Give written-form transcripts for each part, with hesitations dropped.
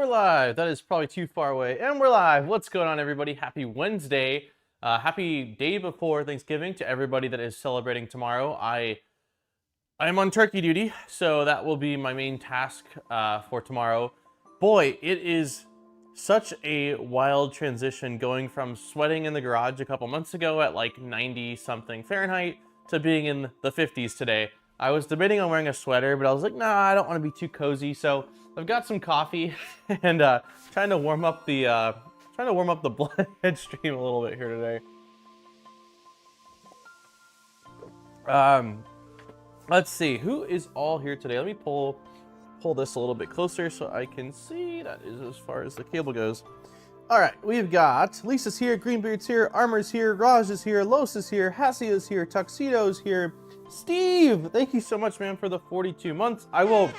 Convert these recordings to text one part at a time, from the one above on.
we're live. That is probably too far away. And we're live. What's going on, everybody? Happy Wednesday. Happy day before Thanksgiving to everybody that is celebrating tomorrow. I am on turkey duty, so that will be my main task for tomorrow. Boy, it is such a wild transition going from sweating in the garage a couple months ago at like 90-something Fahrenheit to being in the 50s today. I was debating on wearing a sweater, but I was like, nah, I don't want to be too cozy. So I've got some coffee and trying to warm up the bloodhead stream a little bit here today. Let's see who is all here today. Let me pull this a little bit closer so I can see. That is as far as the cable goes. All right, we've got Lisa's here, Greenbeard's here, Armor's here, Raj is here, Los is here, Hassie is here, Tuxedo's here. Steve, thank you so much, man, for the 42 months. I will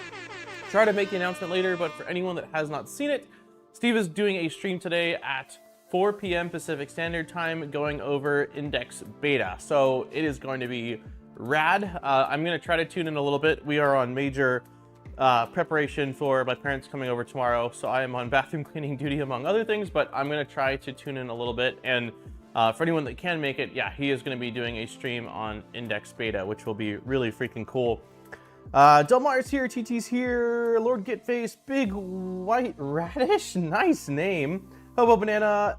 try to make the announcement later, but for anyone that has not seen it, Steve is doing a stream today at 4 p.m. Pacific Standard Time going over Index Beta. So it is going to be rad. I'm going to try to tune in a little bit. We are on major preparation for my parents coming over tomorrow, so I am on bathroom cleaning duty among other things, but I'm going to try to tune in a little bit. And for anyone that can make it, yeah, he is going to be doing a stream on Index Beta, which will be really freaking cool. Delmar's here, TT's here, Lord Getface, Big White Radish, nice name. Hobo Banana,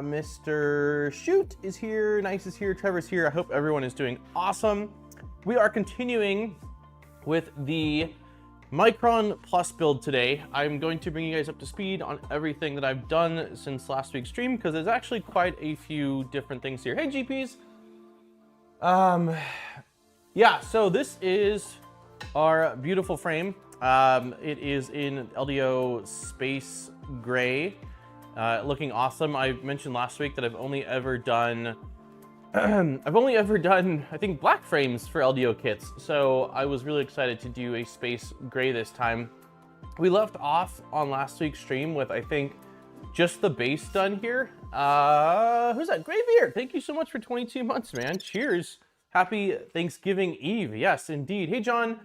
Mr. Shoot is here, Nice is here, Trevor's here. I hope everyone is doing awesome. We are continuing with the Micron Plus build today. I'm going to bring you guys up to speed on everything that I've done since last week's stream, because there's actually quite a few different things here. Hey, GPs. Yeah, so this is our beautiful frame. It is in LDO Space Gray, looking awesome. I mentioned last week that I've only ever done I think black frames for LDO kits, so I was really excited to do a space gray this time. We left off on last week's stream with, I think, just the base done here. Who's that? Graybeard, thank you so much for 22 months, man. Cheers. Happy Thanksgiving Eve. Yes, indeed. Hey, John.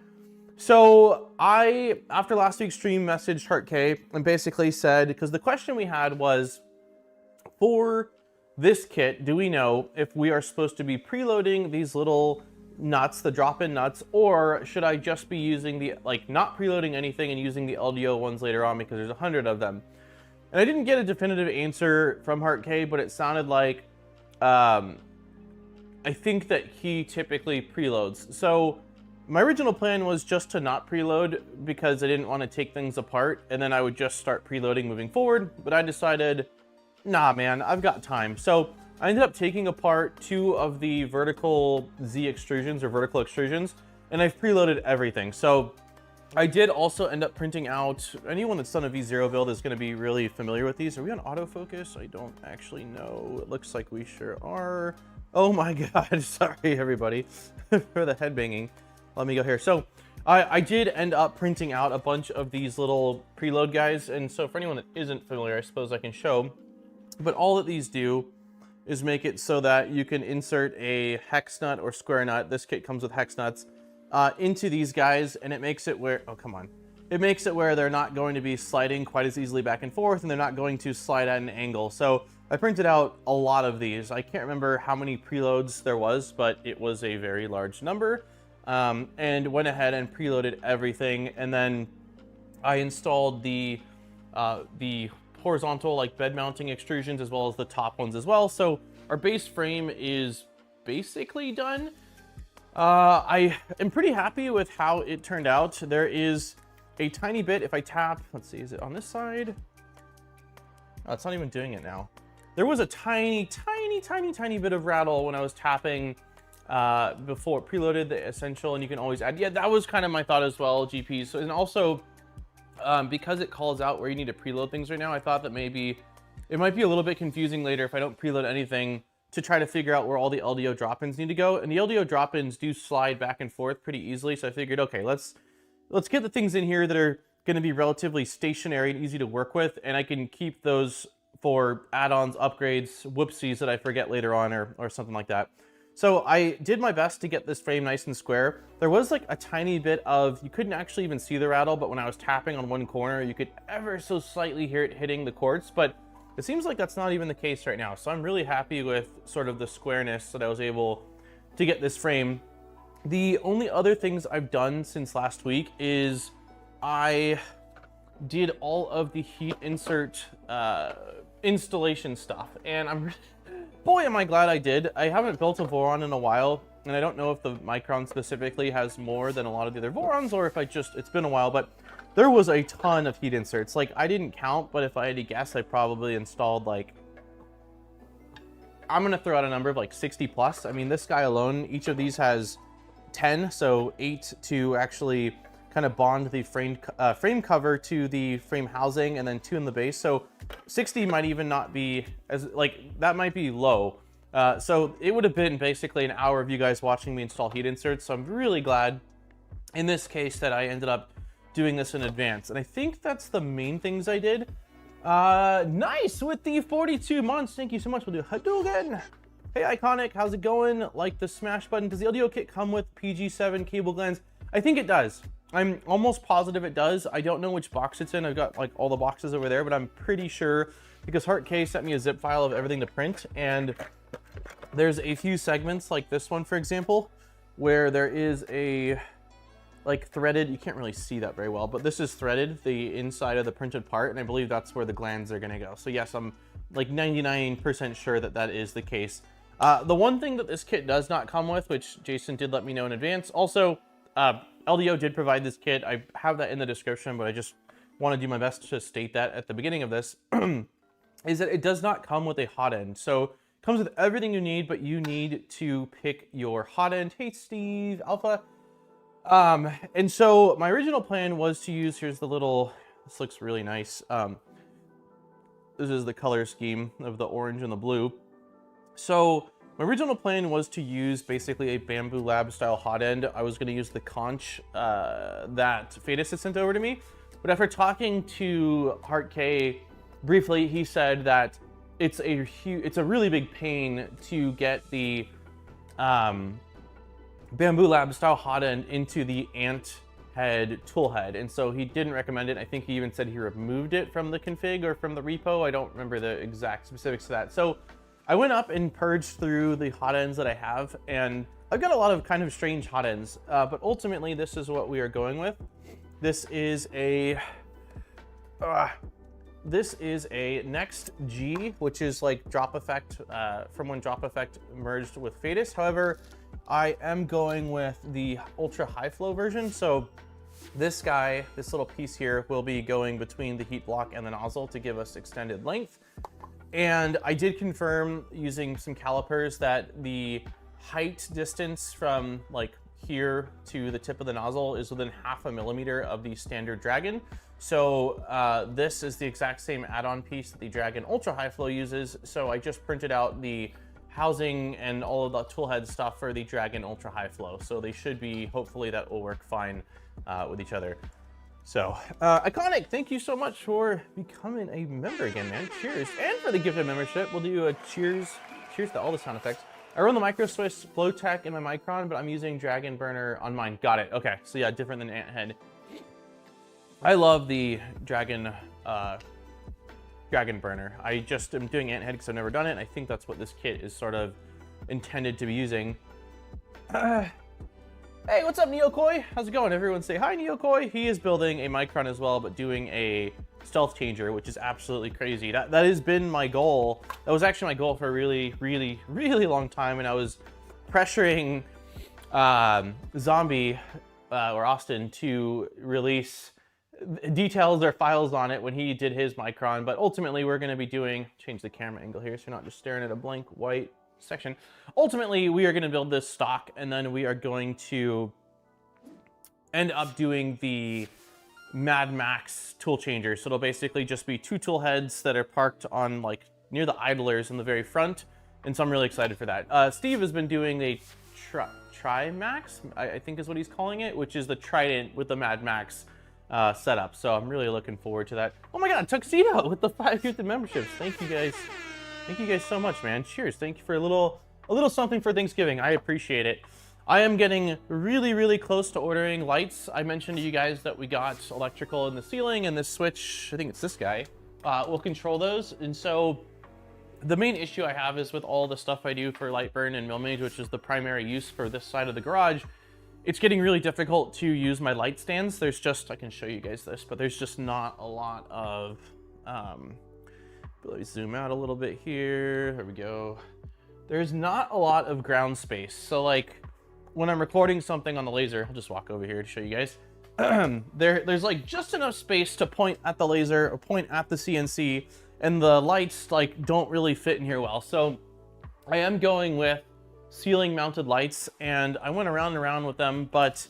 So I, after last week's stream, messaged Heart K and basically said, because the question we had was, for this kit, do we know if we are supposed to be preloading these little nuts, the drop-in nuts, or should I just be using the, like, not preloading anything and using the LDO ones later on because there's 100 of them? And I didn't get a definitive answer from Heart K, but it sounded like, I think that he typically preloads. So my original plan was just to not preload because I didn't want to take things apart, and then I would just start preloading moving forward, but I decided, nah, man, I've got time. So I ended up taking apart 2 of the vertical Z extrusions or vertical extrusions, and I've preloaded everything. So I did also end up printing out, anyone that's done a V0 build is going to be really familiar with these. Are we on autofocus? I don't actually know. It looks like we sure are. Oh my God, sorry everybody for the head banging. Let me go here. So I did end up printing out a bunch of these little preload guys, and so for anyone that isn't familiar, I suppose I can show. But all that these do is make it so that you can insert a hex nut or square nut. This kit comes with hex nuts into these guys, and it makes it where, oh, come on. It makes it where they're not going to be sliding quite as easily back and forth, and they're not going to slide at an angle. So I printed out a lot of these. I can't remember how many preloads there was, but it was a very large number. And went ahead and preloaded everything. And then I installed the horizontal, like, bed mounting extrusions as well as the top ones as well. So our base frame is basically done. I am pretty happy with how it turned out. There is a tiny bit, if I tap, let's see, is it on this side? Oh, it's not even doing it now. There was a tiny bit of rattle when I was tapping before it preloaded the essential, and you can always add. Yeah, that was kind of my thought as well, GPs. So, and also, because it calls out where you need to preload things right now, I thought that maybe it might be a little bit confusing later if I don't preload anything to try to figure out where all the LDO drop-ins need to go. And the LDO drop-ins do slide back and forth pretty easily, so I figured, okay, let's get the things in here that are going to be relatively stationary and easy to work with, and I can keep those for add-ons, upgrades, whoopsies that I forget later on, or something like that. So I did my best to get this frame nice and square. There was like a tiny bit of, you couldn't actually even see the rattle, but when I was tapping on one corner, you could ever so slightly hear it hitting the quartz, but it seems like that's not even the case right now. So I'm really happy with sort of the squareness that I was able to get this frame. The only other things I've done since last week is I did all of the heat insert installation stuff, and boy, am I glad I did. I haven't built a Voron in a while, and I don't know if the Micron specifically has more than a lot of the other Vorons, or if it's been a while, but there was a ton of heat inserts. Like, I didn't count, but if I had to guess, I probably installed like, I'm gonna throw out a number of like 60 plus. I mean, this guy alone, each of these has 10, so 8 to actually kind of bond the frame cover to the frame housing, and then 2 in the base. So 60 might even not be as, like, that might be low. So it would have been basically an hour of you guys watching me install heat inserts. So I'm really glad in this case that I ended up doing this in advance. And I think that's the main things I did. Nice with the 42 months. Thank you so much. We'll do Hadouken. Hey, Iconic, how's it going? Like the smash button. Does the LDO kit come with PG7 cable glands? I think it does. I'm almost positive it does. I don't know which box it's in. I've got like all the boxes over there, but I'm pretty sure because Heart K sent me a zip file of everything to print, and there's a few segments like this one, for example, where there is a like threaded, you can't really see that very well, but this is threaded, the inside of the printed part, and I believe that's where the glands are gonna go. So yes, I'm like 99% sure that that is the case. The one thing that this kit does not come with, which Jason did let me know in advance, also, LDO did provide this kit. I have that in the description, but I just want to do my best to state that at the beginning of this, is that it does not come with a hot end. So it comes with everything you need, but you need to pick your hot end. Hey, Steve, Alpha. And so my original plan was to use, here's the little, this looks really nice. This is the color scheme of the orange and the blue. So my original plan was to use basically a Bamboo Lab style hot end. I was going to use the conch that Fadis had sent over to me. But after talking to Heart K briefly, he said that it's a really big pain to get the Bamboo Lab style hot end into the ant head tool head. And so he didn't recommend it. I think he even said he removed it from the config or from the repo. I don't remember the exact specifics of that. So I went up and purged through the hot ends that I have, and I've got a lot of kind of strange hot ends, but ultimately this is what we are going with. This is a Next G, which is like Drop Effect, from when Drop Effect merged with Fadis. However, I am going with the ultra high flow version. So this guy, this little piece here, will be going between the heat block and the nozzle to give us extended length. And I did confirm using some calipers that the height distance from like here to the tip of the nozzle is within 0.5 millimeter of the standard Dragon. So this is the exact same add-on piece that the Dragon Ultra High Flow uses. So I just printed out the housing and all of the toolhead stuff for the Dragon Ultra High Flow. So they should be, hopefully that will work fine with each other. So, Iconic, thank you so much for becoming a member again, man. Cheers. And for the gift of membership, we'll do a cheers. Cheers to all the sound effects. I run the Micro Swiss Flow Tech in my Micron, but I'm using Dragon Burner on mine. Got it. Okay, so yeah, different than Ant Head. I love the Dragon Burner. I just am doing Ant Head because I've never done it, and I think that's what this kit is sort of intended to be using. Hey, what's up, Neokoi? How's it going? Everyone say hi, Neokoi. He is building a Micron as well, but doing a stealth changer, which is absolutely crazy. That has been my goal. That was actually my goal for a really, really, really long time, and I was pressuring Zombie or Austin to release details or files on it when he did his Micron. But ultimately, we're going to be doing, change the camera angle here so you're not just staring at a blank white section. Ultimately, we are going to build this stock, and then we are going to end up doing the Mad Max tool changer. So it'll basically just be 2 tool heads that are parked on like near the idlers in the very front, and so I'm really excited for that. Steve has been doing a Trimax, I think is what he's calling it, which is the Trident with the Mad Max setup. So I'm really looking forward to that. Oh my god, Tuxedo with the 5 gifted memberships. Thank you guys. Thank you guys so much, man. Cheers. Thank you for a little a little something for Thanksgiving. I appreciate it. I am getting really, really close to ordering lights. I mentioned to you guys that we got electrical in the ceiling, and this switch, I think it's this guy, will control those. And so the main issue I have is with all the stuff I do for light burn and Milmage, which is the primary use for this side of the garage, it's getting really difficult to use my light stands. There's just, I can show you guys this, but there's just not a lot of, let me zoom out a little bit here. There we go. There's not a lot of ground space. So like when I'm recording something on the laser, I'll just walk over here to show you guys. There's like just enough space to point at the laser or point at the CNC, and the lights like don't really fit in here well. So I am going with ceiling mounted lights, and I went around and around with them, but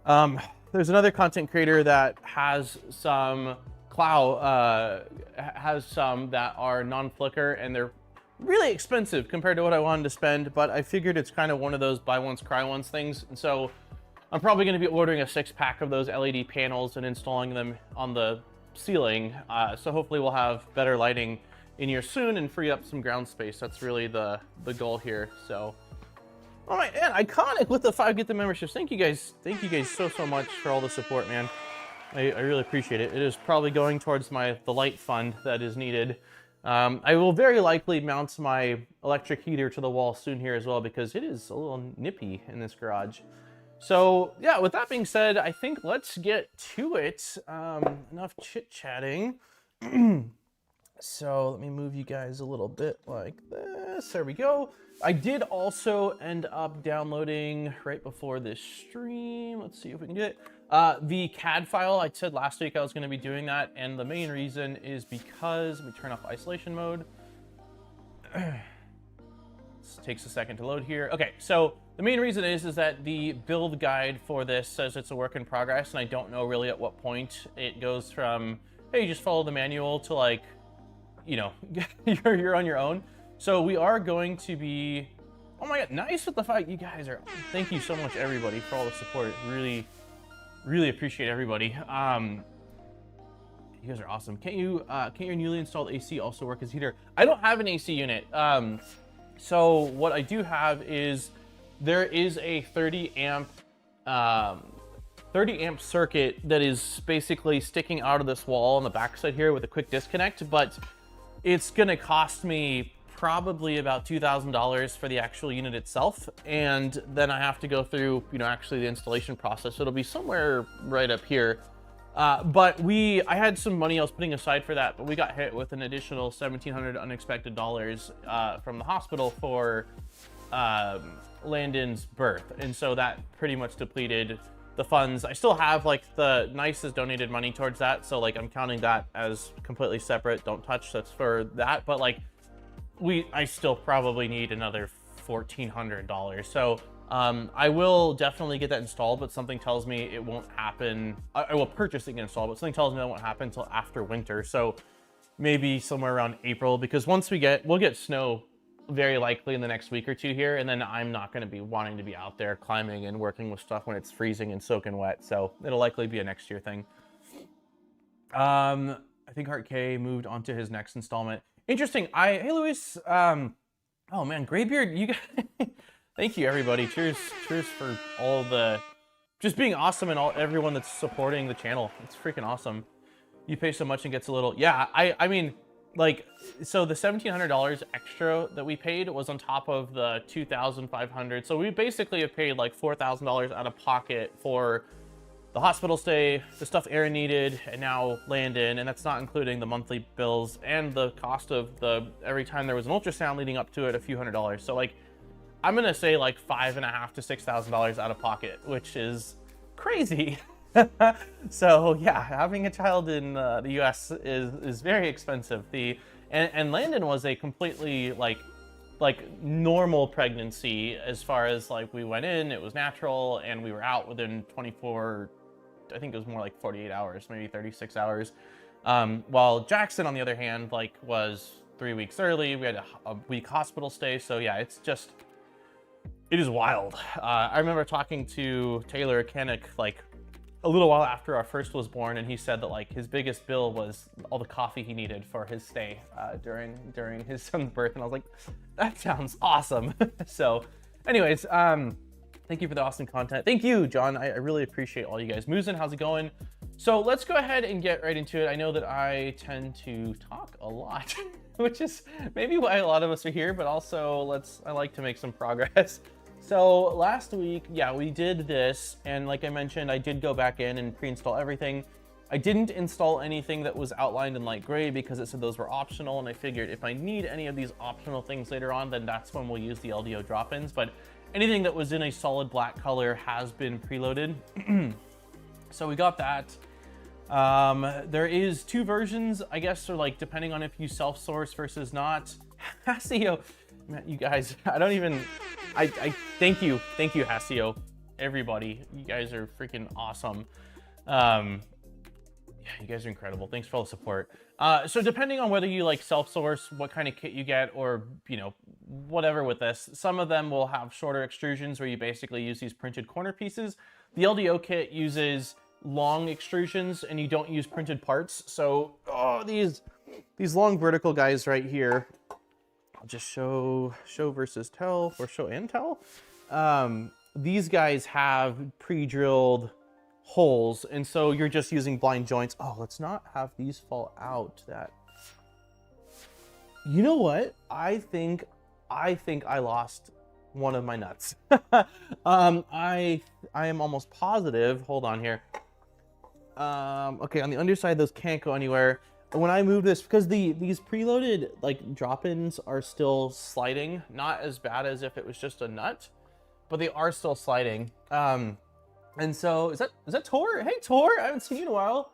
there's another content creator that has some has some that are non-flicker, and they're really expensive compared to what I wanted to spend, but I figured it's kind of one of those buy once, cry once things. And so I'm probably going to be ordering a 6-pack of those LED panels and installing them on the ceiling. So hopefully we'll have better lighting in here soon and free up some ground space. That's really the goal here. So, all right, and Iconic with the 5 Get the memberships. Thank you guys so much for all the support, man. I really appreciate it. It is probably going towards the light fund that is needed. I will very likely mount my electric heater to the wall soon here as well, because it is a little nippy in this garage. So yeah, with that being said, I think let's get to it. Enough chit-chatting. So let me move you guys a little bit like this. There we go. I did also end up downloading right before this stream. Let's see if we can do it. The CAD file, I said last week I was going to be doing that, and the main reason is because, let me turn off isolation mode. This takes a second to load here. Okay, so the main reason is that the build guide for this says it's a work in progress, and I don't know really at what point it goes from, hey, just follow the manual, to like, you know, you're on your own. So we are going to be, oh my god, nice with the fight. You guys are, thank you so much everybody for all the support. Really appreciate everybody. You guys are awesome. Can't your newly installed AC also work as heater? I don't have an AC unit. So what I do have is there is a 30 amp circuit that is basically sticking out of this wall on the backside here with a quick disconnect, but it's gonna cost me probably about $2,000 for the actual unit itself, and then I have to go through, you know, actually the installation process. So it'll be somewhere right up here. But I had some money I was putting aside for that, but we got hit with an additional $1,700 unexpected dollars from the hospital for Landon's birth, and so that pretty much depleted the funds. I still have like the NICE has donated money towards that, so like I'm counting that as completely separate. Don't touch, that's for that. But like I still probably need another $1,400. So I will definitely get that installed, but something tells me it won't happen. I will purchase it and install, but something tells me that won't happen until after winter. So maybe somewhere around April, because once we'll get snow very likely in the next week or two here, and then I'm not going to be wanting to be out there climbing and working with stuff when it's freezing and soaking wet. So it'll likely be a next year thing. I think Hart K moved on to his next installment. Interesting. Hey Luis. Oh man, Graybeard, you guys. Thank you everybody. Cheers for all the just being awesome, and everyone that's supporting the channel. It's freaking awesome. You pay so much and gets a little. Yeah, I mean, like, so the $1,700 extra that we paid was on top of the $2,500. So we basically have paid like $4,000 out of pocket for the hospital stay, the stuff Aaron needed, and now Landon, and that's not including the monthly bills and the cost of every time there was an ultrasound leading up to it, a few $100s. So like, I'm gonna say like $5,500 to $6,000 out of pocket, which is crazy. So yeah, having a child in the US is very expensive. And Landon was a completely like normal pregnancy, as far as like we went in, it was natural, and we were out within 24, I think it was more like 48 hours, maybe 36 hours. While Jackson, on the other hand, like was 3 weeks early. We had a week hospital stay. So yeah, it is wild. I remember talking to Taylor Kennick like a little while after our first was born, and he said that like his biggest bill was all the coffee he needed for his stay during his son's birth, and I was like, that sounds awesome. So anyways, thank you for the awesome content. Thank you, John. I really appreciate all you guys. Musin, how's it going? So let's go ahead and get right into it. I know that I tend to talk a lot, which is maybe why a lot of us are here, but also I like to make some progress. So last week, yeah, we did this, and like I mentioned, I did go back in and pre-install everything. I didn't install anything that was outlined in light gray because it said those were optional, and I figured if I need any of these optional things later on, then that's when we'll use the LDO drop-ins. But anything that was in a solid black color has been preloaded. So we got that. There is 2 versions, I guess, or like depending on if you self-source versus not. Hasio, man, you guys, I thank you, Hasio, everybody. You guys are freaking awesome. Yeah, you guys are incredible. Thanks for all the support. So depending on whether you like self-source, what kind of kit you get, or you know, whatever with this, some of them will have shorter extrusions where you basically use these printed corner pieces. The LDO kit uses long extrusions and you don't use printed parts. So these long vertical guys right here, I'll just show versus tell, or show and tell. These guys have pre-drilled holes, and so you're just using blind joints. Oh, let's not have these fall out. That, you know what? I think I lost one of my nuts. I am almost positive. Hold on here. Okay, on the underside, those can't go anywhere. When I move this, because these preloaded like drop-ins are still sliding, not as bad as if it was just a nut, but they are still sliding. And so is that Tor? Hey Tor, I haven't seen you in a while.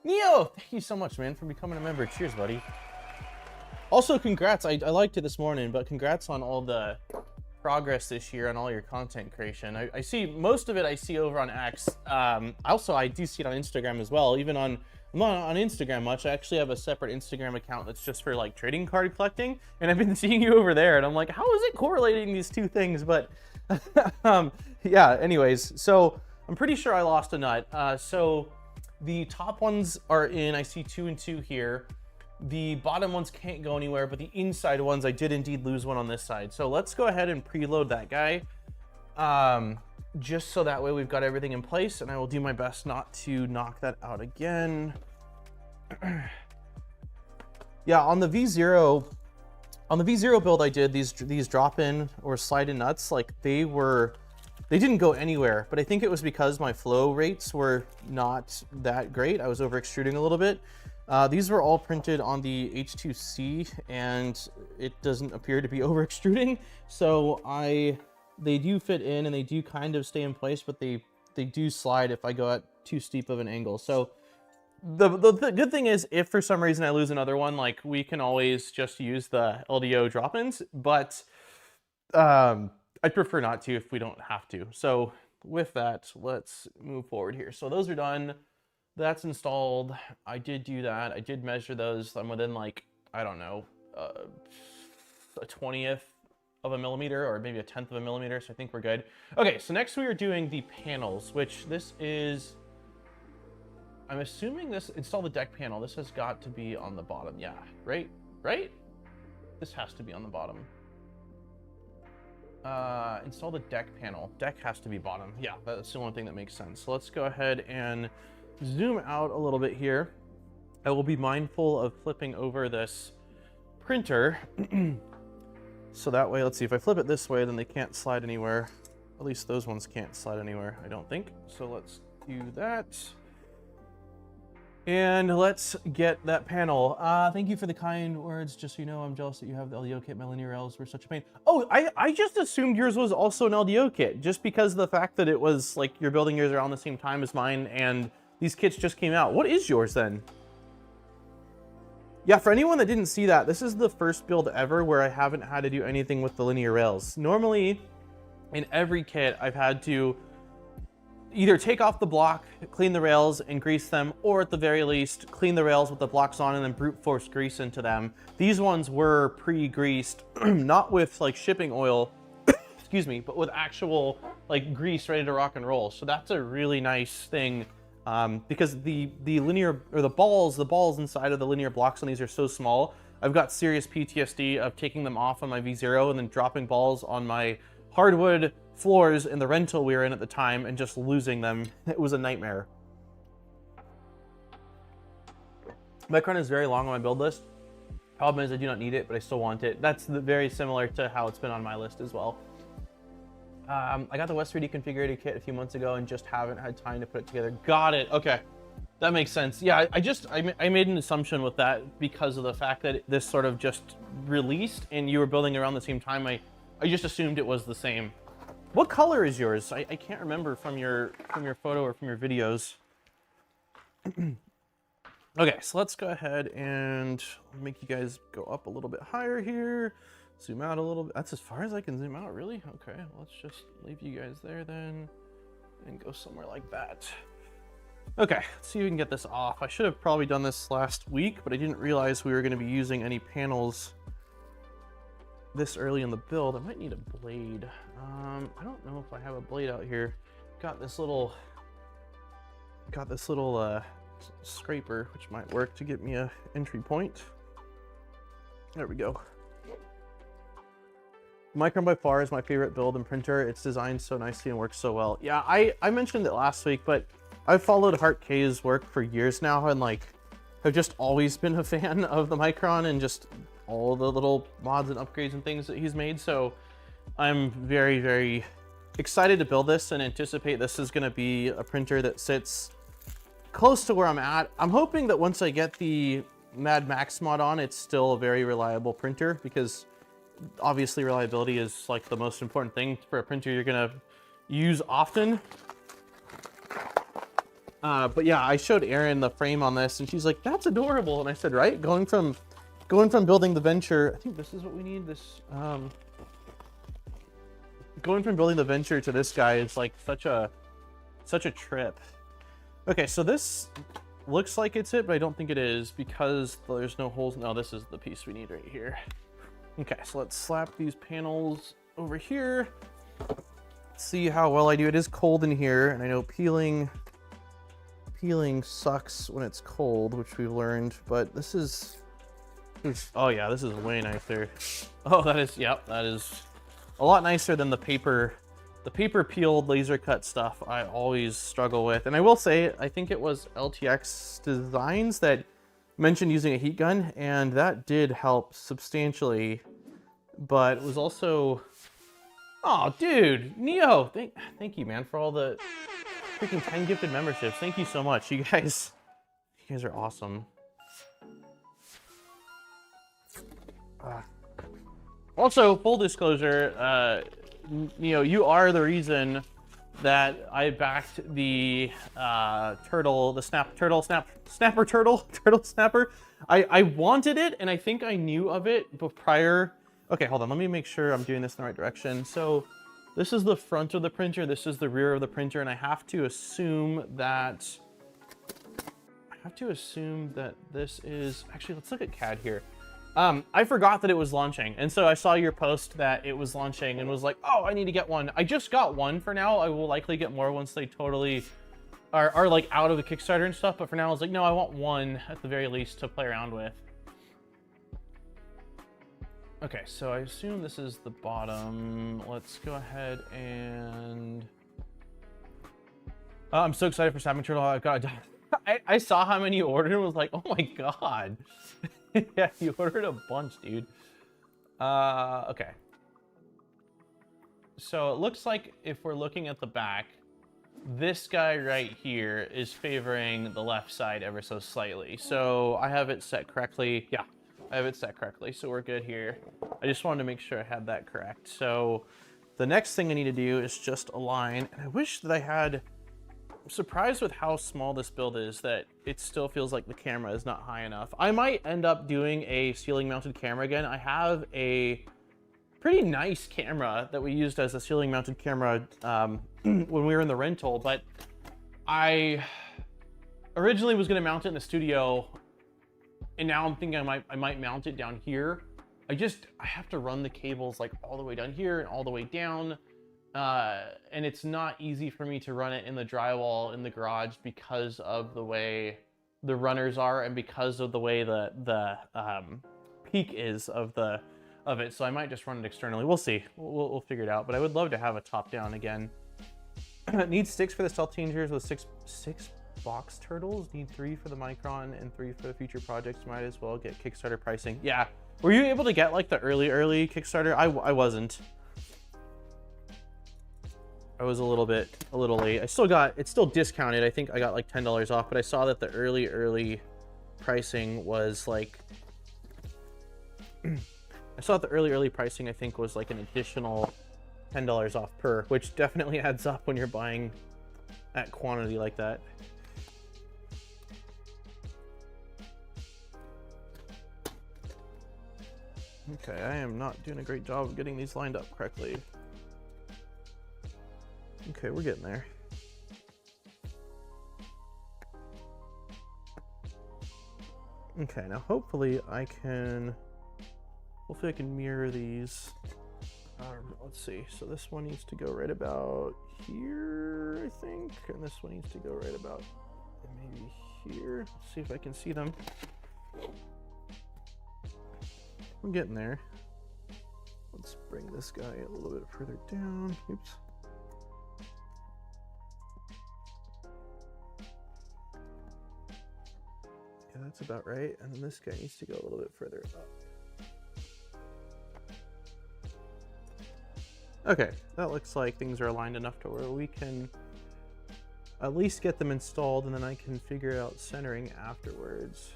Neo, thank you so much, man, for becoming a member. Cheers, buddy. Also, congrats. I liked it this morning, but congrats on all the progress this year and all your content creation. I see most of it. I see over on X. Also, I do see it on Instagram as well. Even on, I'm not on Instagram much. I actually have a separate Instagram account that's just for like trading card collecting, and I've been seeing you over there, and I'm like, how is it correlating these two things? But yeah, anyways, so I'm pretty sure I lost a nut. So the top ones are in, I see 2 and 2 here. The bottom ones can't go anywhere, but the inside ones, I did indeed lose one on this side. So let's go ahead and preload that guy, just so that way we've got everything in place, and I will do my best not to knock that out again. Yeah, on the V0 build I did, these drop-in or slide-in nuts, like they didn't go anywhere, but I think it was because my flow rates were not that great. I was over extruding a little bit. These were all printed on the H2C, and it doesn't appear to be over extruding. So they do fit in and they do kind of stay in place, but they do slide if I go at too steep of an angle. So the good thing is, if for some reason I lose another one, like we can always just use the LDO drop-ins, but I'd prefer not to if we don't have to. So with that, let's move forward here. So those are done. That's installed. I did do that. I did measure those. I'm within like, I don't know, a 20th of a millimeter, or maybe a 10th of a millimeter. So I think we're good. Okay, so next we are doing the panels, which this is, I'm assuming this, install the deck panel. This has got to be on the bottom. Yeah, right? This has to be on the bottom. Install the deck panel. Deck has to be bottom. Yeah, that's the only thing that makes sense. So let's go ahead and zoom out a little bit here. I will be mindful of flipping over this printer. So that way, let's see, if I flip it this way, then they can't slide anywhere. At least those ones can't slide anywhere, I don't think. So let's do that. And let's get that panel. Thank you for the kind words. Just so you know, I'm jealous that you have the LDO kit. My linear rails were such a pain. Oh, I just assumed yours was also an LDO kit, just because of the fact that it was like you're building yours around the same time as mine, and these kits just came out. What is yours then? Yeah, for anyone that didn't see that, this is the first build ever where I haven't had to do anything with the linear rails. Normally, in every kit, I've had to either take off the block, clean the rails and grease them, or at the very least, clean the rails with the blocks on and then brute force grease into them. These ones were pre-greased, not with like shipping oil, excuse me, but with actual like grease ready to rock and roll. So that's a really nice thing, because the linear, or the balls inside of the linear blocks on these are so small. I've got serious PTSD of taking them off on my V0 and then dropping balls on my hardwood floors in the rental we were in at the time and just losing them. It was a nightmare. Micron is very long on my build list. Problem is I do not need it, but I still want it. That's very similar to how it's been on my list as well. I got the West 3D configurator kit a few months ago and just haven't had time to put it together. Got it. Okay. That makes sense. Yeah, I made an assumption with that because of the fact that this sort of just released and you were building around the same time. I just assumed it was the same. What color is yours? I can't remember from your photo or from your videos. Okay, so let's go ahead and make you guys go up a little bit higher here. Zoom out a little bit. That's as far as I can zoom out, really? Okay, let's just leave you guys there then and go somewhere like that. Okay, let's see if we can get this off. I should have probably done this last week, but I didn't realize we were going to be using any panels this early in the build. I might need a blade. I don't know if I have a blade out here. Got this little scraper, which might work to get me a entry point. There we go. Micron by far is my favorite build and printer. It's designed so nicely and works so well. Yeah, I mentioned it last week, but I've followed Hart K's work for years now and like have just always been a fan of the Micron and just all the little mods and upgrades and things that he's made. So I'm very, very excited to build this and anticipate this is going to be a printer that sits close to where I'm at. I'm hoping that once I get the Mad Max mod on, it's still a very reliable printer, because obviously reliability is like the most important thing for a printer you're gonna use often. But yeah, I showed Erin the frame on this and she's like, that's adorable. And I said, right, going from building the Venture, I think this is what we need, this going from building the Venture to this guy is like such a trip. Okay, so this looks like it's it, but I don't think it is because there's no holes. No, this is the piece we need right here. Okay, so let's slap these panels over here. See how well I do. It is cold in here, and I know peeling sucks when it's cold, which we've learned, but this is, oh yeah, this is way nicer. Oh, that is, yep, that is a lot nicer than the paper peeled laser cut stuff I always struggle with. And I will say, I think it was LTX Designs that mentioned using a heat gun, and that did help substantially, but it was also, oh dude, Neo, thank you, man, for all the freaking 10 gifted memberships. Thank you so much. You guys are awesome. Also, full disclosure, Neo, you are the reason that I backed the turtle snapper. I wanted it, and I think I knew of it but prior. Okay, hold on, let me make sure I'm doing this in the right direction. So this is the front of the printer, this is the rear of the printer, and I have to assume that this is, actually, let's look at CAD here. I forgot that it was launching, and so I saw your post that it was launching and was like, oh, I need to get one. I just got one for now. I will likely get more once they totally are like out of the Kickstarter and stuff, but for now I was like, no, I want one at the very least to play around with. Okay, so I assume this is the bottom. Let's go ahead and I'm so excited for Snapping Turtle. I've got I saw how many you ordered and was like, oh my god. Yeah, you ordered a bunch, dude. Okay. So it looks like if we're looking at the back, this guy right here is favoring the left side ever so slightly. So I have it set correctly. Yeah, I have it set correctly, so we're good here. I just wanted to make sure I had that correct. So the next thing I need to do is just align. And I wish that I had, I'm surprised with how small this build is that it still feels like the camera is not high enough. I might end up doing a ceiling mounted camera again. I have a pretty nice camera that we used as a ceiling mounted camera when we were in the rental, but I originally was going to mount it in the studio, and now I'm thinking I might mount it down here I have to run the cables like all the way down here and all the way down. And it's not easy for me to run it in the drywall in the garage because of the way the runners are and because of the way the peak is of it. So I might just run it externally. We'll see. We'll figure it out. But I would love to have a top down again. Need 6 for the stealth changers with six box turtles. Need 3 for the Micron and 3 for the future projects. Might as well get Kickstarter pricing. Yeah. Were you able to get like the early Kickstarter? I wasn't. I was a little late. It's still discounted. I think I got like $10 off, but I saw that the early pricing was like, I saw that the early pricing I think was like an additional $10 off per, which definitely adds up when you're buying at quantity like that. Okay, I am not doing a great job of getting these lined up correctly. Okay, we're getting there. Okay, now hopefully I can mirror these. Let's see, so this one needs to go right about here, I think, and this one needs to go right about maybe here. Let's see if I can see them. We're getting there. Let's bring this guy a little bit further down. Oops. Yeah, that's about right. And then this guy needs to go a little bit further up. Okay, that looks like things are aligned enough to where we can at least get them installed, and then I can figure out centering afterwards.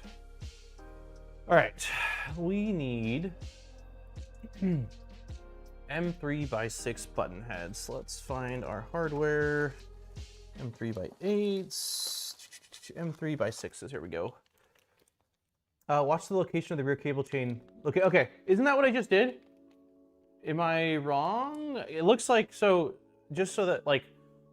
All right, we need M3x6 button heads. Let's find our hardware. M3x8s, M3x6s, here we go. Watch the location of the rear cable chain. Okay, isn't that what I just did? Am I wrong? It looks like, so just so that like,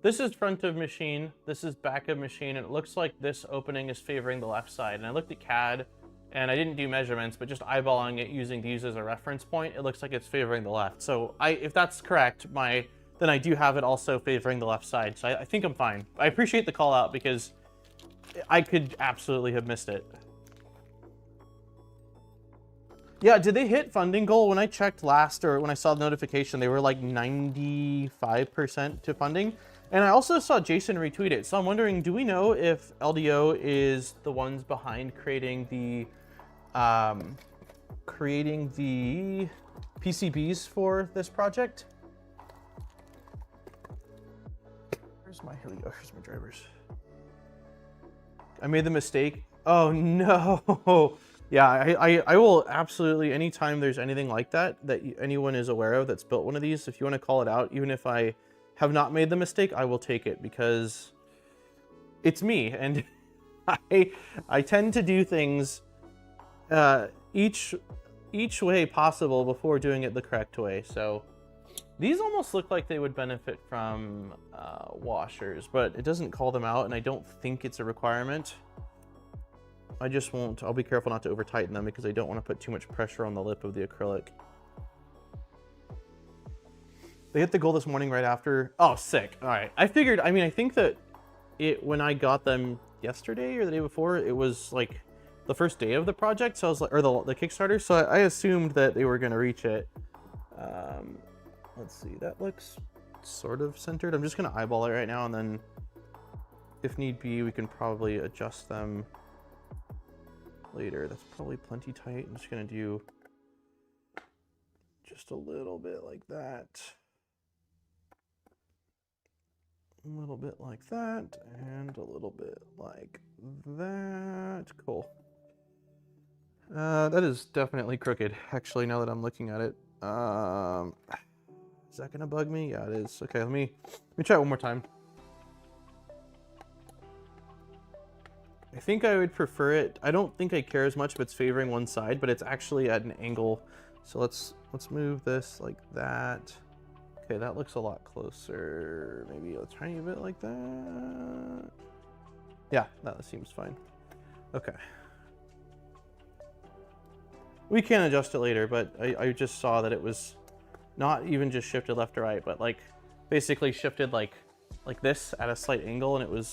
this is front of machine, this is back of machine, and it looks like this opening is favoring the left side. And I looked at CAD and I didn't do measurements, but just eyeballing it using these as a reference point, it looks like it's favoring the left. So if that's correct, then I do have it also favoring the left side. So I think I'm fine. I appreciate the call out because I could absolutely have missed it. Yeah, did they hit funding goal? When I checked last, or when I saw the notification, they were like 95% to funding. And I also saw Jason retweet it. So I'm wondering, do we know if LDO is the ones behind creating the PCBs for this project? Here we go, here's my drivers. I made the mistake. Oh no. Yeah, I will absolutely, anytime there's anything like that anyone is aware of that's built one of these, if you want to call it out, even if I have not made the mistake, I will take it because it's me. And I tend to do things each way possible before doing it the correct way. So these almost look like they would benefit from washers, but it doesn't call them out, and I don't think it's a requirement. I just won't. I'll be careful not to over tighten them because I don't want to put too much pressure on the lip of the acrylic. They hit the goal this morning right after. Oh, sick. All right. I figured, I mean, I think that when I got them yesterday or the day before, it was like the first day of the project. So I was like, or the Kickstarter. So I assumed that they were going to reach it. Let's see. That looks sort of centered. I'm just going to eyeball it right now. And then if need be, we can probably adjust them later. That's probably plenty tight. I'm just gonna do just a little bit like that, a little bit like that, and a little bit like that. Cool. That is definitely crooked, actually, now that I'm looking at it. Is that gonna bug me? Yeah, it is. Okay, let me try it one more time. I think I would prefer it. I don't think I care as much if it's favoring one side, but it's actually at an angle. So let's move this like that. Okay, that looks a lot closer. Maybe a tiny bit like that. Yeah, that seems fine. Okay. We can adjust it later, but I just saw that it was not even just shifted left to right, but like basically shifted like this at a slight angle, and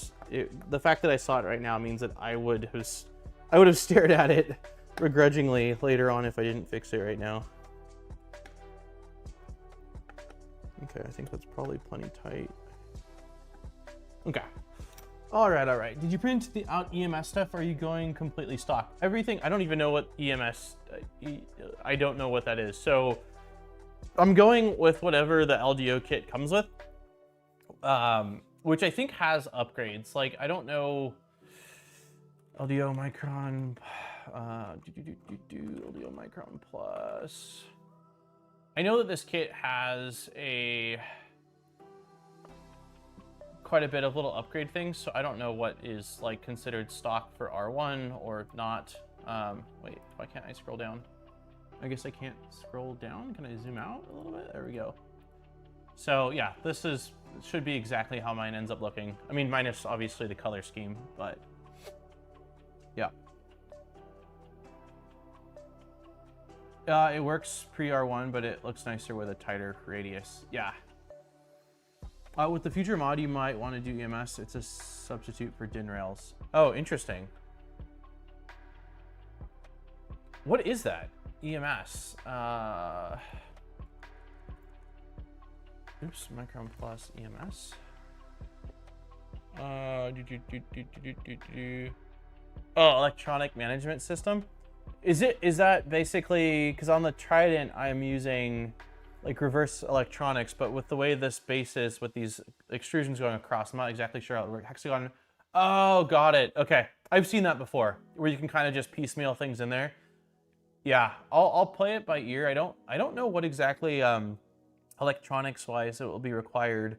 the fact that I saw it right now means that I would have stared at it begrudgingly later on if I didn't fix it right now. Okay, I think that's probably plenty tight. Okay. All right. Did you print the out EMS stuff? Or are you going completely stock? Everything. I don't even know what EMS. I don't know what that is. So I'm going with whatever the LDO kit comes with, which I think has upgrades. Like I don't know. LDO Micron. LDO Micron Plus. I know that this kit has quite a bit of little upgrade things, so I don't know what is like considered stock for R1 or not. Wait, why can't I scroll down? I guess I can't scroll down. Can I zoom out a little bit? There we go. So yeah, should be exactly how mine ends up looking. I mean, minus obviously the color scheme, but yeah. It works pre-R1, but it looks nicer with a tighter radius. Yeah. With the future mod, you might want to do EMS. It's a substitute for DIN rails. Oh, interesting. What is that? EMS. Oops, Micron Plus EMS. Oh, electronic management system. Is that basically, because on the Trident I'm using like reverse electronics, but with the way this base is with these extrusions going across, I'm not exactly sure how it works. Hexagon. Oh, got it. Okay, I've seen that before, where you can kind of just piecemeal things in there. Yeah, I'll play it by ear. I don't know what exactly electronics wise it will be required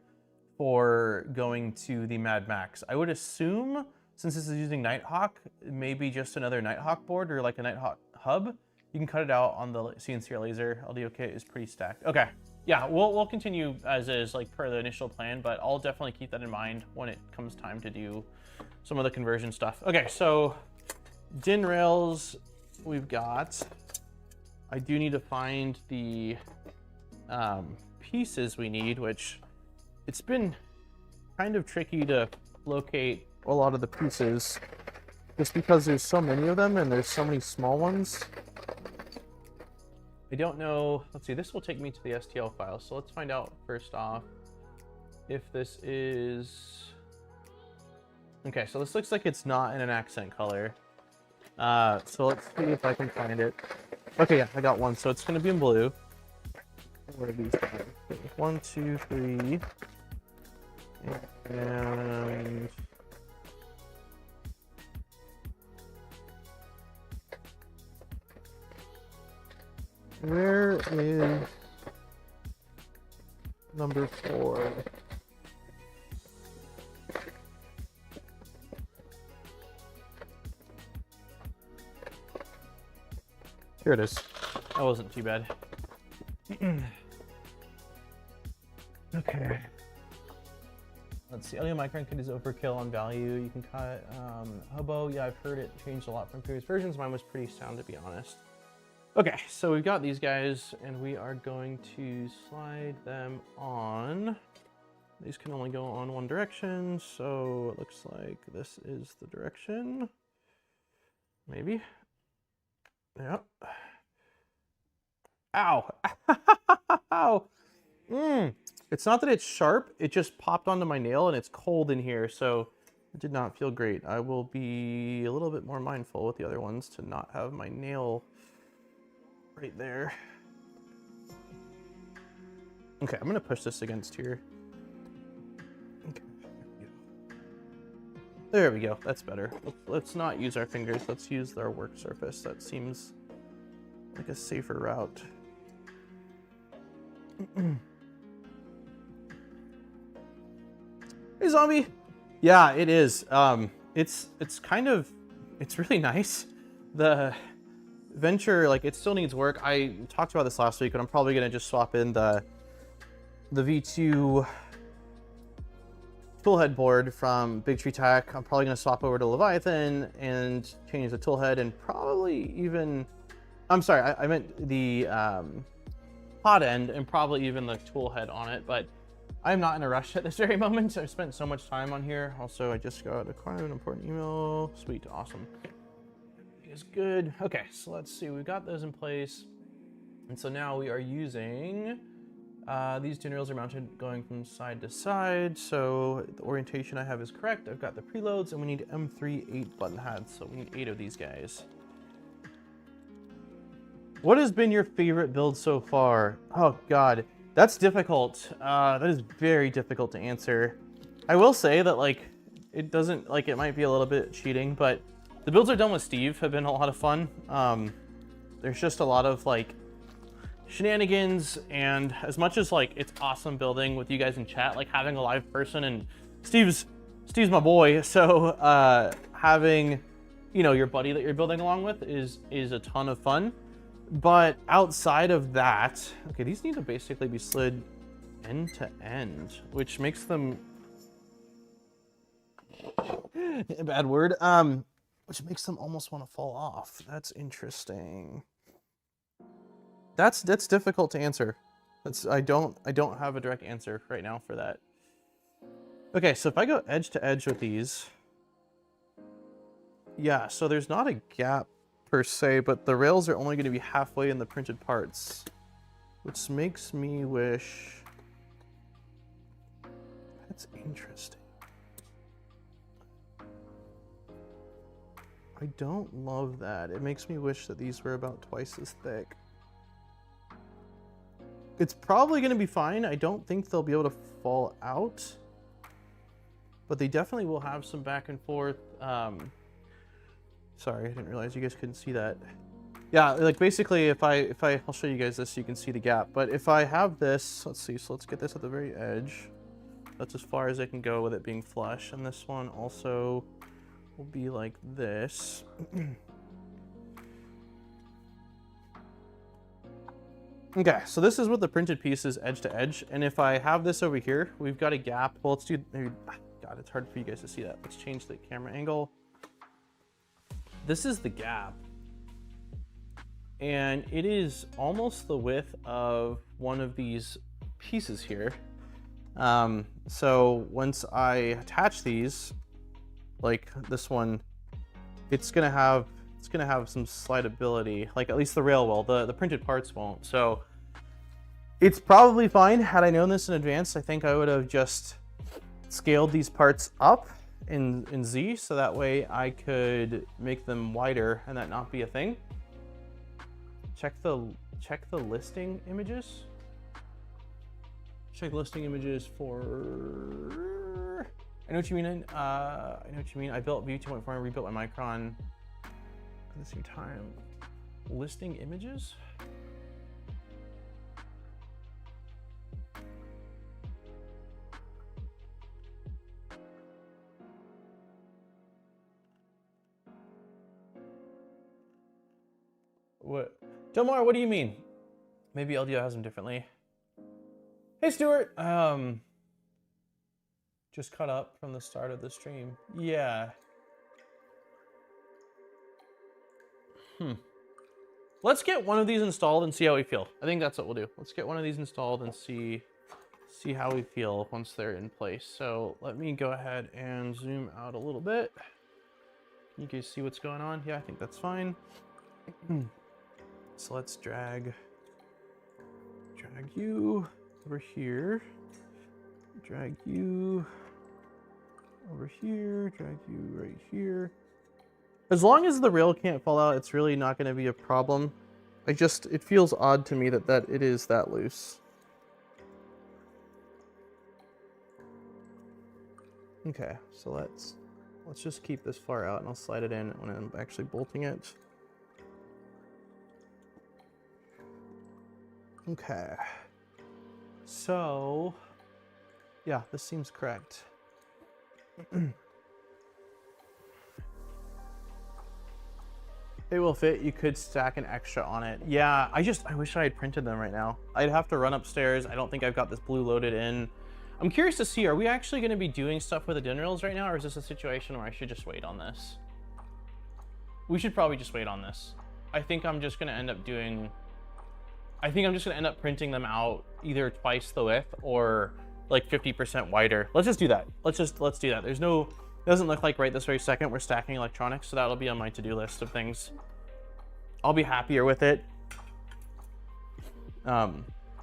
for going to the Mad Max. I would assume, since this is using Nighthawk, maybe just another Nighthawk board or like a Nighthawk hub. You can cut it out on the CNC laser. LDO kit is pretty stacked. Okay, yeah, we'll continue as is, like per the initial plan, but I'll definitely keep that in mind when it comes time to do some of the conversion stuff. Okay, so DIN rails we've got. I do need to find the pieces we need, which it's been kind of tricky to locate a lot of the pieces just because there's so many of them and there's so many small ones. I don't know. Let's see, this will take me to the STL file. So let's find out first off if this is... Okay, so this looks like it's not in an accent color. So let's see if I can find it. Okay, yeah, I got one. So it's going to be in blue. What are these guys? 1, 2, 3. And... where is number 4? Here it is. That wasn't too bad. Okay. Let's see. LDO Micron kit is overkill on value. You can cut Hobo. Yeah, I've heard it changed a lot from previous versions. Mine was pretty sound, to be honest. Okay, so we've got these guys, and we are going to slide them on. These can only go on one direction, so it looks like this is the direction. Maybe. Yep. Ow! Ow! It's not that it's sharp, it just popped onto my nail, and it's cold in here, so it did not feel great. I will be a little bit more mindful with the other ones to not have my nail right there. Okay, I'm gonna push this against here. Okay, there we go. That's better. Let's not use our fingers. Let's use our work surface. That seems like a safer route. Hey, zombie. Yeah, it is. It's kind of, it's really nice. The Venture, like, it still needs work. I talked about this last week, but I'm probably gonna just swap in the V2 toolhead board from Big Tree Tech. I'm probably gonna swap over to Leviathan and change the toolhead, and probably even I'm sorry, I meant the pod end and probably even the tool head on it, but I'm not in a rush at this very moment. I've spent so much time on here. Also, I just got quite an important email. Sweet, awesome. Is good. Okay, so let's see. We've got those in place. And so now we are using, these tin rails are mounted going from side to side. So the orientation I have is correct. I've got the preloads and we need M3 8 button heads. So we need 8 of these guys. What has been your favorite build so far? Oh God, that's difficult. That is very difficult to answer. I will say that like, it doesn't, like it might be a little bit cheating, but the builds I've done with Steve have been a lot of fun. There's just a lot of like shenanigans, and as much as like it's awesome building with you guys in chat, like having a live person, and Steve's my boy, so having, you know, your buddy that you're building along with is a ton of fun. But outside of that, okay, these need to basically be slid end to end, which makes them a bad word. Which makes them almost want to fall off. That's interesting. That's difficult to answer. I don't have a direct answer right now for that. Okay, so if I go edge to edge with these, yeah, so there's not a gap per se, but the rails are only going to be halfway in the printed parts, which makes me wish. That's interesting. I don't love that. It makes me wish that these were about twice as thick. It's probably going to be fine. I don't think they'll be able to fall out, but they definitely will have some back and forth. Sorry, I didn't realize you guys couldn't see that. Yeah, like basically I'll show you guys this so you can see the gap. But if I have this, let's see, so let's get this at the very edge. That's as far as I can go with it being flush. And this one also will be like this. Okay, so this is what the printed piece is edge to edge. And if I have this over here, we've got a gap. Well, let's do, maybe, God, it's hard for you guys to see that. Let's change the camera angle. This is the gap. And it is almost the width of one of these pieces here. So once I attach these, like this one, it's gonna have some slidability, like at least the rail will. The printed parts won't. So it's probably fine. Had I known this in advance, I think I would have just scaled these parts up in Z, so that way I could make them wider and that not be a thing. Check the listing images. Check listing images for. I know what you mean. I know what you mean. I built View 2.4 and rebuilt my Micron at the same time. Listing images. What? Delmar, what do you mean? Maybe LDO has them differently. Hey, Stuart. Just caught up from the start of the stream. Yeah. Let's get one of these installed and see how we feel. I think that's what we'll do. Let's get one of these installed and see how we feel once they're in place. So let me go ahead and zoom out a little bit. You guys see what's going on? Yeah, I think that's fine. So let's drag you over here, drag you over here, drag you right here. As long as the rail can't fall out, it's really not going to be a problem. It feels odd to me that it is that loose. Okay, so let's just keep this far out and I'll slide it in when I'm actually bolting it. Okay. So, yeah, this seems correct. It will fit. You could stack an extra on it. Yeah, I wish I had printed them right now. I'd have to run upstairs. I don't think I've got this blue loaded in. I'm curious to see, are we actually going to be doing stuff with the din rails right now, or is this a situation where I should just wait on this? We should probably just wait on this. I think I'm just gonna end up doing, I think I'm just gonna end up printing them out either twice the width or like 50% wider. Let's just do that. Let's do that. There's no, it doesn't look like right this very second we're stacking electronics, so that'll be on my to-do list of things. I'll be happier with it.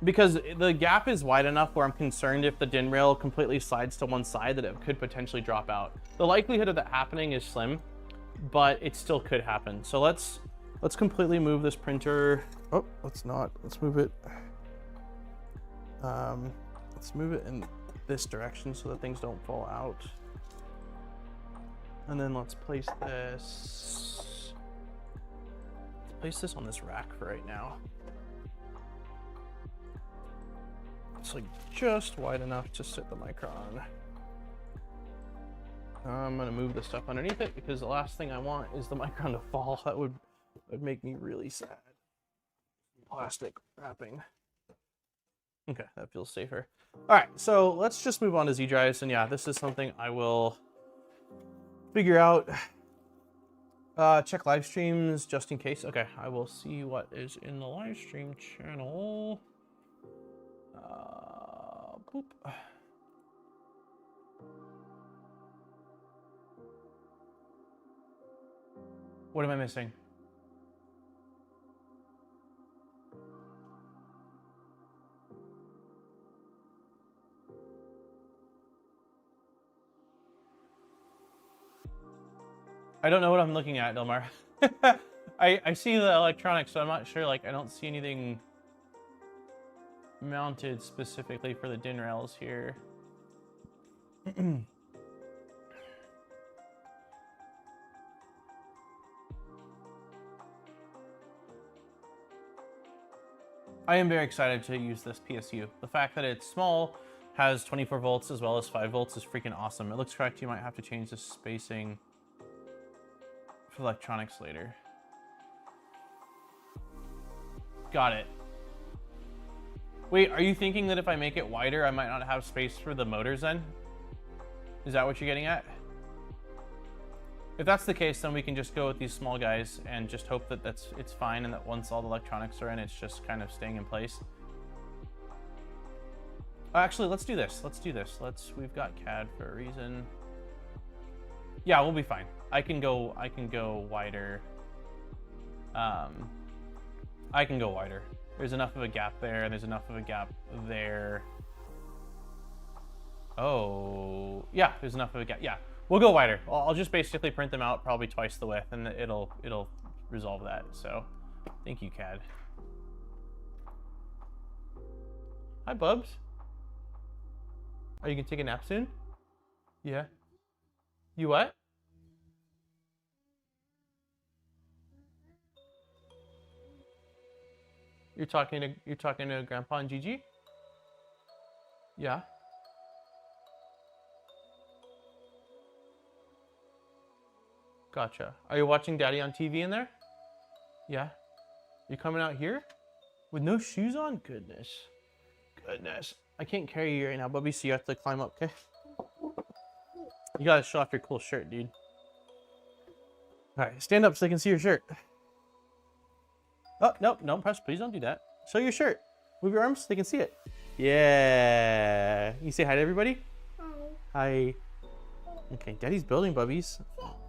Because the gap is wide enough where I'm concerned if the DIN rail completely slides to one side that it could potentially drop out. The likelihood of that happening is slim, but it still could happen. So let's completely move this printer. Oh, let's not. Let's move it. Let's move it in this direction so that things don't fall out. And then let's place this. Let's place this on this rack for right now. It's like just wide enough to sit the Micron. I'm gonna move the stuff underneath it because the last thing I want is the Micron to fall. That would make me really sad. Plastic wrapping. Okay, that feels safer. All right, so let's just move on to Z drives. And yeah, this is something I will figure out. Check live streams just in case. Okay, I will see what is in the live stream channel. Boop. What am I missing? I don't know what I'm looking at, Delmar. I see the electronics, so I'm not sure. Like, I don't see anything mounted specifically for the DIN rails here. I am very excited to use this PSU. The fact that it's small, has 24 volts as well as 5 volts is freaking awesome. It looks correct. You might have to change the spacing for electronics later. Got it. Wait, are you thinking that if I make it wider, I might not have space for the motors then? Is that what you're getting at? If that's the case, then we can just go with these small guys and just hope that it's fine and that once all the electronics are in, it's just kind of staying in place. Actually, let's do this. Let's do this. We've got CAD for a reason. Yeah, we'll be fine. I can go wider. I can go wider. There's enough of a gap there, and there's enough of a gap there. Oh, yeah, there's enough of a gap. Yeah, we'll go wider. I'll just basically print them out probably twice the width, and it'll resolve that. So, thank you, CAD. Hi, Bubs. Are you gonna take a nap soon? Yeah. You what? You're talking to Grandpa and Gigi? Yeah. Gotcha. Are you watching Daddy on TV in there? Yeah. You coming out here? With no shoes on? Goodness. Goodness. I can't carry you right now, Bubby, so you have to climb up, okay? You gotta show off your cool shirt, dude. Alright, stand up so they can see your shirt. Oh, no, don't press. Please don't do that. Show your shirt. Move your arms so they can see it. Yeah. You say hi to everybody? Hi. Hi. Okay, Daddy's building, Bubbies.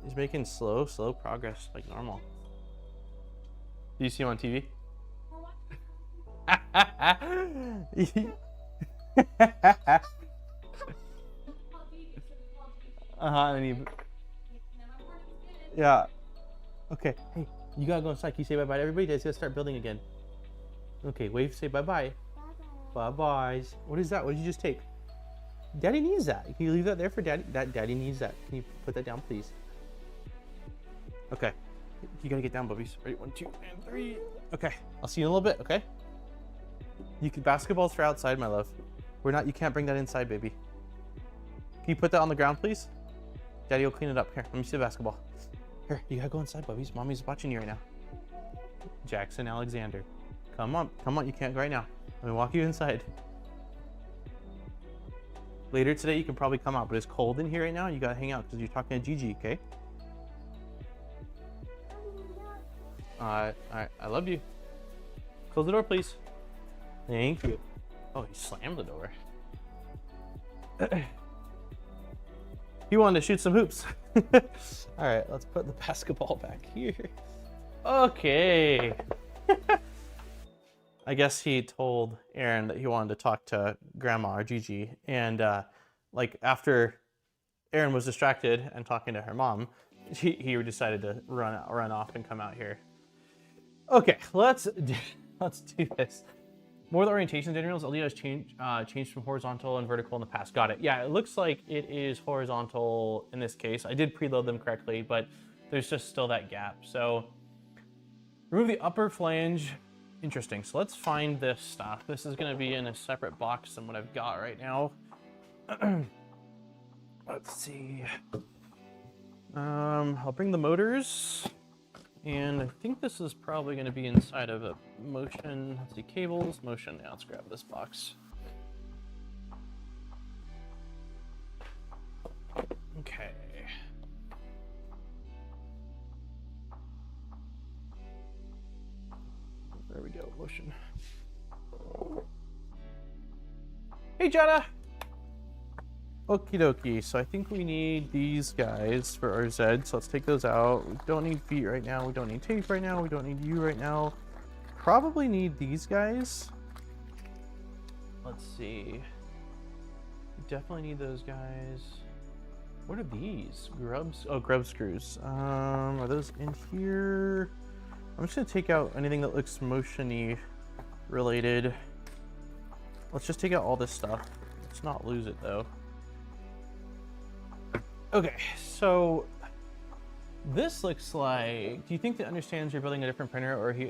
He's making slow progress, like normal. Do you see him on TV? And he... Yeah. Okay, hey. You gotta go inside. Can you say bye-bye to everybody? Daddy's gonna start building again. Okay, wave, say bye-bye. Bye-byes. What is that? What did you just take? Daddy needs that. Can you leave that there for Daddy? Daddy needs that. Can you put that down, please? Okay. You gotta get down, Bubbies. Ready? 1, 2, and 3. Okay. I'll see you in a little bit, okay? You can basketballs for outside, my love. You can't bring that inside, baby. Can you put that on the ground, please? Daddy will clean it up. Here, let me see the basketball. Here, you gotta go inside, Bubbies. Mommy's watching you right now. Jackson Alexander. Come on, you can't go right now. Let me walk you inside. Later today, you can probably come out, but it's cold in here right now. You gotta hang out because you're talking to Gigi, okay? All right, I love you. Close the door, please. Thank you. Oh, he slammed the door. He wanted to shoot some hoops. All right, let's put the basketball back here. Okay. I guess he told Aaron that he wanted to talk to Grandma or Gigi, and like after Aaron was distracted and talking to her mom, he decided to run off and come out here. Okay, let's do this. More of the orientation generals, LDO has changed from horizontal and vertical in the past. Got it. Yeah, it looks like it is horizontal in this case. I did preload them correctly, but there's just still that gap. So remove the upper flange. Interesting. So let's find this stuff. This is going to be in a separate box than what I've got right now. Let's see. I'll bring the motors. And I think this is probably going to be inside of a motion. Let's see, cables, motion. Yeah, let's grab this box. Okay. There we go, motion. Hey, Jana! Okie dokie, so I think we need these guys for our Z, so let's take those out. We don't need feet right now, we don't need tape right now, we don't need you right now. Probably need these guys. Let's see. We definitely need those guys. What are these? Grubs? Oh, grub screws. Are those in here? I'm just gonna take out anything that looks motion-y related. Let's just take out all this stuff. Let's not lose it though. Okay, so this looks like, do you think that understands you're building a different printer, or do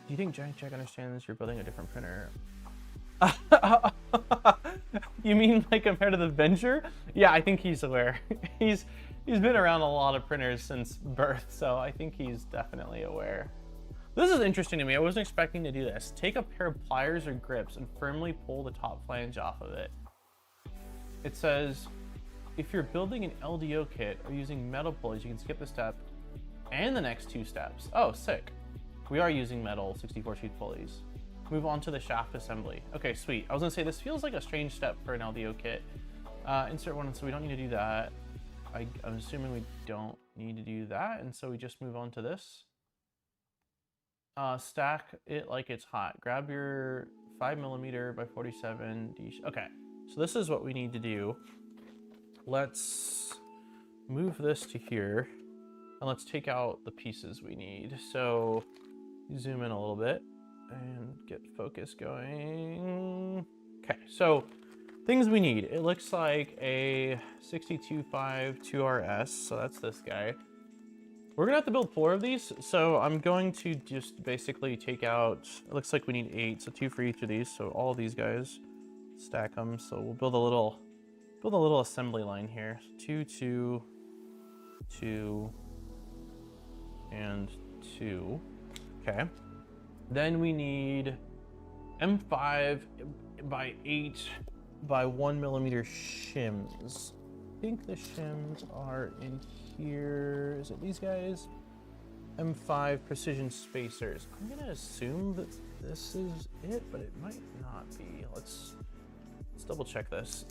you think Giant Jack understands you're building a different printer? You mean like compared to the Venture? Yeah, I think he's aware. He's been around a lot of printers since birth, so I think he's definitely aware. This is interesting to me. I wasn't expecting to do this. Take a pair of pliers or grips and firmly pull the top flange off of it. It says, if you're building an LDO kit or using metal pulleys, you can skip the step and the next two steps. Oh, sick. We are using metal 64 sheet pulleys. Move on to the shaft assembly. Okay, sweet. I was gonna say, this feels like a strange step for an LDO kit. Insert one, so we don't need to do that. I'm assuming we don't need to do that, and so we just move on to this. Stack it like it's hot. Grab your 5mm by 47 D. Okay, so this is what we need to do. Let's move this to here, and let's take out the pieces we need. So zoom in a little bit and get focus going. Okay, so things we need. It looks like a 62.5 2RS, so that's this guy. We're gonna have to build 4 of these, so I'm going to just basically take out, it looks like we need 8, so 2 for each of these, so all of these guys, stack them. So we'll build a little assembly line here. 2, 2, 2, and 2. Okay. Then we need M5 by 8 by 1mm shims. I think the shims are in here. Is it these guys? M5 precision spacers. I'm gonna assume that this is it, but it might not be. Let's double check this.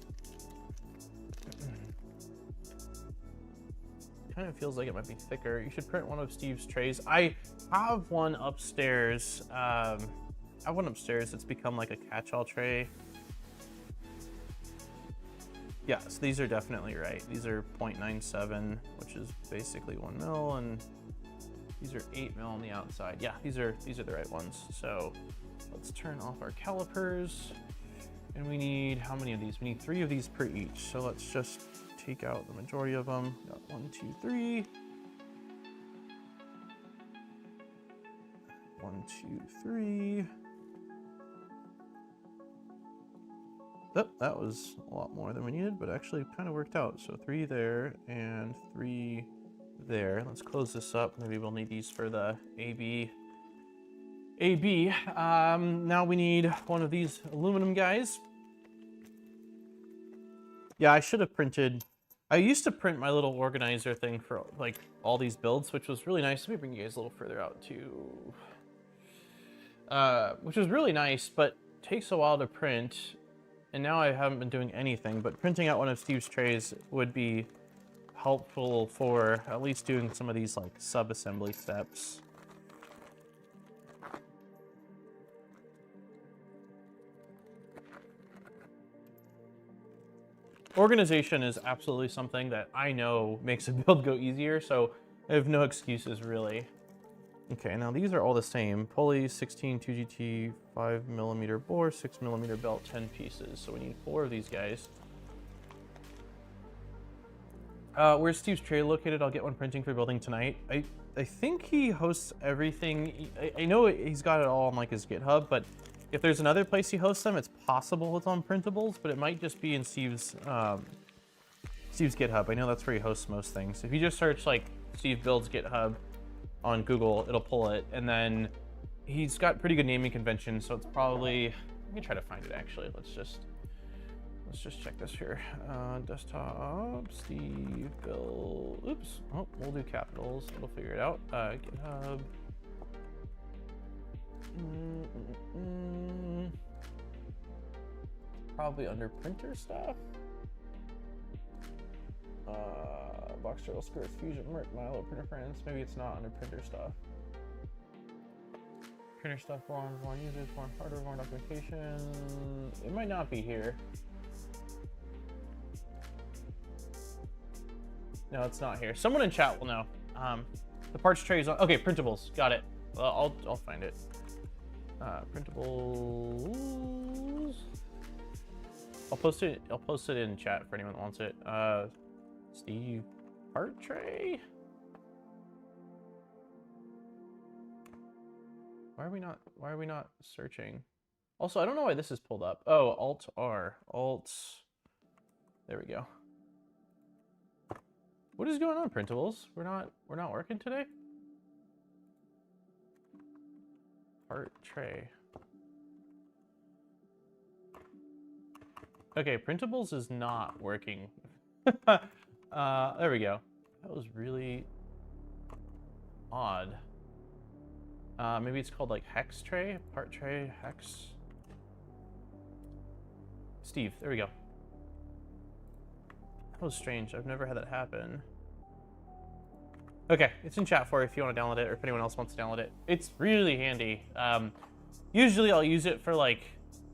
Kind of feels like it might be thicker. You should print one of Steve's trays. I have one upstairs. I have one upstairs that's become like a catch-all tray. Yeah, so these are definitely right. These are 0.97, which is basically 1 mil, and these are 8 mil on the outside. Yeah, these are the right ones. So let's turn off our calipers. And we need, how many of these? We need 3 of these per each. So let's just take out the majority of them. Got 1, 2, 3. 1, 2, 3. Oh, that was a lot more than we needed, but actually kind of worked out. So 3 there and 3 there. Let's close this up. Maybe we'll need these for the AB. Now we need one of these aluminum guys. Yeah, I should have printed I used to print my little organizer thing for like all these builds, which was really nice. Let me bring you guys a little further out too. Which was really nice, but takes a while to print. And now I haven't been doing anything, but printing out one of Steve's trays would be helpful for at least doing some of these like sub-assembly steps. Organization is absolutely something that I know makes a build go easier, so I have no excuses really. Okay, now these are all the same. Pulley, 16 2GT, 5mm bore, 6mm belt, 10 pieces. So we need 4 of these guys. Where's Steve's tray located? I'll get one printing for building tonight. I think he hosts everything. I know he's got it all on like his GitHub, but if there's another place he hosts them, it's possible it's on printables, but it might just be in Steve's GitHub. I know that's where he hosts most things. If you just search like Steve Builds GitHub on Google, it'll pull it, and then he's got pretty good naming conventions, so it's probably, let me try to find it actually. Let's just check this here. Desktop, Steve Build, oops, oh, we'll do capitals, it'll figure it out. GitHub. Probably under printer stuff. Box turtle, Squirt, Fusion, Mert, Milo, printer friends. Maybe it's not under printer stuff. Printer stuff, one users, one hardware, one documentation. It might not be here. No, it's not here. Someone in chat will know. The parts tray is on. Okay, printables. Got it. I'll find it. Printables. I'll post it in chat for anyone that wants it. Steve part tray. Why are we not searching? Also, I don't know why this is pulled up. Oh, Alt R. There we go. What is going on, printables? We're not working today? Part tray. Okay, printables is not working. There we go. That was really odd. Maybe it's called like hex tray, part tray, hex. Steve, there we go. That was strange. I've never had that happen. Okay, it's in chat for you if you want to download it, or if anyone else wants to download it. It's really handy. Usually I'll use it for like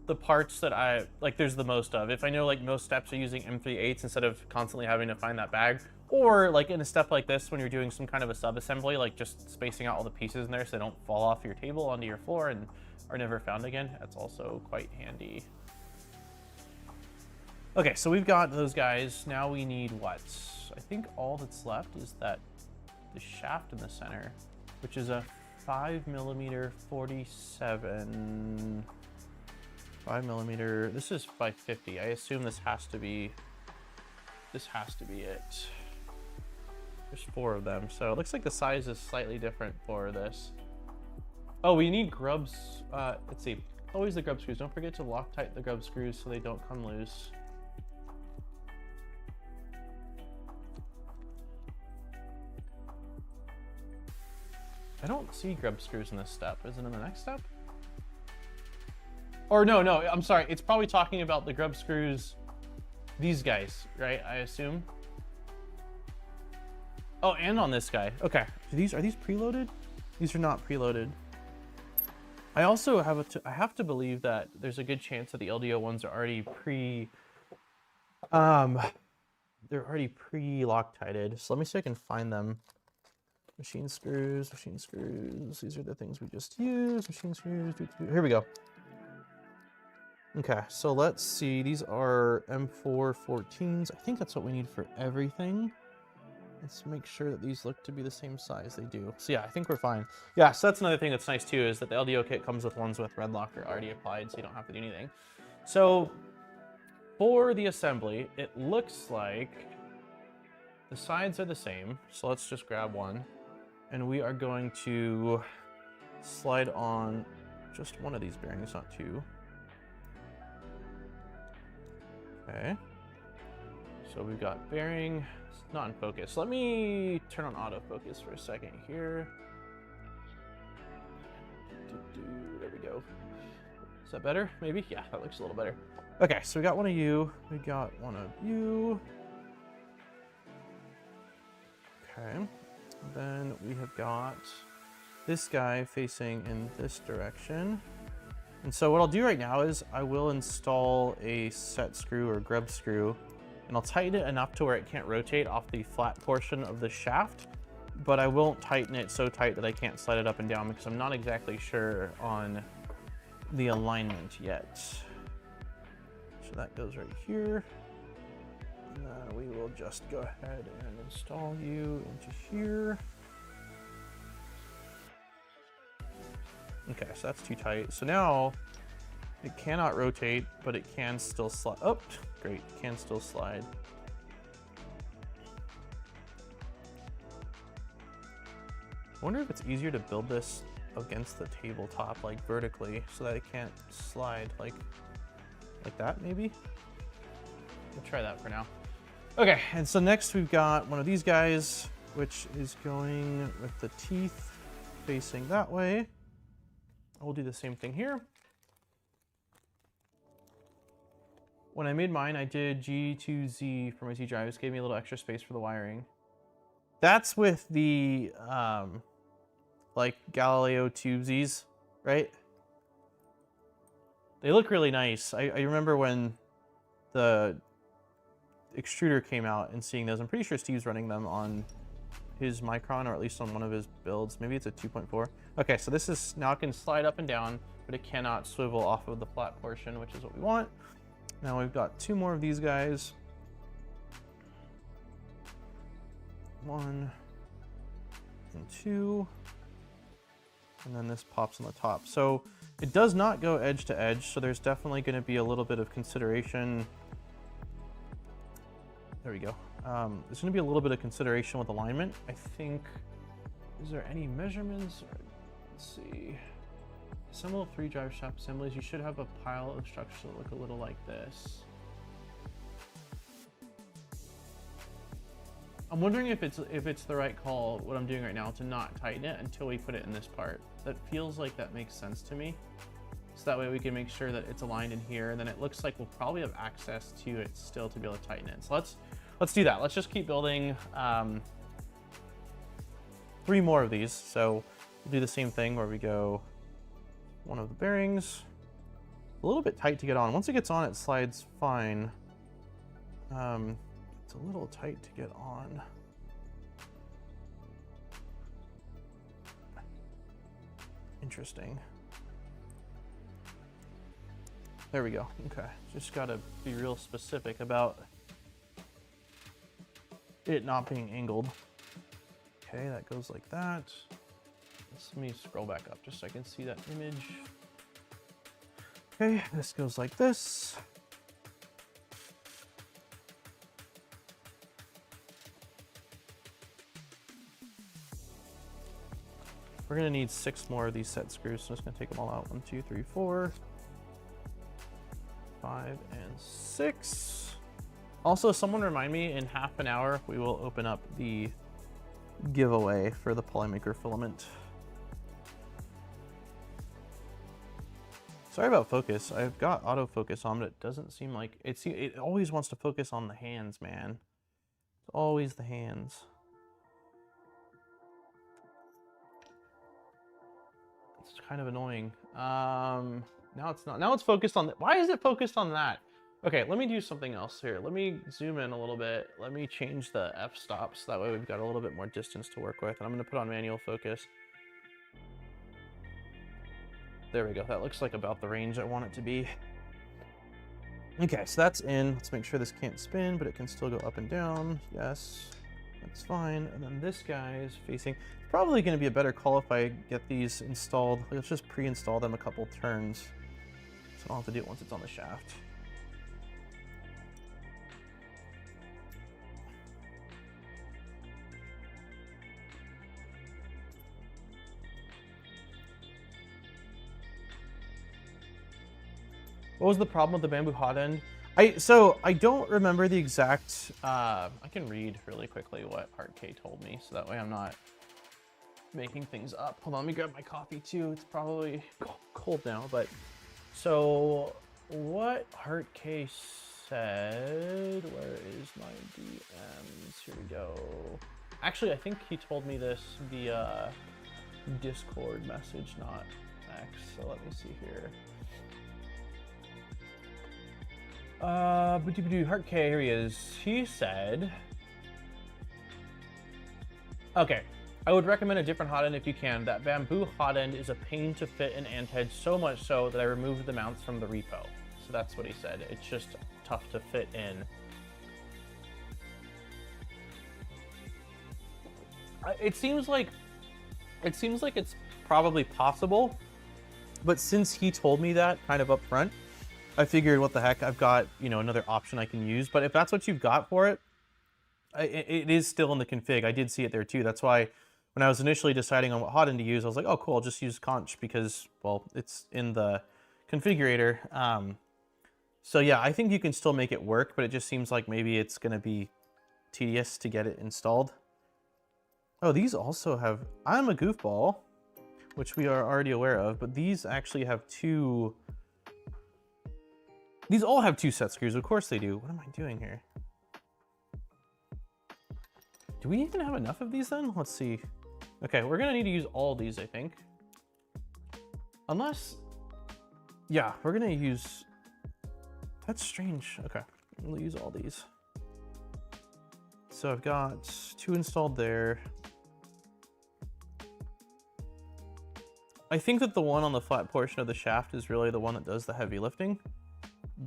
the parts that there's the most of. If I know like most steps are using M3/8 instead of constantly having to find that bag, or like in a step like this when you're doing some kind of a sub-assembly, like just spacing out all the pieces in there so they don't fall off your table onto your floor and are never found again. That's also quite handy. Okay, so we've got those guys. Now we need what? I think all that's left is the shaft in the center, which is a 5mm 47. 5mm. This is 550. I assume this has to be it. There's 4 of them, so it looks like the size is slightly different for this. Oh, we need grubs. Let's see. Always the grub screws. Don't forget to Loctite the grub screws so they don't come loose. I don't see grub screws in this step. Is it in the next step? Or no, I'm sorry. It's probably talking about the grub screws, these guys, right? I assume. Oh, and on this guy. Okay. Are these preloaded? These are not preloaded. I also have to believe that there's a good chance that the LDO ones are already they're already pre-Loctited. So let me see if I can find them. Machine screws, machine screws. These are the things we just used. Machine screws. Here we go. Okay, so let's see. These are M4 14s. I think that's what we need for everything. Let's make sure that these look to be the same size. They do. So yeah, I think we're fine. Yeah, so that's another thing that's nice too, is that the LDO kit comes with ones with red locker already applied, so you don't have to do anything. So for the assembly, it looks like the sides are the same. So let's just grab one. And we are going to slide on just one of these bearings, not 2. Okay. So So we've got bearing, it's not in focus. Let me turn on autofocus for a second here. There we go. Is that better? Maybe? Yeah, that looks a little better. Okay, so we got one of you. We got one of you. Okay. Then we have got this guy facing in this direction. And so what I'll do right now is I will install a set screw or grub screw, and I'll tighten it enough to where it can't rotate off the flat portion of the shaft, but I won't tighten it so tight that I can't slide it up and down because I'm not exactly sure on the alignment yet. So that goes right here. And then we will just go ahead and install you into here. Okay, so that's too tight. So now it cannot rotate, but it can still slide. Oh, great, it can still slide. I wonder if it's easier to build this against the tabletop, like vertically, so that it can't slide like that, maybe? We'll try that for now. Okay, and so next we've got one of these guys, which is going with the teeth facing that way. We'll do the same thing here. When I made mine, I did G2Z for my Z drives, gave me a little extra space for the wiring. That's with the like Galileo tubesies, right? They look really nice. I remember when the extruder came out and seeing those. I'm pretty sure Steve's running them on his Micron, or at least on one of his builds. Maybe it's a 2.4. Okay, so this is now it can slide up and down, but it cannot swivel off of the flat portion, which is what we want. Now we've got two more of these guys. One and two. And then this pops on the top. So it does not go edge to edge, so there's definitely going to be a little bit of consideration. There we go. There's going to be a little bit of consideration with alignment. I think, is there any measurements? Let's see. Assemble 3 drive shaft assemblies. You should have a pile of structures that look a little like this. I'm wondering if it's the right call, what I'm doing right now, to not tighten it until we put it in this part. That feels like that makes sense to me. So that way we can make sure that it's aligned in here, and then it looks like we'll probably have access to it still to be able to tighten it. So let's do that. Let's just keep building 3 more of these. So we'll do the same thing where we go one of the bearings, a little bit tight to get on. Once it gets on, it slides fine. It's a little tight to get on. Interesting. There we go. Okay, just gotta be real specific about it not being angled. Okay, that goes like that. Let me scroll back up just so I can see that image. Okay, this goes like this. We're gonna need 6 more of these set screws, so I'm just gonna take them all out. 1, 2, 3, 4, 5, and 6. Also, someone remind me, in half an hour, we will open up the giveaway for the Polymaker filament. Sorry about focus. I've got autofocus on, but it doesn't seem like it always wants to focus on the hands, man. It's always the hands. It's kind of annoying. Now it's not. Now it's focused on why is it focused on that? Okay, let me do something else here. Let me zoom in a little bit. Let me change the f-stop so that way we've got a little bit more distance to work with. And I'm going to put on manual focus. There we go. That looks like about the range I want it to be. Okay, so that's in. Let's make sure this can't spin, but it can still go up and down. Yes, that's fine. And then this guy is facing. Probably going to be a better call if I get these installed. Let's just pre-install them a couple turns, so I don't have to do it once it's on the shaft. What was the problem with the bamboo hot end? So I don't remember the exact, I can read really quickly what HeartK told me, so that way I'm not making things up. Hold on, let me grab my coffee too. It's probably cold now, but so what HeartK said, where is my DMs? Here we go. Actually, I think he told me this via Discord message, not X. So let me see here. HeartK, here he is. He said, okay, I would recommend a different hot end if you can. That bamboo hot end is a pain to fit in Anted, so much so that I removed the mounts from the repo. So that's what he said. It's just tough to fit in. It seems like it's probably possible, but since he told me that kind of up front, I figured, what the heck, I've got, you know, another option I can use. But if that's what you've got for it, it is still in the config. I did see it there too. That's why when I was initially deciding on what hot end to use, I was like, oh cool, I'll just use conch because, well, it's in the configurator. So yeah, I think you can still make it work, but it just seems like maybe it's going to be tedious to get it installed. Oh, these also have, I'm a goofball, which we are already aware of, but these actually have two. These all have two set screws. Of course they do. What am I doing here? Do we even have enough of these then? Let's see. Okay, we're gonna need to use all these, I think. Unless, yeah, we're gonna use, that's strange. Okay, we'll use all these. So I've got two installed there. I think that the one on the flat portion of the shaft is really the one that does the heavy lifting.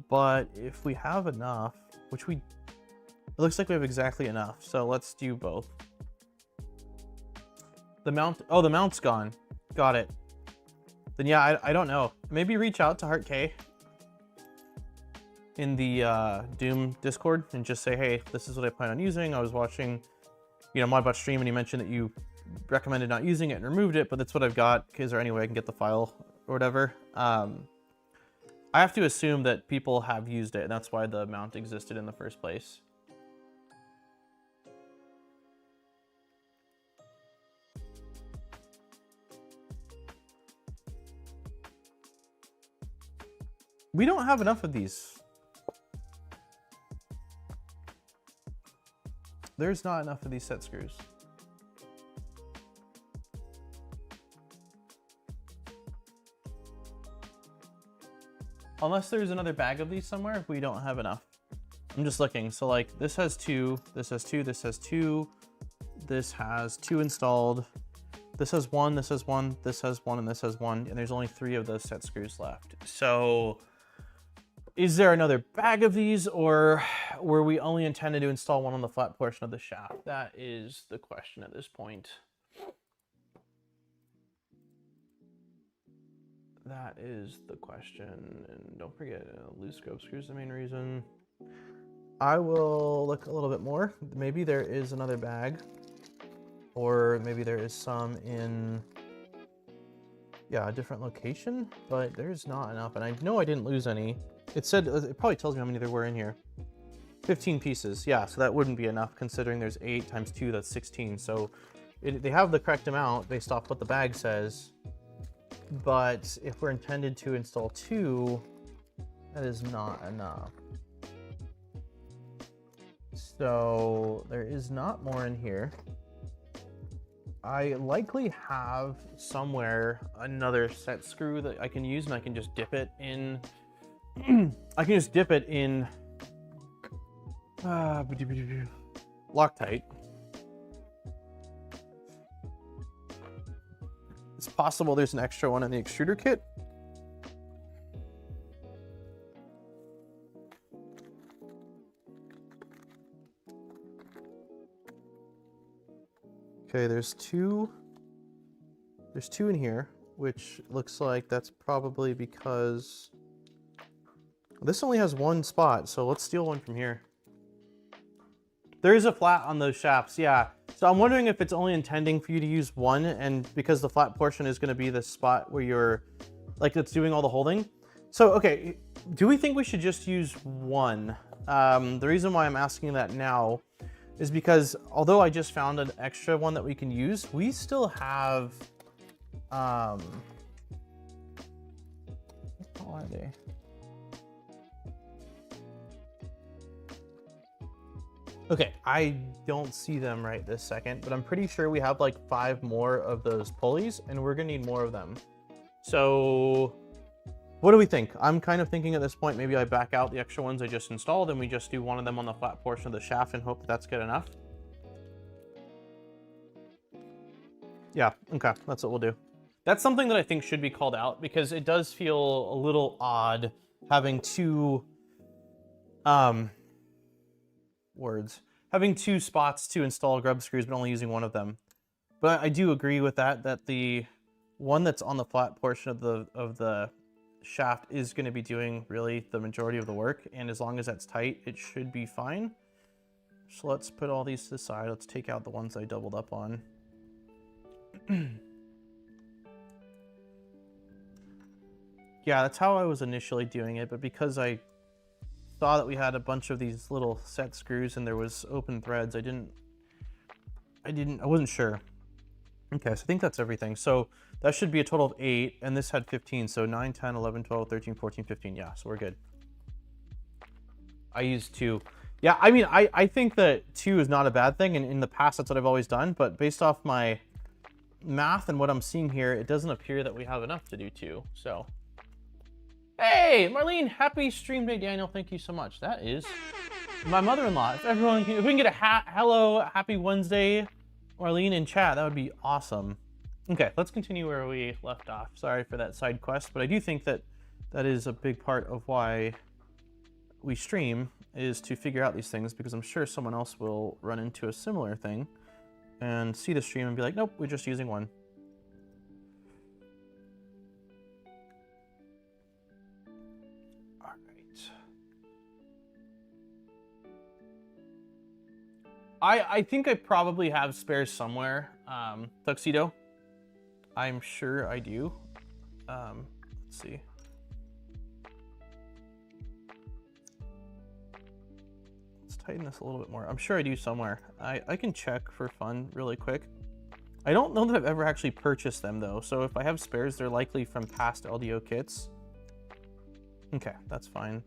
But if we have enough, which it looks like we have exactly enough. So let's do both. The mount, oh, the mount's gone. Got it. Then yeah, I don't know. Maybe reach out to HeartK in the Doom Discord and just say, hey, this is what I plan on using. I was watching, you know, Modbot stream and you mentioned that you recommended not using it and removed it, but that's what I've got. Is there any way I can get the file or whatever? I have to assume that people have used it, and that's why the mount existed in the first place. We don't have enough of these. There's not enough of these set screws. Unless there's another bag of these somewhere, we don't have enough. I'm just looking. So like this has two, this has two, this has two, this has two installed, this has one, this has one, this has one, and this has one, and there's only 3 of those set screws left. So is there another bag of these, or were we only intended to install one on the flat portion of the shaft? That is the question at this point. That is the question, and don't forget, loose scope screws the main reason. I will look a little bit more. Maybe there is another bag, or maybe there is some in, yeah, a different location, but there's not enough, and I know I didn't lose any. It said, it probably tells me how many there were in here. 15 pieces, yeah, so that wouldn't be enough considering there's 8 times 2, that's 16. So they have the correct amount based off what the bag says. But if we're intended to install 2, that is not enough. So there is not more in here. I likely have somewhere another set screw that I can use, and I can just dip it in. I can just dip it in Loctite. It's possible there's an extra one in the extruder kit. Okay, there's two in here, which looks like that's probably because this only has one spot, so let's steal one from here. There is a flat on those shafts, yeah. So I'm wondering if it's only intending for you to use one, and because the flat portion is going to be the spot where you're, like, it's doing all the holding. So, okay, do we think we should just use one? The reason why I'm asking that now is because although I just found an extra one that we can use, we still have, what are they? Okay, I don't see them right this second, but I'm pretty sure we have like 5 more of those pulleys and we're gonna need more of them. So what do we think? I'm kind of thinking at this point, maybe I back out the extra ones I just installed and we just do one of them on the flat portion of the shaft and hope that that's good enough. Yeah, okay, that's what we'll do. That's something that I think should be called out because it does feel a little odd having two, having 2 spots to install grub screws, but only using one of them. But I do agree with that the one that's on the flat portion of the shaft is going to be doing really the majority of the work, and as long as that's tight, it should be fine. So let's put all these to the side. Let's take out the ones I doubled up on. Yeah, that's how I was initially doing it, but because I saw that we had a bunch of these little set screws and there was open threads, I wasn't sure. Okay, so I think that's everything. So that should be a total of 8, and this had 15, so 9, 10, 11, 12, 13, 14, 15. Yeah, so we're good. I used 2. Yeah, I mean, I think that 2 is not a bad thing, and in the past, that's what I've always done, but based off my math and what I'm seeing here, it doesn't appear that we have enough to do 2, so. Hey, Marlene, happy stream day, Daniel. Thank you so much. That is my mother-in-law. If everyone can, if we can get a hello, happy Wednesday, Marlene in chat, that would be awesome. Okay, let's continue where we left off. Sorry for that side quest, but I do think that that is a big part of why we stream, is to figure out these things, because I'm sure someone else will run into a similar thing and see the stream and be like, nope, we're just using one. All right. I think I probably have spares somewhere. Tuxedo. I'm sure I do. Let's see. Let's tighten this a little bit more. I'm sure I do somewhere. I can check for fun really quick. I don't know that I've ever actually purchased them though, so if I have spares, they're likely from past LDO kits. Okay, that's fine.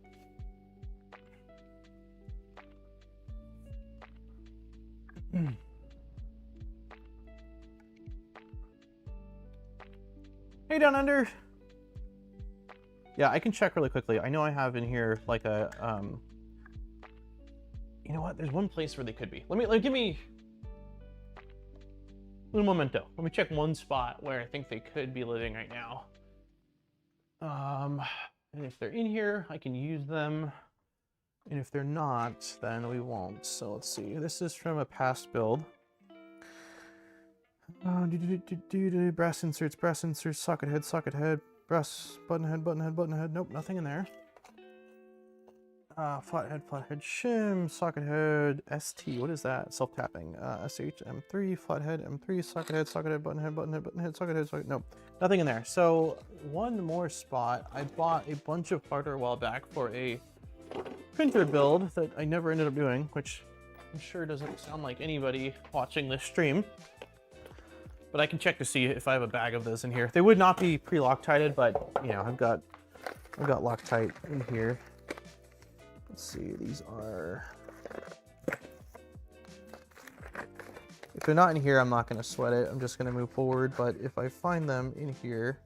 Hey, Down Under. Yeah, I can check really quickly. I know I have in here like a, you know what? There's one place where they could be. Give me un momento. Let me check one spot where I think they could be living right now. And if they're in here, I can use them. And if they're not, then we won't. So let's see. This is from a past build. Brass inserts, socket head, brass, button head. Nope, nothing in there. Flathead, shim, socket head, ST, what is that? Self-tapping. SH, M3, flathead, M3, socket head, button head, socket head, nope, nothing in there. So one more spot. I bought a bunch of hardware a while back for a printer build that I never ended up doing, which I'm sure doesn't sound like anybody watching this stream. But I can check to see if I have a bag of those in here. They would not be pre-Loctited, but you know, I've got Loctite in here. Let's see, these are. If they're not in here, I'm not going to sweat it. I'm just going to move forward. But if I find them in here,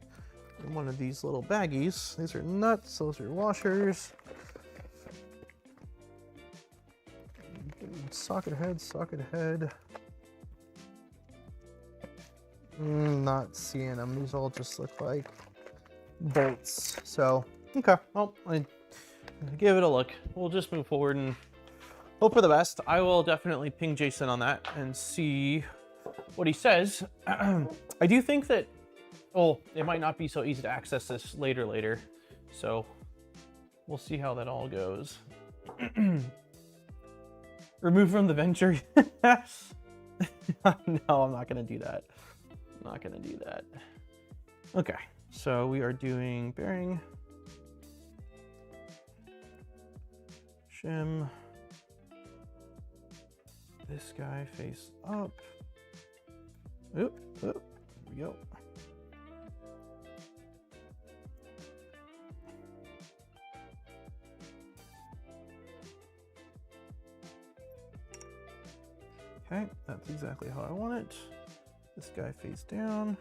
in one of these little baggies, these are nuts. Those are washers. Socket head. Not seeing them. These all just look like bolts. So, okay. Well, I give it a look. We'll just move forward and hope for the best. I will definitely ping Jason on that and see what he says. I do think that, oh, it might not be so easy to access this later. So we'll see how that all goes. Remove from the venture. No, I'm not going to do that. Not gonna do that. Okay, so we are doing bearing. Shim this guy face up. Oop, oop, here we go. Okay, that's exactly how I want it. This guy face down.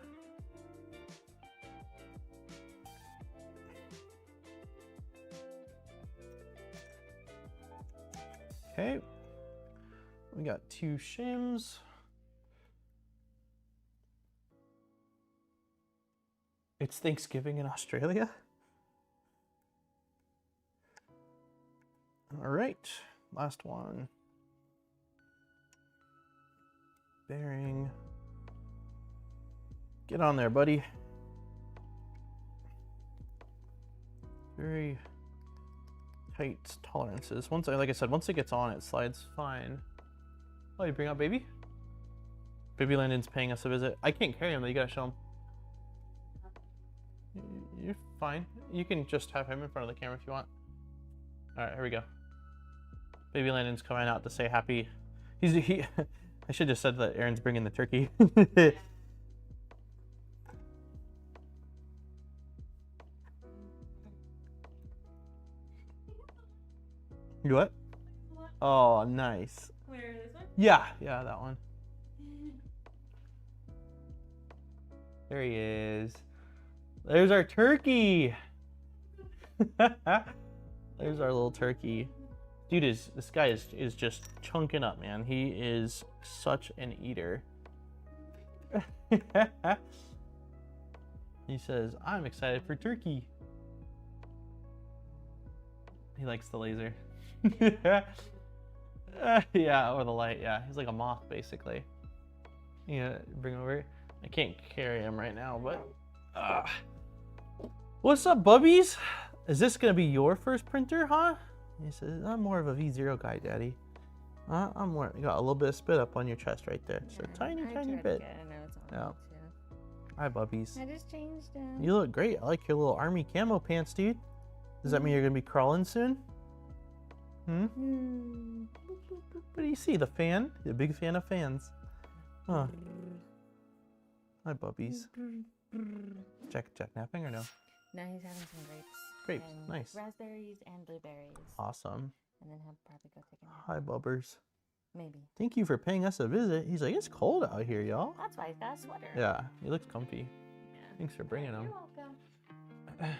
Okay, we got 2 shims. It's Thanksgiving in Australia. All right, last one. Bearing. Get on there, buddy. Very tight tolerances. Once, like I said, once it gets on, it slides fine. Oh, you bring out baby? Baby Landon's paying us a visit. I can't carry him though, you gotta show him. You're fine. You can just have him in front of the camera if you want. All right, here we go. Baby Landon's coming out to say happy. I should have said that Aaron's bringing the turkey. You what? Oh, nice. Where, this one? Yeah, that one. There he is. There's our turkey. There's our little turkey. Dude, this guy is just chunking up, man. He is such an eater. He says, I'm excited for turkey. He likes the laser. Yeah, or the light, yeah. He's like a moth, basically. Yeah, bring him over. I can't carry him right now, but... What's up, bubbies? Is this gonna be your first printer, huh? He says, I'm more of a V0 guy, Daddy. I'm more, you got a little bit of spit up on your chest right there. Just a tiny bit. Yeah. Hi, bubbies. I just changed them. You look great. I like your little army camo pants, dude. Does that mean you're gonna be crawling soon? What do you see? The fan? You're a big fan of fans. Huh. Hi, bubbies. Jack napping or no? No, he's having some grapes. Grapes, nice. Raspberries and blueberries. Awesome. And then he'll probably go take a nap. Hi, bubbers. Maybe. Thank you for paying us a visit. He's like, it's cold out here, y'all. That's why he's got a sweater. Yeah, he looks comfy. Yeah. Thanks for bringing him. You're welcome.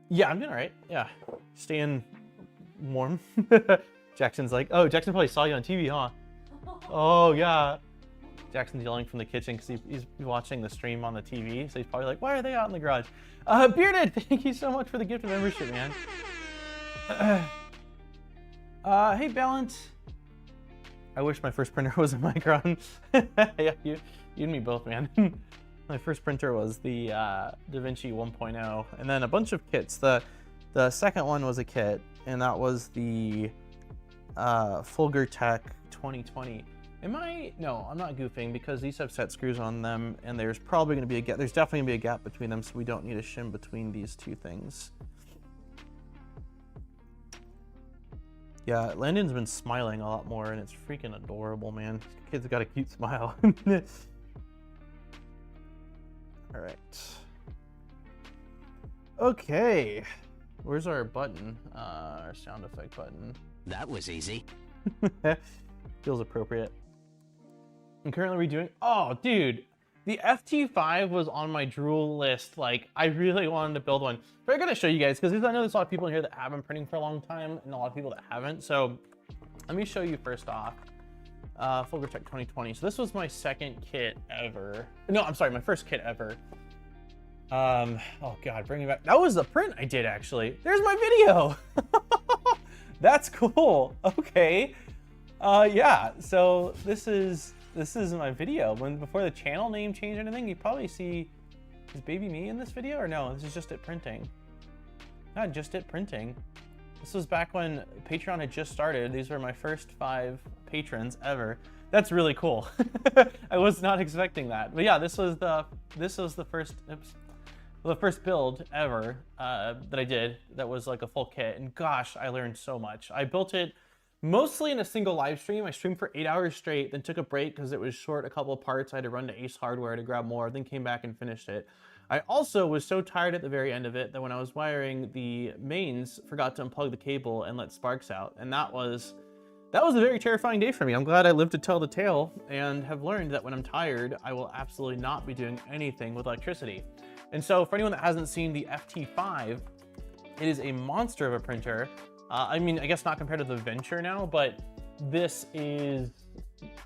Yeah, I'm doing all right. Yeah, staying warm. Jackson's like, oh, Jackson probably saw you on TV, huh? Oh, yeah. Jackson's yelling from the kitchen because he's watching the stream on the TV. So he's probably like, why are they out in the garage? Bearded, thank you so much for the gift of membership, man. Hey, Balance. I wish my first printer was a Micron. Yeah, you and me both, man. My first printer was the DaVinci 1.0, and then a bunch of kits. The second one was a kit, and that was the Fulgur Tech 2020. No, I'm not goofing because these have set screws on them, and there's probably going to be a gap. There's definitely going to be a gap between them, so we don't need a shim between these two things. Yeah, Landon's been smiling a lot more, and it's freaking adorable, man. This kid's got a cute smile. All right. Okay. Where's our button? Our sound effect button. That was easy. Feels appropriate. I'm currently redoing. Oh, dude, the FT5 was on my drool list. Like, I really wanted to build one, but I gotta show you guys because I know there's a lot of people in here that have been printing for a long time, and a lot of people that haven't. So, let me show you first off. Fulgur Tech 2020. So this was my second kit ever. No, I'm sorry, my first kit ever. Oh God, bring me back. That was the print I did actually. There's my video. That's cool. Okay. Yeah. So this is my video. Before the channel name changed or anything, you probably see, is baby me in this video or no? This is just it printing. Not just it printing. This was back when Patreon had just started. These were my first 5 patrons ever. That's really cool. I was not expecting that. But yeah, this was the first, oops. the first build ever that I did that was like a full kit. And gosh, I learned so much. I built it mostly in a single live stream. I streamed for 8 hours straight, then took a break because it was short a couple of parts. I had to run to Ace Hardware to grab more, then came back and finished it. I also was so tired at the very end of it that when I was wiring the mains, forgot to unplug the cable and let sparks out. And that was a very terrifying day for me. I'm glad I lived to tell the tale and have learned that when I'm tired, I will absolutely not be doing anything with electricity. And so for anyone that hasn't seen the FT5, it is a monster of a printer. I mean, I guess not compared to the Venture now, but this is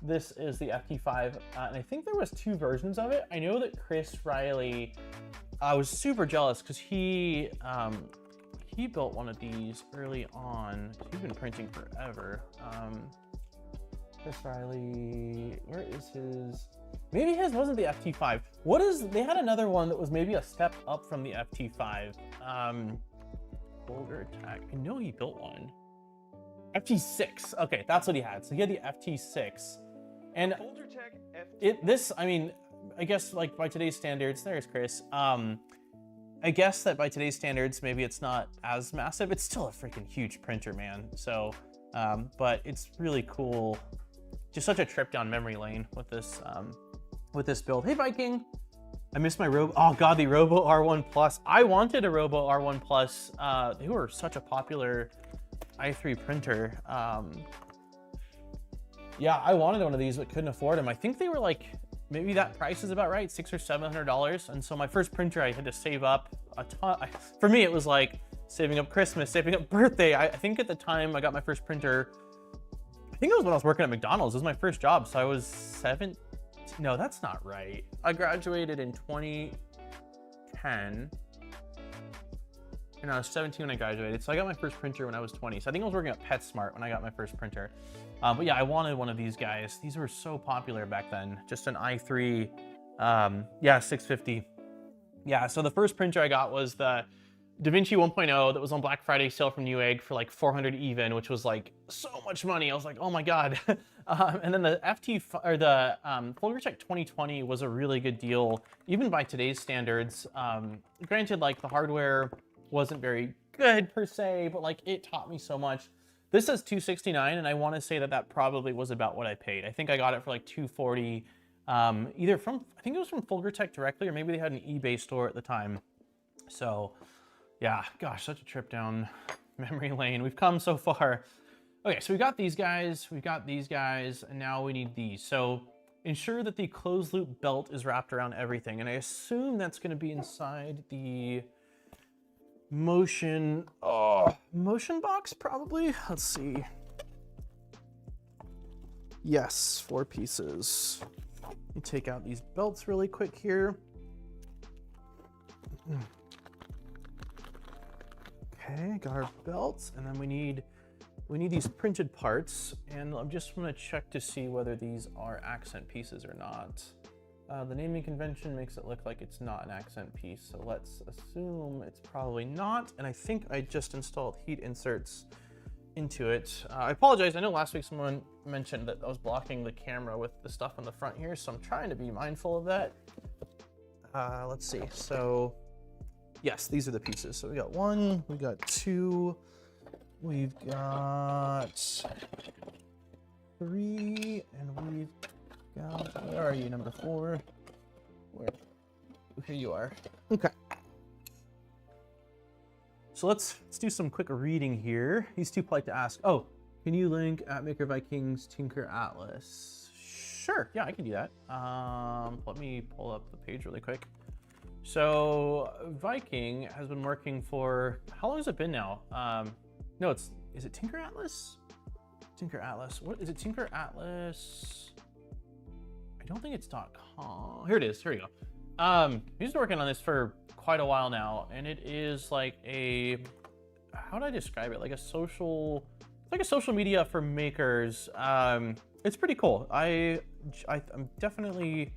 the FT5, and I think there was 2 versions of it. I know that Chris Riley, I was super jealous because he built one of these early on. He's been printing forever. Chris Riley, where is his? Maybe his wasn't the FT5. They had another one that was maybe a step up from the FT5. Folder Attack, I know he built one. FT6, okay, that's what he had. So he had the FT6. And I mean, I guess like by today's standards, there's Chris. I guess that by today's standards, maybe it's not as massive. It's still a freaking huge printer, man. So, but it's really cool. Just such a trip down memory lane with this build. Hey, Viking. I missed my Robo. Oh God, the Robo R1 Plus. I wanted a Robo R1 Plus. They were such a popular i3 printer. Yeah, I wanted one of these, but couldn't afford them. I think they were like, maybe that price is about right, $600 or $700. And so my first printer, I had to save up a ton. For me, it was like saving up Christmas, saving up birthday. I think at the time I got my first printer, I think it was when I was working at McDonald's. It was my first job. So I was 17. No, that's not right. I graduated in 2010. And I was 17 when I graduated. So I got my first printer when I was 20. So I think I was working at PetSmart when I got my first printer. But yeah, I wanted one of these guys. These were so popular back then. Just an i3, yeah, 650. Yeah, so the first printer I got was the DaVinci 1.0 that was on Black Friday sale from Newegg for like 400 even, which was like so much money. I was like, oh my God. And then the Folgertech 2020 was a really good deal, even by today's standards. Granted, like the hardware wasn't very good per se, but like it taught me so much. This says $269, and I want to say that that probably was about what I paid. I think I got it for like $240, either from, I think it was from Folgertech directly, or maybe they had an eBay store at the time. So yeah, gosh, such a trip down memory lane. We've come so far. Okay, so we got these guys, and now we need these. So ensure that the closed loop belt is wrapped around everything, and I assume that's going to be inside the motion box, probably. Let's see. Yes, 4 pieces. Let me take out these belts really quick here. Okay, got our belts, and then we need these printed parts, and I'm just gonna check to see whether these are accent pieces or not. The naming convention makes it look like it's not an accent piece, so let's assume it's probably not. And I think I just installed heat inserts into it. I apologize, I know last week someone mentioned that I was blocking the camera with the stuff on the front here, so I'm trying to be mindful of that. Let's see, so yes, these are the pieces. So we got 1, we got 2, we've got 3, and we've got, where are you, number 4? Where? Here you are. Okay. So let's do some quick reading here. He's too polite to ask. Oh, can you link at Maker Vikings Tinker Atlas? Sure, yeah, I can do that. Let me pull up the page really quick. So Viking has been working for, how long has it been now? No, is it Tinker Atlas? Tinker Atlas, what is it, Tinker Atlas? I don't think it's .com. Here it is, here we go. He's been working on this for quite a while now, and it is like a, how do I describe it? Like a social, like a social media for makers. It's pretty cool. I'm definitely,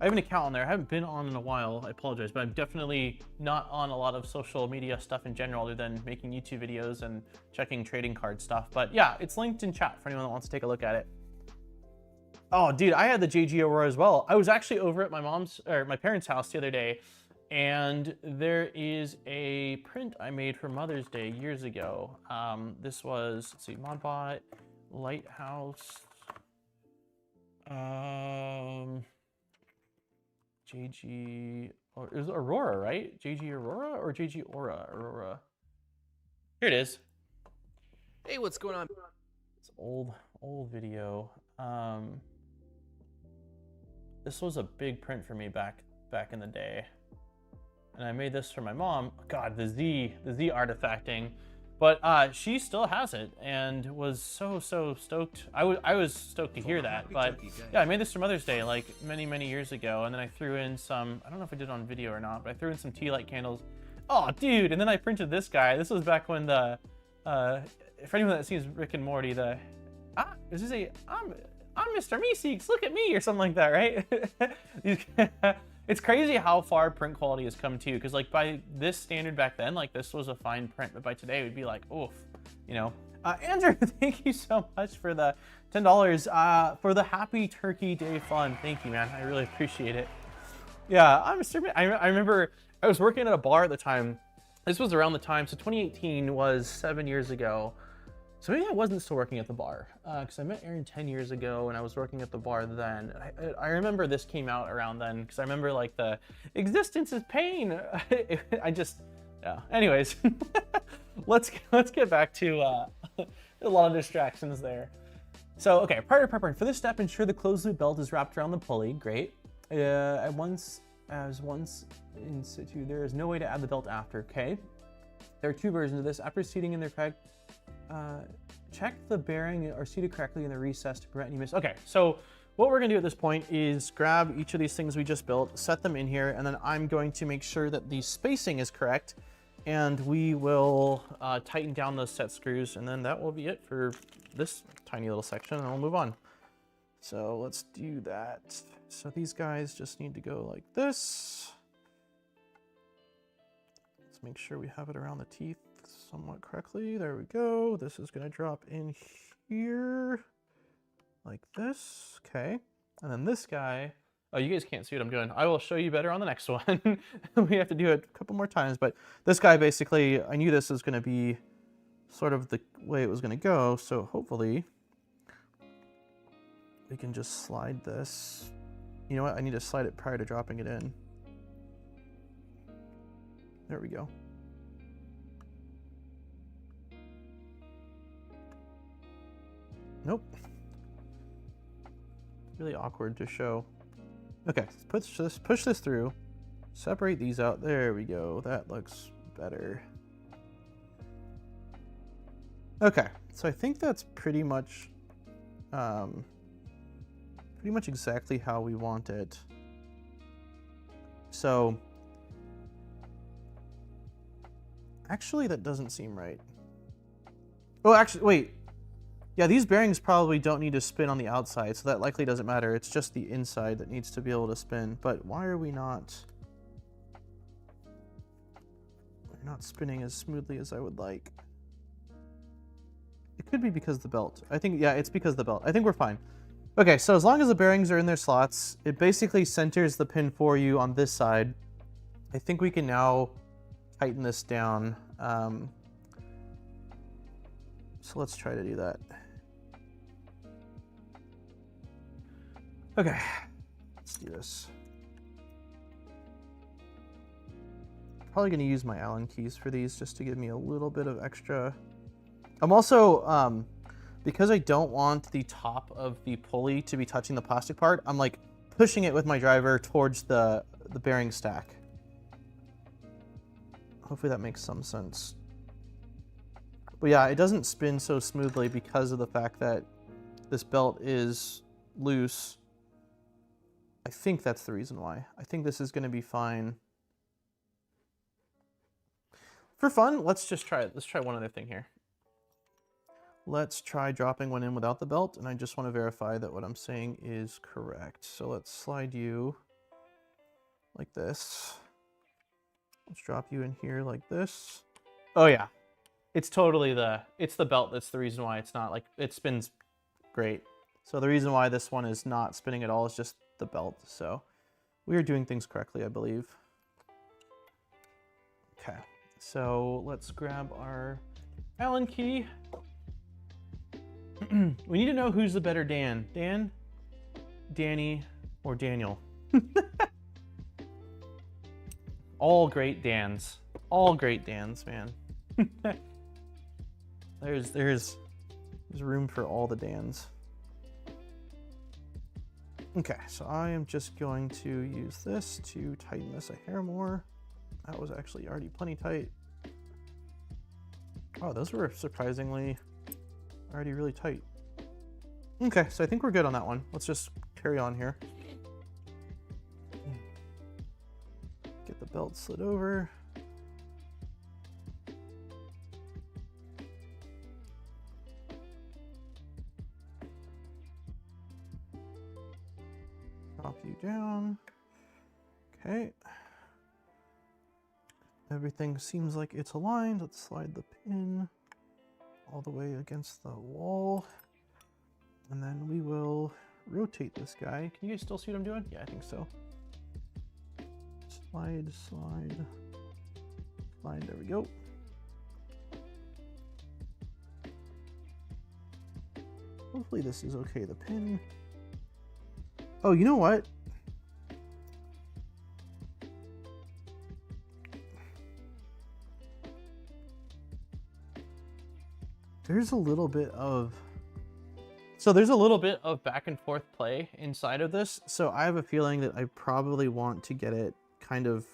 I have an account on there. I haven't been on in a while, I apologize, but I'm definitely not on a lot of social media stuff in general other than making YouTube videos and checking trading card stuff. But yeah, it's linked in chat for anyone that wants to take a look at it. Oh, dude, I had the JG Aurora as well. I was actually over at my parents' house the other day, And there is a print I made for Mother's Day years ago. This was, let's see, Modbot, Lighthouse, JG, or it was Aurora, right? JG Aurora or JG Aura? Aurora. Here it is. Hey, what's going on? It's old video. This was a big print for me back in the day. And I made this for my mom. God, the Z artifacting. But she still has it and was so stoked. I was stoked to hear that. But yeah, I made this for Mother's Day like many years ago, and then I threw in some, I don't know if I did it on video or not, but I threw in some tea light candles. Oh dude, and then I printed this guy. This was back when the for anyone that sees Rick and Morty, the is this a I'm Mr. Meeseeks, look at me, or something like that, right? It's crazy how far print quality has come too, because like by this standard back then, like this was a fine print, but by today it would be like, oof, you know. Andrew, thank you so much for the $10 for the Happy Turkey Day fun. Thank you, man. I really appreciate it. Yeah, I remember I was working at a bar at the time. This was around the time, so 2018 was 7 years ago. So maybe I wasn't still working at the bar, because I met Aaron 10 years ago and I was working at the bar then. I remember this came out around then, because I remember like the existence is pain. Yeah. Anyways, let's get back to a lot of distractions there. So, okay, prior to preparing for this step, ensure the closed loop belt is wrapped around the pulley. Great. Once in situ, there is no way to add the belt after. Okay. There are two versions of this. After seating in their peg, check the bearing are seated correctly in the recess to prevent any miss. Okay, so what we're gonna do at this point is grab each of these things we just built, set them in here, and then I'm going to make sure that the spacing is correct, and we will tighten down those set screws, and then that will be it for this tiny little section, and we'll move on. So let's do that. So these guys just need to go like this. Let's make sure we have it around the teeth somewhat correctly. There we go. This is going to drop in here like this. Okay. And then this guy, oh, you guys can't see what I'm doing. I will show you better on the next one. We have to do it a couple more times, but this guy basically, I knew this was going to be sort of the way it was going to go. So hopefully we can just slide this. You know what? I need to slide it prior to dropping it in. There we go. Nope. Really awkward to show. Okay, let's push this through. Separate these out. There we go. That looks better. Okay, so I think that's pretty much exactly how we want it. So actually, that doesn't seem right. Oh, actually, wait. Yeah, these bearings probably don't need to spin on the outside, so that likely doesn't matter. It's just the inside that needs to be able to spin. But why are we not... We're not spinning as smoothly as I would like. It could be because of the belt. I think, yeah, it's because of the belt. I think we're fine. Okay, so as long as the bearings are in their slots, it basically centers the pin for you on this side. I think we can now tighten this down. So let's try to do that. Okay, let's do this. Probably going to use my Allen keys for these just to give me a little bit of extra. I'm also, because I don't want the top of the pulley to be touching the plastic part, I'm like pushing it with my driver towards the bearing stack. Hopefully that makes some sense. But yeah, it doesn't spin so smoothly because of the fact that this belt is loose. I think that's the reason why. I think this is going to be fine. For fun, let's try one other thing here. Let's try dropping one in without the belt, and I just want to verify that what I'm saying is correct. So let's slide you like this. Let's drop you in here like this. Oh yeah. It's totally it's the belt that's the reason why it's not like, it spins great. So the reason why this one is not spinning at all is just the belt. So we are doing things correctly, I believe. Okay, so let's grab our Allen key. We need to know who's the better Dan. Dan, Danny, or Daniel. All great Dans. All great Dans, man. There's room for all the Dans. Okay, so I am just going to use this to tighten this a hair more. That was actually already plenty tight. Oh, those were surprisingly already really tight. Okay, so I think we're good on that one. Let's just carry on here. Get the belt slid over. Drop you down. Okay. Everything seems like it's aligned. Let's slide the pin all the way against the wall. And then we will rotate this guy. Can you guys still see what I'm doing? Yeah, I think so. Slide, slide, slide. There we go. Hopefully this is okay, the pin. Oh, you know what? There's a little bit of back and forth play inside of this. So I have a feeling that I probably want to get it kind of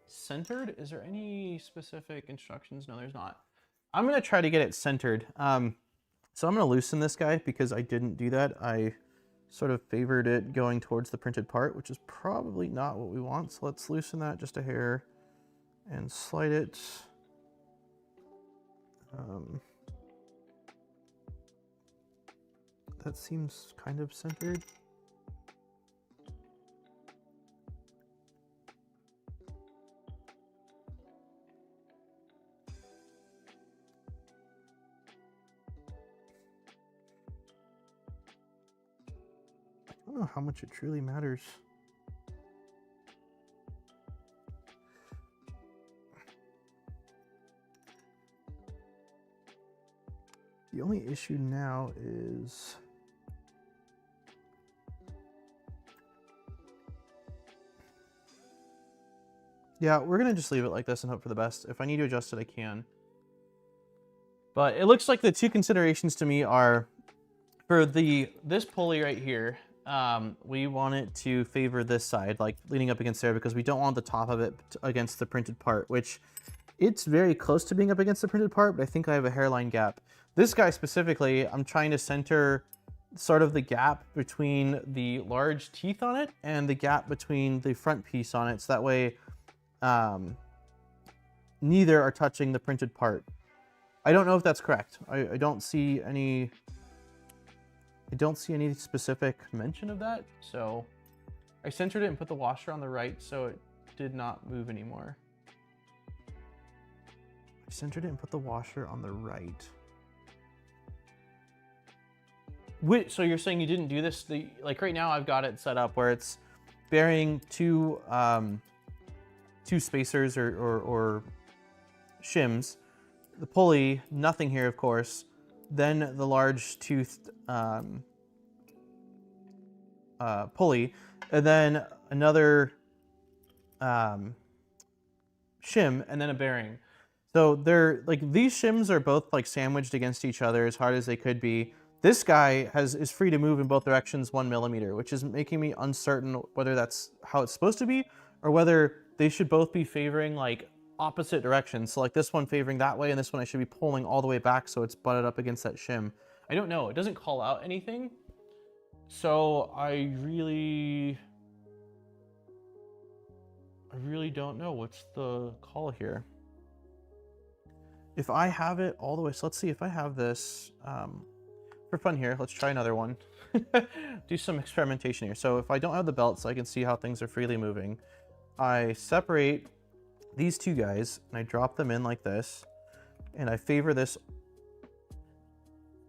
centered. Is there any specific instructions? No, there's not. I'm going to try to get it centered. So I'm going to loosen this guy because I didn't do that. I sort of favored it going towards the printed part, which is probably not what we want. So let's loosen that just a hair and slide it. That seems kind of centered. I don't know how much it truly matters. The only issue now is yeah, we're gonna just leave it like this and hope for the best. If I need to adjust it, I can. But it looks like the two considerations to me are for this pulley right here, we want it to favor this side, like leaning up against there, because we don't want the top of it against the printed part, which it's very close to being up against the printed part, but I think I have a hairline gap. This guy specifically, I'm trying to center sort of the gap between the large teeth on it and the gap between the front piece on it, so that way neither are touching the printed part. I don't know if that's correct. I don't see any specific mention of that. So I centered it and put the washer on the right so it did not move anymore. I centered it and put the washer on the right. Wait, so you're saying you didn't do this? Like right now I've got it set up where it's bearing two spacers or shims, the pulley, nothing here of course, then the large toothed pulley, and then another shim, and then a bearing. So they're like, these shims are both like sandwiched against each other as hard as they could be. This guy is free to move in both directions 1 millimeter, which is making me uncertain whether that's how it's supposed to be or whether they should both be favoring like opposite directions. So like this one favoring that way and this one I should be pulling all the way back so it's butted up against that shim. I don't know. It doesn't call out anything. So I really don't know what's the call here. If I have it all the way, so let's see if I have this, for fun here, let's try another one. Do some experimentation here. So if I don't have the belt so I can see how things are freely moving, I separate these two guys and I drop them in like this and I favor this.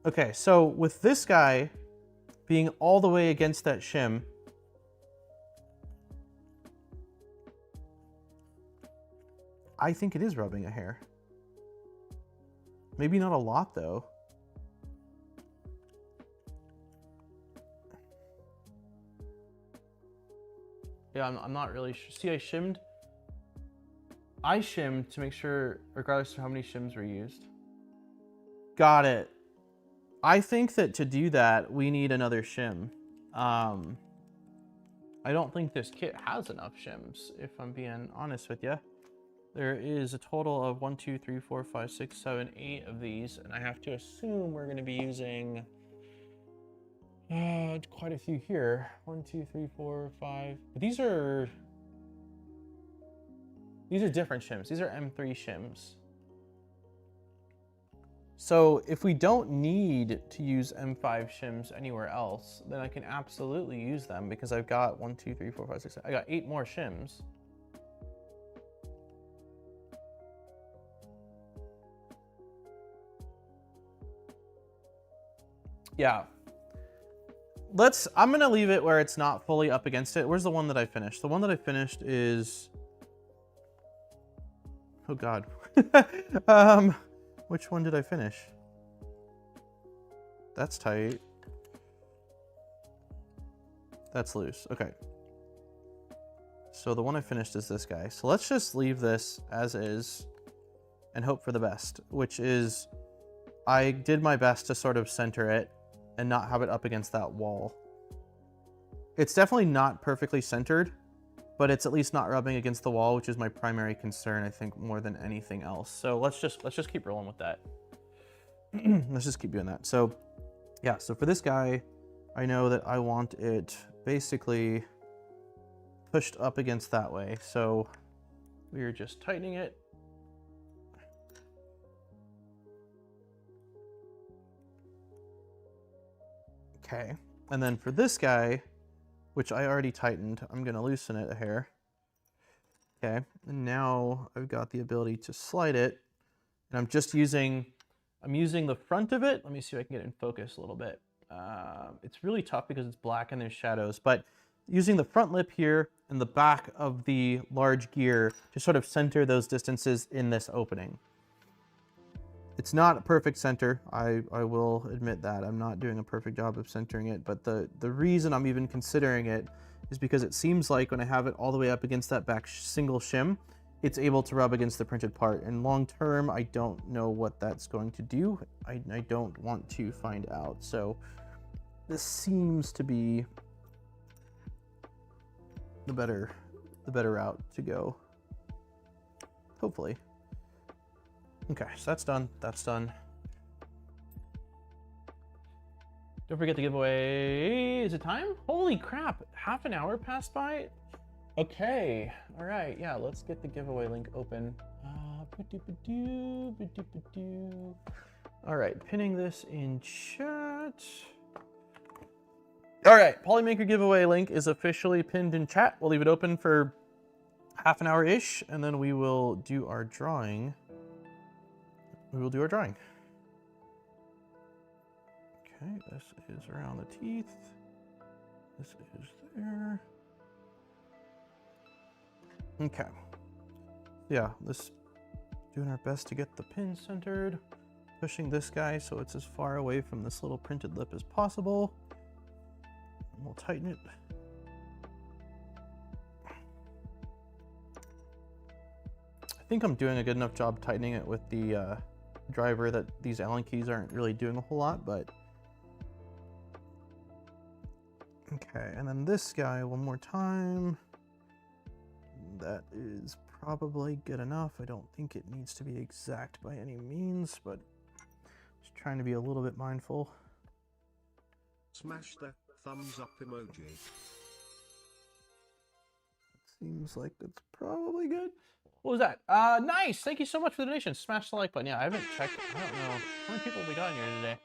Okay, so with this guy being all the way against that shim, I think it is rubbing a hair. Maybe not a lot though. Yeah, I'm not really sure. See, I shimmed to make sure, regardless of how many shims were used. Got it. I think that to do that, we need another shim. I don't think this kit has enough shims, if I'm being honest with you. There is a total of 1, 2, 3, 4, 5, 6, 7, 8 of these, and I have to assume we're going to be using quite a few here. 1, 2, 3, 4, 5. But these are different shims. These are M3 shims. So if we don't need to use M5 shims anywhere else, then I can absolutely use them because I've got 1, 2, 3, 4, 5, 6, 7. I got 8 more shims. Yeah. I'm gonna leave it where it's not fully up against it. Where's the one that I finished? The one that I finished is, oh God. Which one did I finish? That's tight. That's loose. Okay. So the one I finished is this guy. So let's just leave this as is and hope for the best, which is I did my best to sort of center it and not have it up against that wall. It's definitely not perfectly centered, but it's at least not rubbing against the wall, which is my primary concern, I think, more than anything else. So let's just keep rolling with that. Let's just keep doing that. So yeah, so for this guy, I know that I want it basically pushed up against that way. So we're just tightening it. Okay, and then for this guy, which I already tightened, I'm gonna loosen it a hair. Okay, and now I've got the ability to slide it, and I'm using the front of it. Let me see if I can get it in focus a little bit. It's really tough because it's black and there's shadows, but using the front lip here and the back of the large gear to sort of center those distances in this opening. It's not a perfect center. I will admit that. I'm not doing a perfect job of centering it, but the reason I'm even considering it is because it seems like when I have it all the way up against that back single shim, it's able to rub against the printed part. And long term, I don't know what that's going to do. I don't want to find out. So this seems to be the better route to go, hopefully. Okay, so that's done. That's done. Don't forget the giveaway. Is it time? Holy crap, half an hour passed by? Okay, all right, yeah, let's get the giveaway link open. All right, pinning this in chat. All right, Polymaker giveaway link is officially pinned in chat. We'll leave it open for half an hour-ish, and then we will do our drawing. Okay, this is around the teeth. This is there. Okay. Yeah, doing our best to get the pin centered. Pushing this guy so it's as far away from this little printed lip as possible. And we'll tighten it. I think I'm doing a good enough job tightening it with the driver that these Allen keys aren't really doing a whole lot, but okay. And then this guy one more time. That is probably good enough. I don't think it needs to be exact by any means, but just trying to be a little bit mindful. Smash that thumbs up emoji. Seems like that's probably good. What was that? Nice. Thank you so much for the donation. Smash the like button. Yeah, I haven't checked. I don't know how many people we got in here today.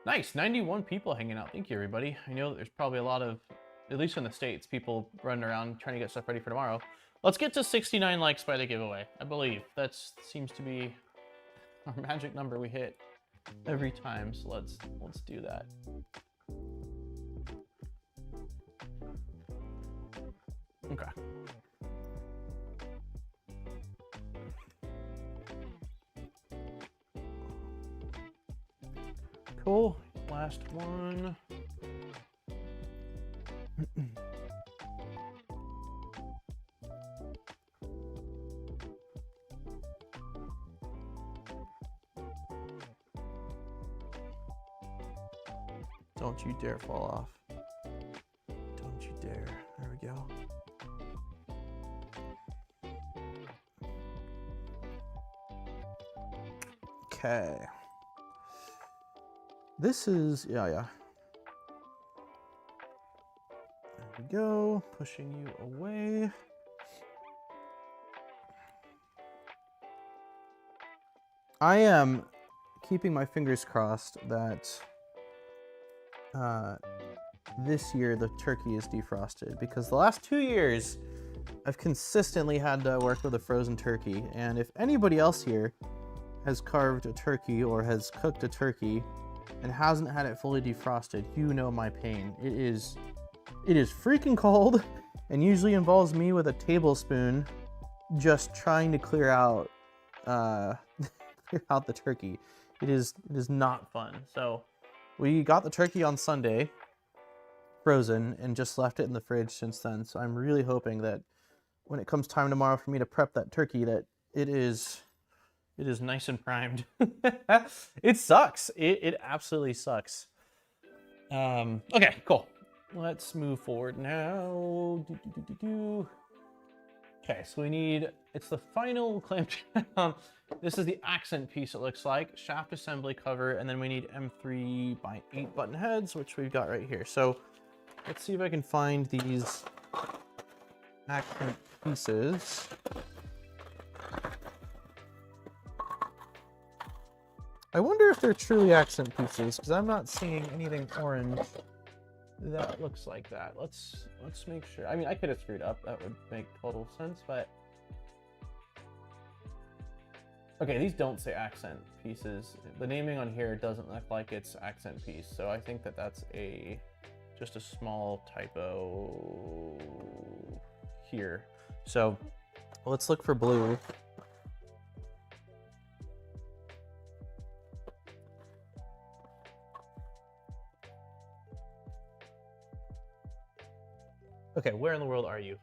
Nice. 91 people hanging out. Thank you, everybody. I know that there's probably a lot of, at least in the States, people running around trying to get stuff ready for tomorrow. Let's get to 69 likes by the giveaway. I believe that seems to be our magic number we hit every time. So let's do that. Okay. careful. Last one. Don't you dare fall off. Don't you dare. There we go. Okay. This is, yeah. There we go. Pushing you away. I am keeping my fingers crossed that this year the turkey is defrosted, because the last 2 years I've consistently had to work with a frozen turkey, and if anybody else here has carved a turkey or has cooked a turkey and hasn't had it fully defrosted, you know my pain. It is freaking cold and usually involves me with a tablespoon just trying to clear out the turkey. It is not fun. So we got the turkey on Sunday, frozen, and just left it in the fridge since then. So I'm really hoping that when it comes time tomorrow for me to prep that turkey, that it is nice and primed. It sucks. It absolutely sucks. Okay, cool. Let's move forward now. Okay, so we need, it's the final clamp. This is the accent piece, it looks like. Shaft assembly cover, and then we need M3x8 button heads, which we've got right here. So let's see if I can find these accent pieces. I wonder if they're truly accent pieces, because I'm not seeing anything orange that looks like that. Let's make sure. I mean, I could have screwed up. That would make total sense, but okay, these don't say accent pieces. The naming on here doesn't look like it's accent piece, so I think that that's just a small typo here. So let's look for blue. Okay, where in the world are you?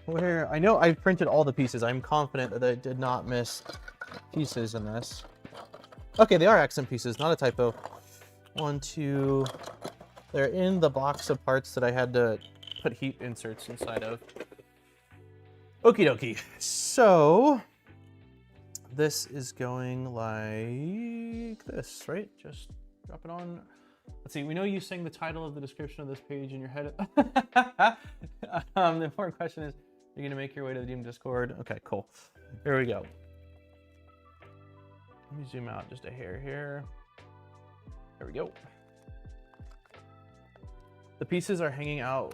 Where, I know I printed all the pieces. I'm confident that I did not miss pieces in this. Okay, they are accent pieces, not a typo. 1, 2, they're in the box of parts that I had to put heat inserts inside of. Okie dokie. So this is going like this, right? Just drop it on. Let's see, we know you sang the title of the description of this page in your head. The important question is, you're gonna make your way to the Doom Discord? Okay, cool. Here we go. Let me zoom out just a hair here. There we go. The pieces are hanging out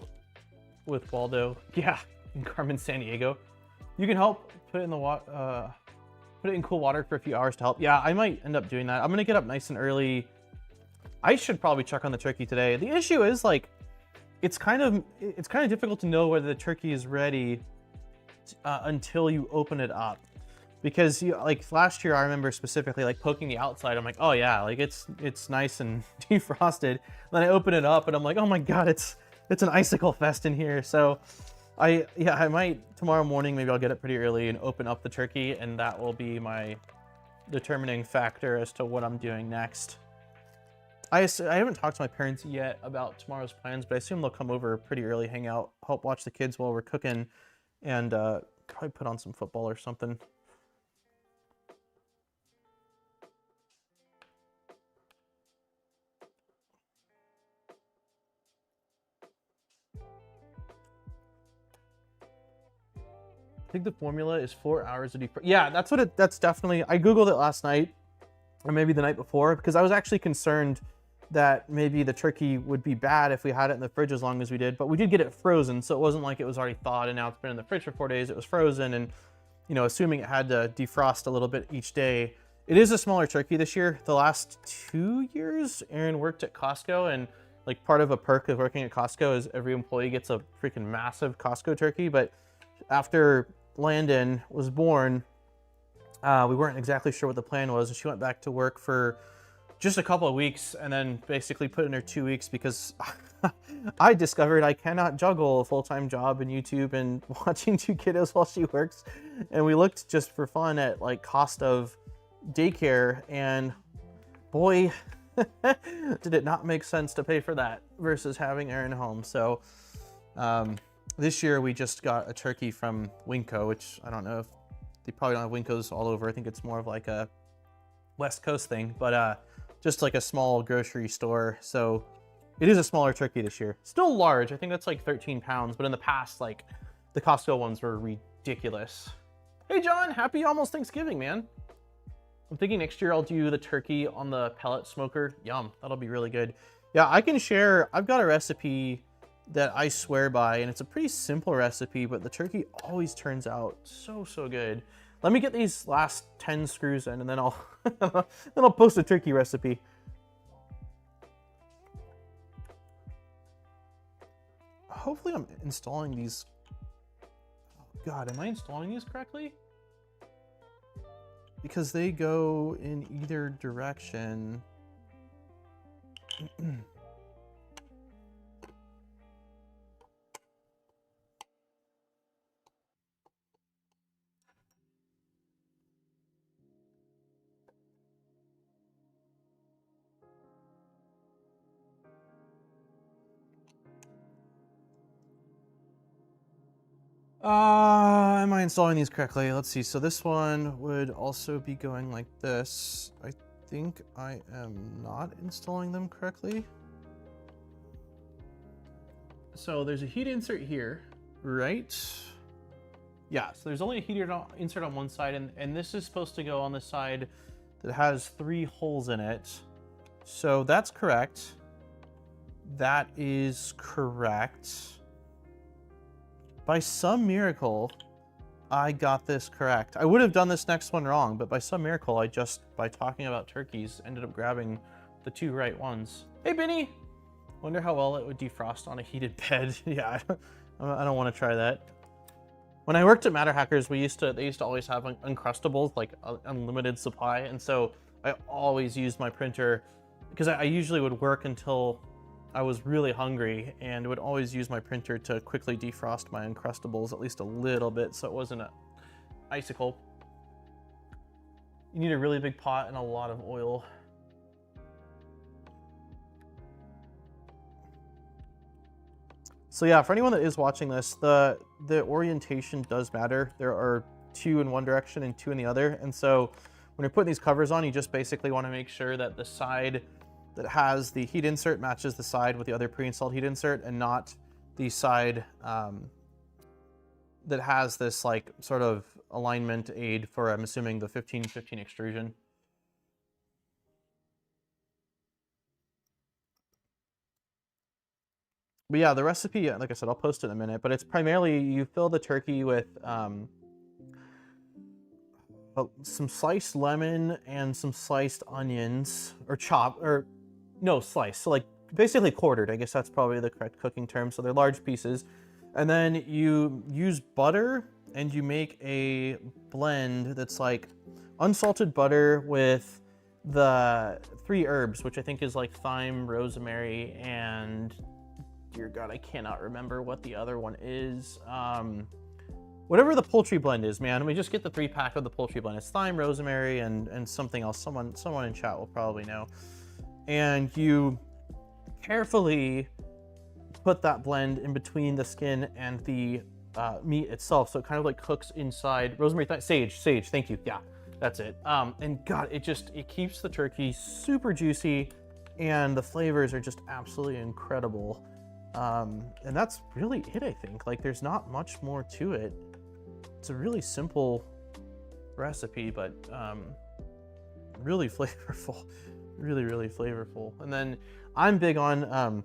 with Waldo. Yeah, in Carmen, San Diego. You can help put it in the put it in cool water for a few hours to help. Yeah, I might end up doing that. I'm gonna get up nice and early. I should probably check on the turkey today. The issue is, like, it's kind of difficult to know whether the turkey is ready until you open it up, because like last year I remember specifically like poking the outside. I'm like, oh yeah, like it's nice and defrosted. Then I open it up and I'm like, oh my god, it's an icicle fest in here. So I might tomorrow morning, maybe I'll get up pretty early and open up the turkey, and that will be my determining factor as to what I'm doing next. I haven't talked to my parents yet about tomorrow's plans, but I assume they'll come over pretty early, hang out, help watch the kids while we're cooking, and probably put on some football or something. I think the formula is 4 hours of defrost. Yeah, that's definitely, I Googled it last night, or maybe the night before, because I was actually concerned that maybe the turkey would be bad if we had it in the fridge as long as we did, but we did get it frozen, so it wasn't like it was already thawed and now it's been in the fridge for 4 days. It was frozen, and you know, assuming it had to defrost a little bit each day. It is a smaller turkey this year. The last 2 years, Aaron worked at Costco, and like part of a perk of working at Costco is every employee gets a freaking massive Costco turkey. But after Landon was born, we weren't exactly sure what the plan was, and she went back to work for just a couple of weeks and then basically put in her 2 weeks because I discovered I cannot juggle a full-time job in YouTube and watching 2 kiddos while she works. And we looked just for fun at like cost of daycare, and boy, did it not make sense to pay for that versus having Erin home. So this year we just got a turkey from Winco, which I don't know if they probably don't have Wincos all over. I think it's more of like a West Coast thing, but just like a small grocery store. So it is a smaller turkey this year. Still large. I think that's like 13 pounds, but in the past, like the Costco ones were ridiculous. Hey John, happy almost Thanksgiving, man. I'm thinking next year I'll do the turkey on the pellet smoker. Yum, that'll be really good. Yeah, I can share, I've got a recipe that I swear by, and it's a pretty simple recipe, but the turkey always turns out so good. Let me get these last 10 screws in, and then I'll then I'll post a turkey recipe. Hopefully I'm installing these. Oh God, am I installing these correctly? Because they go in either direction. Am I installing these correctly? Let's see. So this one would also be going like this. I think I am not installing them correctly. So there's a heat insert here, right? Yeah, so there's only a heat insert on one side, and this is supposed to go on the side that has 3 holes in it. So that's correct. That is correct. By some miracle, I got this correct. I would have done this next one wrong, but by some miracle, I just, by talking about turkeys, ended up grabbing the 2 right ones. Hey, Benny! Wonder how well it would defrost on a heated bed. Yeah, I don't want to try that. When I worked at Matter Hackers, they used to always have Uncrustables, like unlimited supply, and so I always used my printer, because I usually would work until I was really hungry, and would always use my printer to quickly defrost my Uncrustables at least a little bit so it wasn't an icicle. You need a really big pot and a lot of oil. So yeah, for anyone that is watching this, the orientation does matter. There are 2 in one direction and 2 in the other, and so when you're putting these covers on, you just basically want to make sure that the side that has the heat insert matches the side with the other pre-installed heat insert, and not the side that has this like sort of alignment aid for, I'm assuming, the 1515 extrusion. But yeah, the recipe, like I said, I'll post it in a minute, but it's primarily you fill the turkey with some sliced lemon and some sliced onions, or no, sliced, so like basically quartered. I guess that's probably the correct cooking term. So they're large pieces. And then you use butter, and you make a blend that's like unsalted butter with the 3 herbs, which I think is like thyme, rosemary, and dear God, I cannot remember what the other one is. Whatever the poultry blend is, man. Let me just get the 3-pack of the poultry blend. It's thyme, rosemary, and something else. Someone in chat will probably know. And you carefully put that blend in between the skin and the meat itself, so it kind of like cooks inside. Rosemary, sage, thank you. Yeah, that's it. And God, it keeps the turkey super juicy, and the flavors are just absolutely incredible. And that's really it, I think. Like, there's not much more to it. It's a really simple recipe, but really flavorful. Really flavorful. And then I'm big on,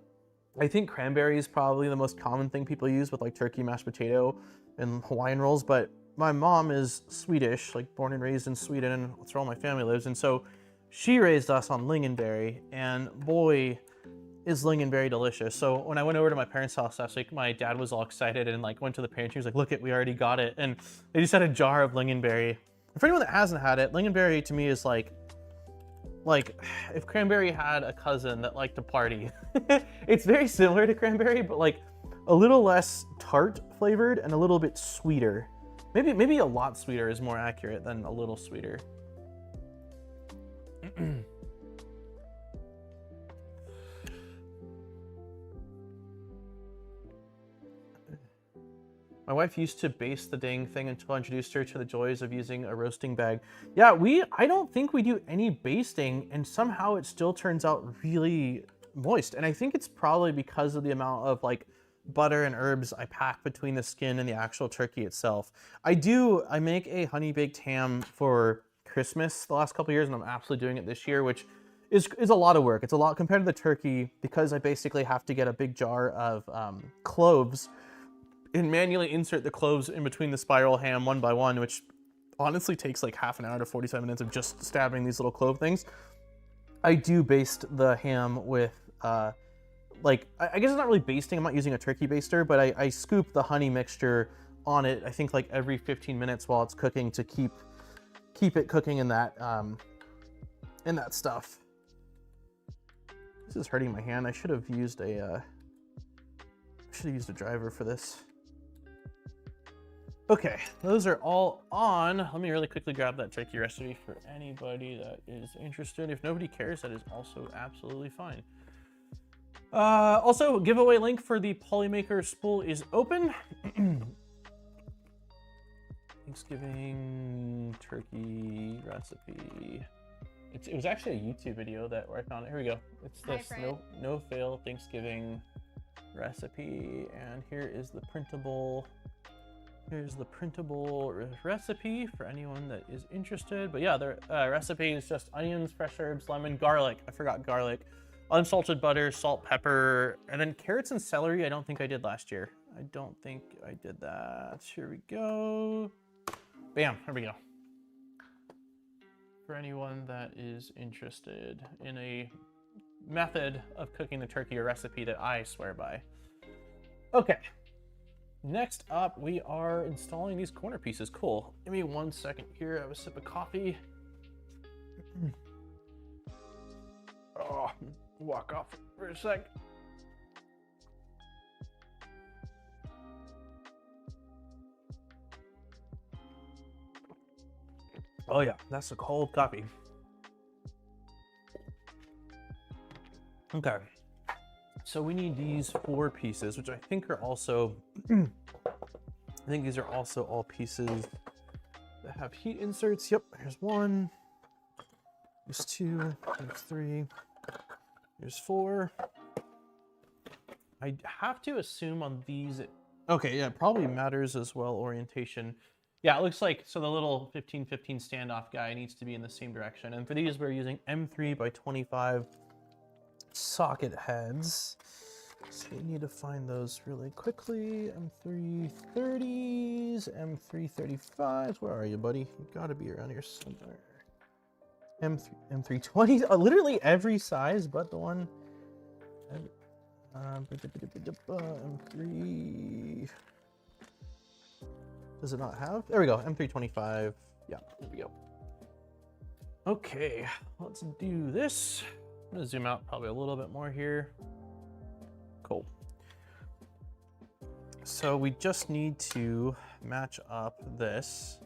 I think cranberry is probably the most common thing people use with like turkey, mashed potato, and Hawaiian rolls. But my mom is Swedish, like born and raised in Sweden, and that's where all my family lives. And so she raised us on lingonberry, and boy, is lingonberry delicious. So when I went over to my parents' house last week, my dad was all excited and like went to the pantry. He was like, "Look it, we already got it." And they just had a jar of lingonberry. And for anyone that hasn't had it, lingonberry to me is like like if cranberry had a cousin that liked to party. It's very similar to cranberry, but like a little less tart flavored and a little bit sweeter. Maybe a lot sweeter is more accurate than a little sweeter. My wife used to baste the dang thing until I introduced her to the joys of using a roasting bag. Yeah, I don't think we do any basting, and somehow it still turns out really moist. And I think it's probably because of the amount of like butter and herbs I pack between the skin and the actual turkey itself. I make a honey baked ham for Christmas the last couple of years, and I'm absolutely doing it this year, which is a lot of work. It's a lot compared to the turkey because I basically have to get a big jar of cloves and manually insert the cloves in between the spiral ham one by one, which honestly takes like half an hour to 45 minutes of just stabbing these little clove things. I do baste the ham with, like, I guess it's not really basting, I'm not using a turkey baster, but I scoop the honey mixture on it, I think like every 15 minutes while it's cooking to keep it cooking in that stuff. This is hurting my hand. I should have used a driver for this. Okay, those are all on. Let me really quickly grab that turkey recipe for anybody that is interested. If nobody cares, that is also absolutely fine. Also, giveaway link for the Polymaker spool is open. Thanksgiving turkey recipe. It was actually a YouTube video where I found it. Here we go. It's this no fail Thanksgiving recipe, and here is the printable. Here's the printable recipe for anyone that is interested. But yeah, the recipe is just onions, fresh herbs, lemon, garlic. I forgot garlic. Unsalted butter, salt, pepper, and then carrots and celery. I don't think I did last year. I don't think I did that. Here we go. Bam, here we go. For anyone that is interested in a method of cooking the turkey, or recipe that I swear by. Okay. Next up, we are installing these corner pieces. Cool. Give me 1 second here. I have a sip of coffee. Oh, walk off for a sec. Oh yeah, that's a cold coffee. Okay. So we need these 4 pieces, which I think are also, I think these are also all pieces that have heat inserts. Yep, here's 1, here's 2, here's 3, here's 4. I have to assume on these, okay, yeah, it probably matters as well, orientation. Yeah, it looks like, so the little 15-15 standoff guy needs to be in the same direction. And for these, we're using M3 by 25 socket heads. So we need to find those really quickly. M330s, M335s. Where are you, buddy? You gotta be around here somewhere. M320s. Literally every size but the one. M3. Does it not have? There we go. M325. Yeah, there we go. Okay, let's do this. I'm gonna zoom out probably a little bit more here. Cool. So we just need to match up this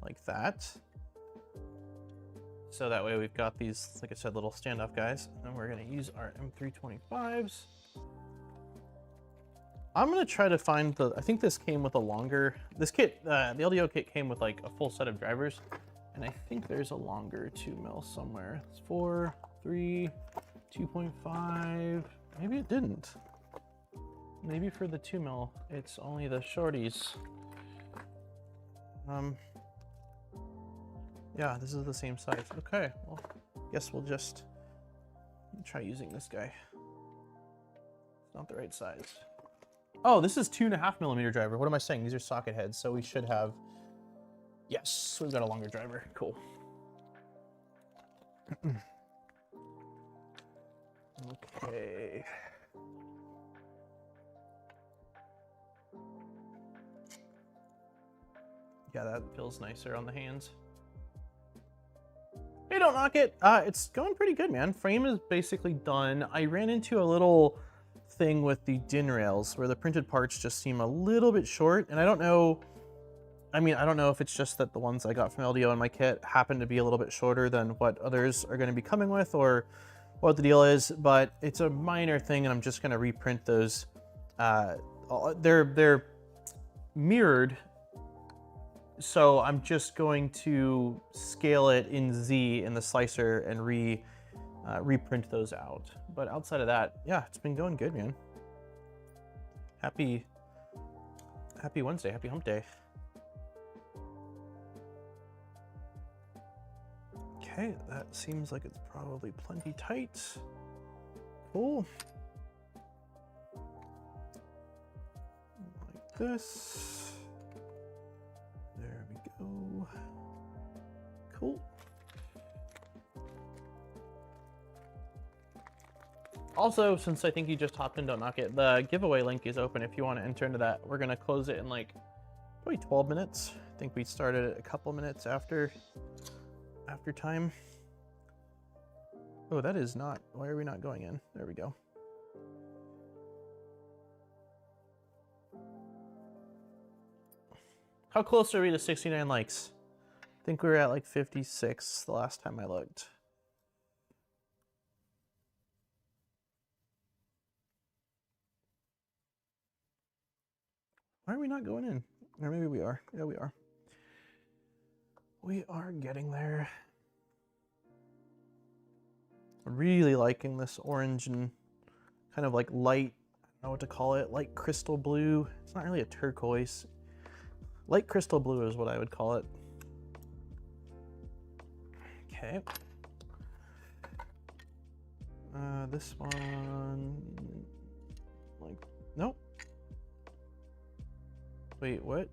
like that. So that way we've got these, like I said, little standoff guys. And we're gonna use our M325s. I'm gonna try to find I think this came with a longer, this kit, the LDO kit came with like a full set of drivers. And I think there's a longer 2mm somewhere. It's 4, 3, 2.5. Maybe it didn't. Maybe for the 2mm, it's only the shorties. Yeah, this is the same size. Okay, well, guess we'll just try using this guy. It's not the right size. Oh, this is 2.5mm driver. What am I saying? These are socket heads, so we should have, yes, we've got a longer driver. Cool. Okay. Yeah, that feels nicer on the hands. Hey, Don't Knock It. It's going pretty good, man. Frame is basically done. I ran into a little thing with the DIN rails where the printed parts just seem a little bit short, and I don't know. I mean, I don't know if it's just that the ones I got from LDO in my kit happen to be a little bit shorter than what others are going to be coming with, or what the deal is, but it's a minor thing, and I'm just going to reprint those. They're mirrored, so I'm just going to scale it in Z in the slicer and reprint those out. But outside of that, yeah, it's been going good, man. Happy Wednesday, happy hump day. Okay, that seems like it's probably plenty tight. Cool. Like this. There we go. Cool. Also, since I think you just hopped in, Don't Knock It, the giveaway link is open if you want to enter into that. We're going to close it in like probably 12 minutes. I think we started it a couple minutes after time. Oh, that is not, why are we not going in? There we go. How close are we to 69 likes? I think we were at like 56 the last time I looked. Why are we not going in? Or maybe we are. Yeah, we are. We are getting there. Really liking this orange and kind of like light, I don't know what to call it, light crystal blue. It's not really a turquoise. Light crystal blue is what I would call it. Okay. This one, like, nope. Wait, what?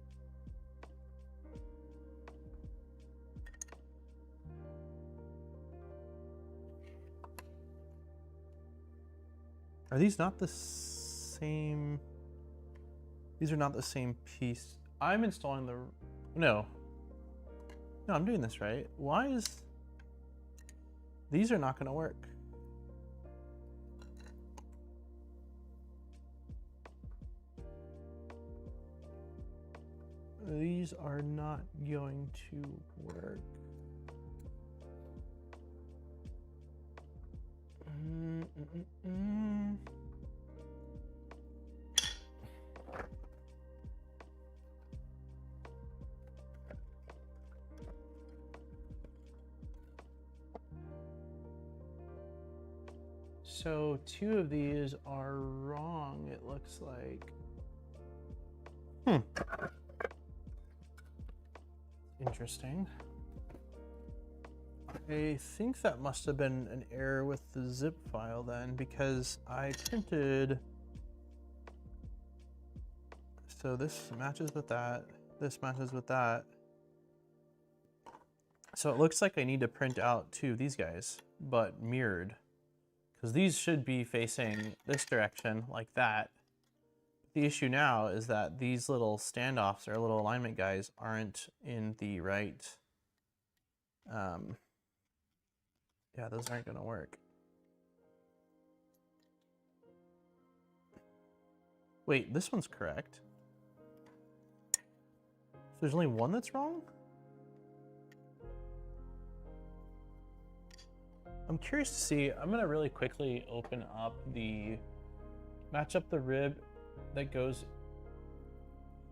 Are these not the same? These are not the same piece. I'm installing the, no, I'm doing this right. Why is, these are not gonna work. These are not going to work. So 2 of these are wrong, it looks like. Interesting. I think that must have been an error with the zip file then, because I printed. So this matches with that. This matches with that. So it looks like I need to print out 2 of these guys, but mirrored. Because these should be facing this direction like that. The issue now is that these little standoffs or little alignment guys aren't in the right. Yeah, those aren't going to work. Wait, this one's correct. There's only one that's wrong? I'm curious to see. I'm going to really quickly open up match up the rib that goes.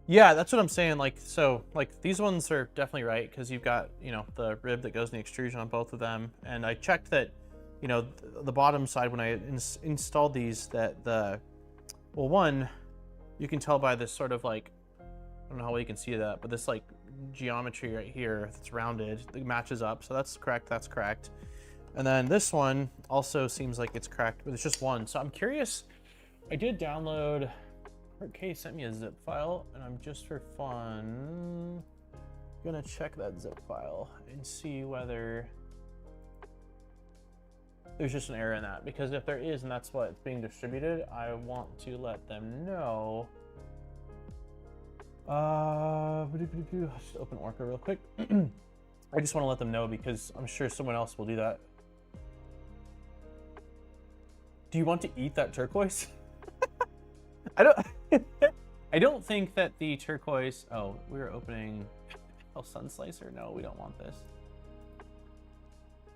Yeah, that's what I'm saying. Like, so like these ones are definitely right because you've got, you know, the rib that goes in the extrusion on both of them. And I checked that, you know, the bottom side when I installed these, that well, one, you can tell by this sort of like, I don't know how well you can see that, but this like geometry right here that's rounded, that matches up. So that's correct. That's correct. And then this one also seems like it's correct, but it's just one. So I'm curious. I did download. K sent me a zip file, and I'm just for fun gonna check that zip file and see whether there's just an error in that. Because if there is, and that's what's being distributed, I want to let them know. I'll just open Orca real quick. I just want to let them know because I'm sure someone else will do that. Do you want to eat that turquoise? I don't. I don't think that the turquoise. Oh, we're opening. Oh, sun slicer. No, we don't want this.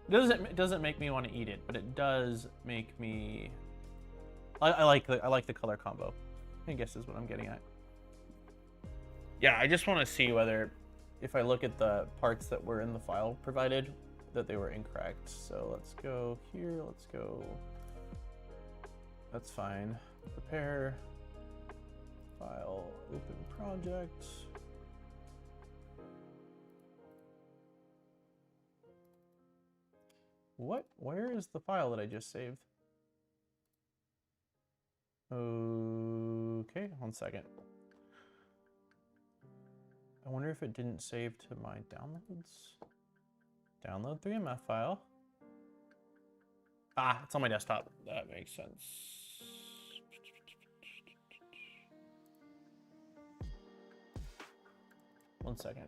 It doesn't make me want to eat it, but it does make me. I like the color combo. I guess is what I'm getting at. Yeah, I just want to see whether, if I look at the parts that were in the file provided, that they were incorrect. So let's go here. Let's go. That's fine. Prepare. File. Open project. What? Where is the file that I just saved? Okay, 1 second. I wonder if it didn't save to my downloads. Download 3MF file. Ah, it's on my desktop. That makes sense. One second.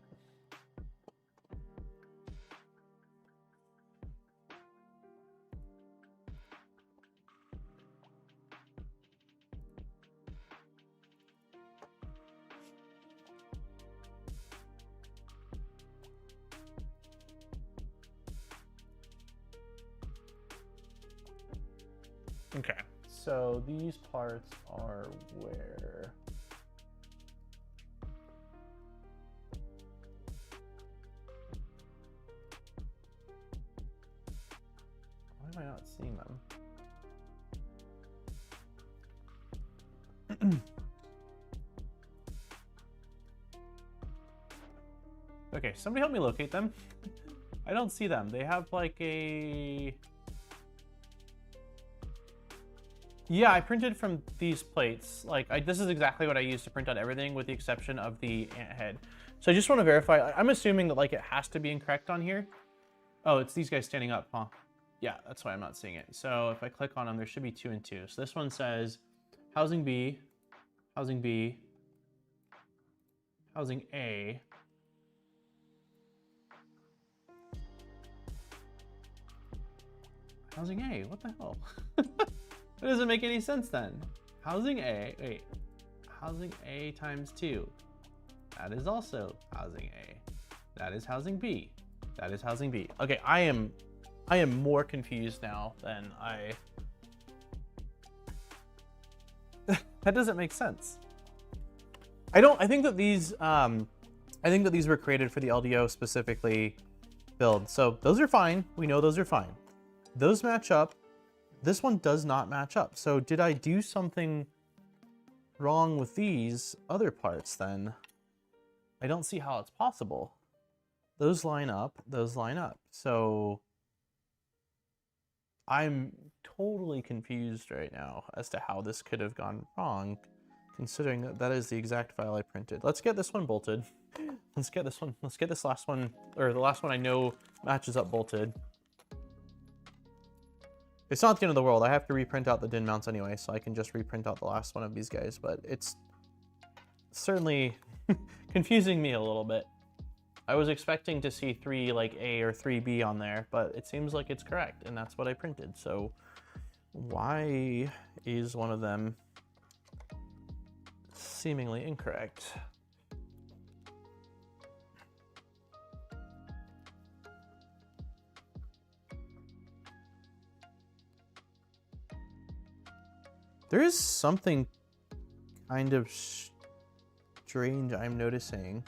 Okay, so these parts are where? Why am I not seeing them? Okay, somebody help me locate them. I don't see them. They have like a... Yeah, I printed from these plates. Like, this is exactly what I used to print out everything with the exception of the ant head. So I just want to verify. I'm assuming that like it has to be incorrect on here. Oh, it's these guys standing up, huh? Yeah, that's why I'm not seeing it. So if I click on them, there should be 2 and 2. So this one says housing B, housing B, housing A. Housing A, what the hell? That doesn't make any sense then. Housing A, wait, housing A times 2. That is also housing A. That is housing B. That is housing B. Okay, I am more confused now than I... That doesn't make sense. I think that these were created for the LDO specifically build. So those are fine. We know those are fine. Those match up. This one does not match up. So did I do something wrong with these other parts then? I don't see how it's possible. Those line up, those line up. So I'm totally confused right now as to how this could have gone wrong, considering that that is the exact file I printed. Let's get this one bolted. Let's get this one. Let's get this last one, or the last one I know matches up bolted. It's not the end of the world. I have to reprint out the DIN mounts anyway, so I can just reprint out the last one of these guys, but it's certainly confusing me a little bit. I was expecting to see 3 like A or 3B on there, but it seems like it's correct, and that's what I printed. So why is one of them seemingly incorrect? There is something kind of strange I'm noticing.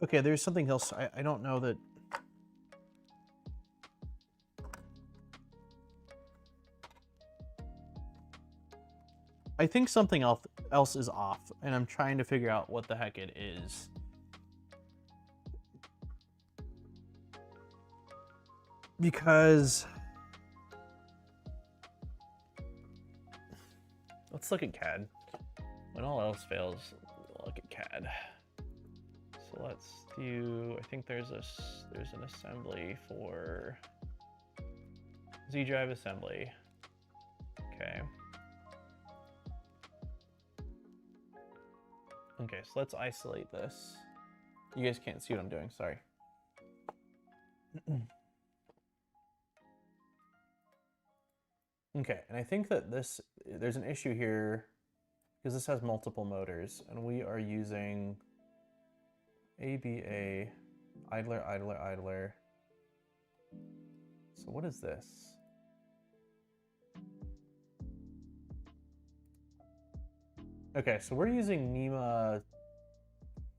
Okay, there's something else. I don't know that. I think something else is off, and I'm trying to figure out what the heck it is. Because let's look at CAD. When all else fails, look at CAD. So let's do, I think there's an assembly for Z drive assembly. Okay. Okay, so let's isolate this. You guys can't see what I'm doing, sorry. Okay, and I think that there's an issue here because this has multiple motors and we are using ABA, idler, idler, idler. So what is this? Okay, so we're using NEMA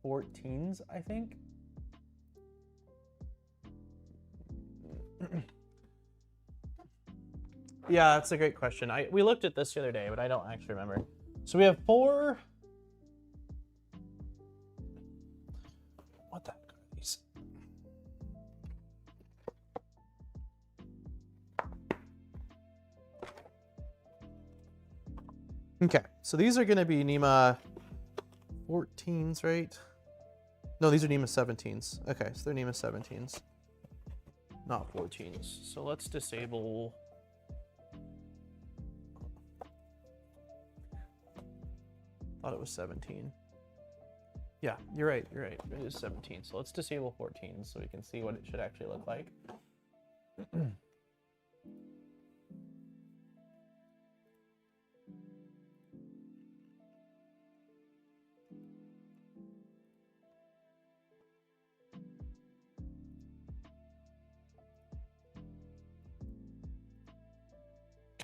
14s, I think. Yeah, that's a great question. We looked at this the other day, but I don't actually remember. So we have 4. What the heck are these? Okay, so these are going to be NEMA 14s, right? No, these are NEMA 17s. Okay, so they're NEMA 17s, not 14s. So let's disable. Thought it was 17. Yeah, you're right, you're right. It is 17. So let's disable 14 so we can see what it should actually look like.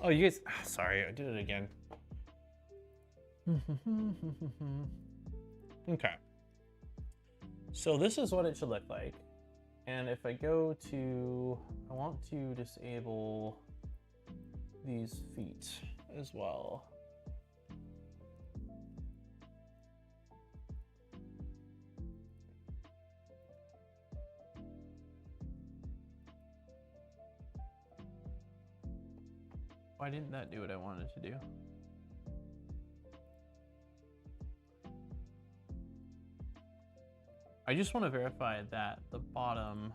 Oh, you guys, sorry, I did it again. Okay. So this is what it should look like. And if I go to, I want to disable these feet as well. Why didn't that do what I wanted to do? I just want to verify that the bottom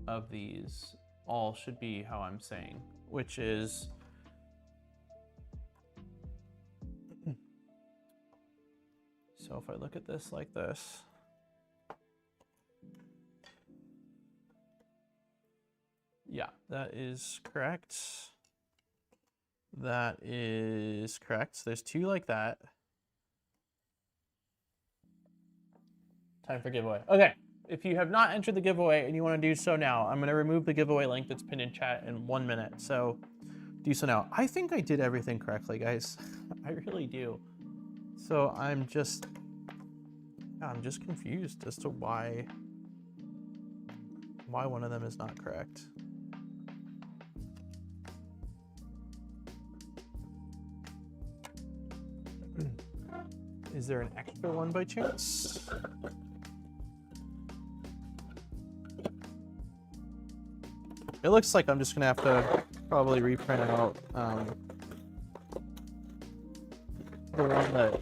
of these all should be how I'm saying, which is so if I look at this like this, yeah, that is correct. That is correct. So there's 2 like that. Time for giveaway. Okay, if you have not entered the giveaway and you want to do so now, I'm going to remove the giveaway link that's pinned in chat in 1 minute. So do so now. I think I did everything correctly, guys. I really do. So I'm just confused as to why one of them is not correct. Is there an extra one by chance? It looks like I'm just gonna have to probably reprint out the one that.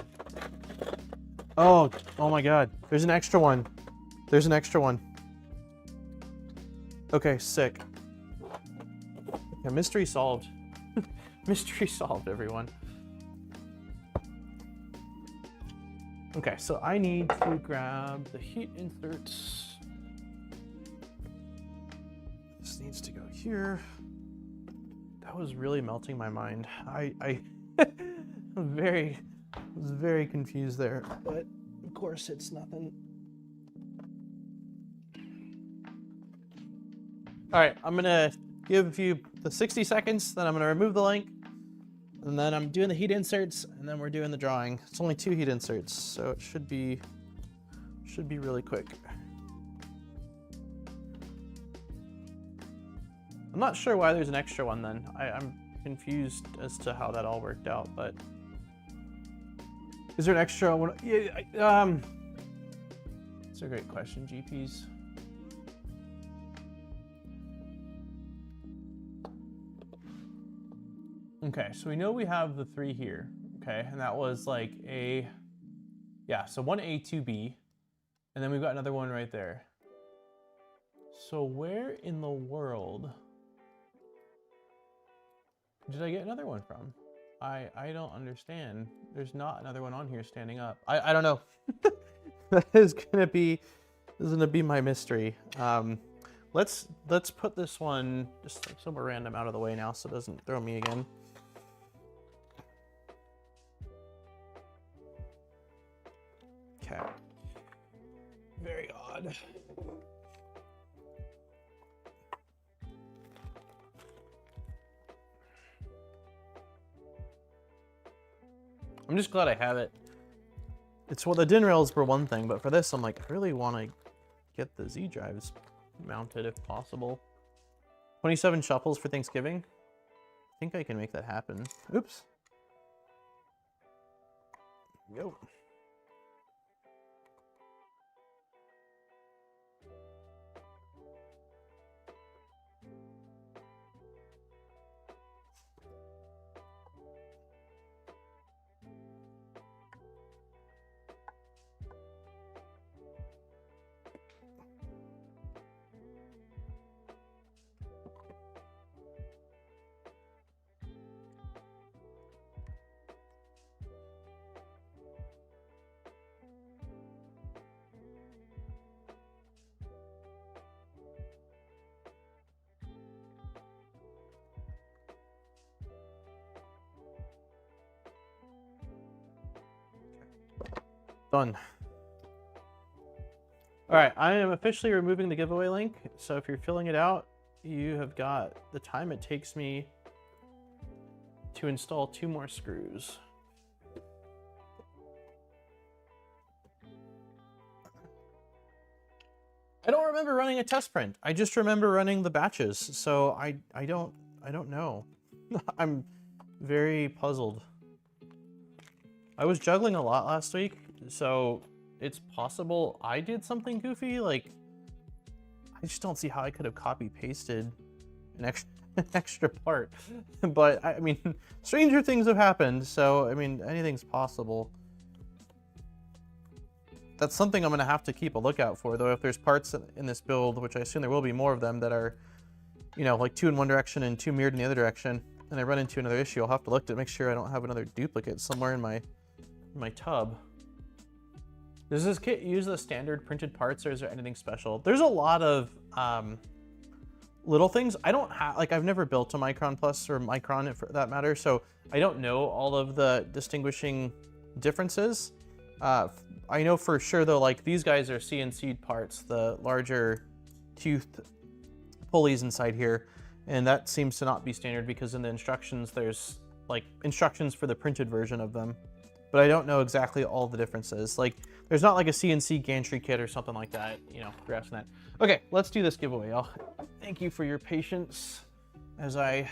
Oh my God! There's an extra one. There's an extra one. Okay, sick. Yeah, mystery solved. Mystery solved, everyone. Okay, so I need to grab the heat inserts. This needs to go here. That was really melting my mind. I was very confused there, but of course it's nothing. All right, I'm gonna give you the 60 seconds, then I'm gonna remove the link, and then I'm doing the heat inserts, and then we're doing the drawing. It's only 2 heat inserts, so it should be really quick. I'm not sure why there's an extra one then. I'm confused as to how that all worked out, but is there an extra one? Yeah, it's a great question, GPs. Okay, so we know we have the 3 here, okay? And that was like A, Yeah, so 1A, 2B, and then we've got another one right there. So where in the world did I get another one from? I don't understand. There's not another one on here standing up. I don't know. That is gonna be my mystery. Let's put this one just like somewhere random out of the way now so it doesn't throw me again. Okay. Very odd. I'm just glad I have it. It's well, the DIN rails were one thing, but for this, I'm like, I really want to get the Z drives mounted if possible. 27 shuffles for Thanksgiving. I think I can make that happen. Oops. Yo. Done. All right, I am officially removing the giveaway link. So if you're filling it out, you have got the time it takes me to install 2 more screws. I don't remember running a test print. I just remember running the batches. So I don't know. I'm very puzzled. I was juggling a lot last week, so it's possible I did something goofy. Like, I just don't see how I could have copy pasted an extra part. But I mean, stranger things have happened, so I mean, anything's possible. That's something I'm gonna have to keep a lookout for, though. If there's parts in this build, which I assume there will be more of them, that are, you know, like 2 in one direction and 2 mirrored in the other direction, and I run into another issue, I'll have to look to make sure I don't have another duplicate somewhere in my tub. Does this kit use the standard printed parts, or is there anything special? There's a lot of little things. I don't have, like, I've never built a Micron Plus or Micron for that matter, so I don't know all of the distinguishing differences. I know for sure though, like, these guys are CNC'd parts, the larger toothed pulleys inside here, and that seems to not be standard because in the instructions there's like instructions for the printed version of them. But I don't know exactly all the differences. Like, there's not like a CNC gantry kit or something like that, you know, for asking that. Okay, let's do this giveaway. Thank you for your patience as I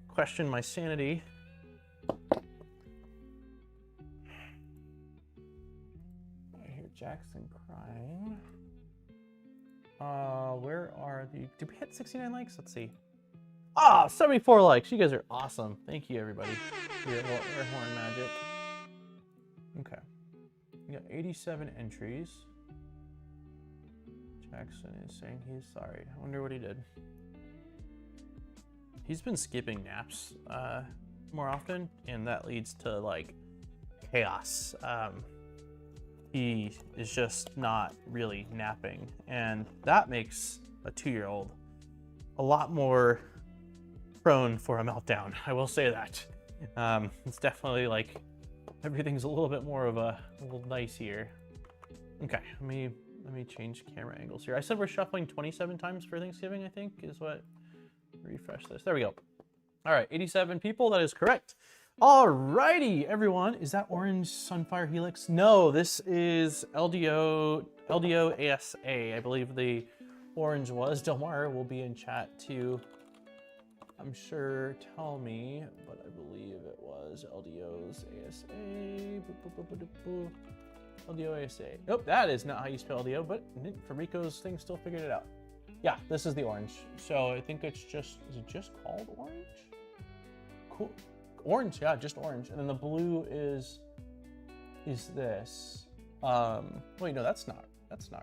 question my sanity. I hear Jackson crying. Where are the... Did we hit 69 likes? Let's see. Ah, 74 likes. You guys are awesome. Thank you, everybody, for your air horn magic. Okay. We got 87 entries. Jackson is saying he's sorry. I wonder what he did. He's been skipping naps more often, and that leads to, like, chaos. He is just not really napping, and that makes a 2-year-old a lot more prone for a meltdown. I will say that. It's definitely like everything's a little bit more of a little nice here. Okay, let me change camera angles here. I said we're shuffling 27 times for Thanksgiving, I think, is what. Refresh this. There we go. All right, 87 people. That is correct. Alrighty, everyone. Is that orange Sunfire Helix? No, this is LDO ASA. I believe the orange was. Delmar will be in chat too. I'm sure, tell me, but I believe it was LDO's ASA. LDO ASA. Nope, that is not how you spell LDO, but Fabrico's thing still figured it out. Yeah, this is the orange. So I think it's just, is it just called orange? Cool. Orange, yeah, just orange. And then the blue is is this. Wait, no, that's not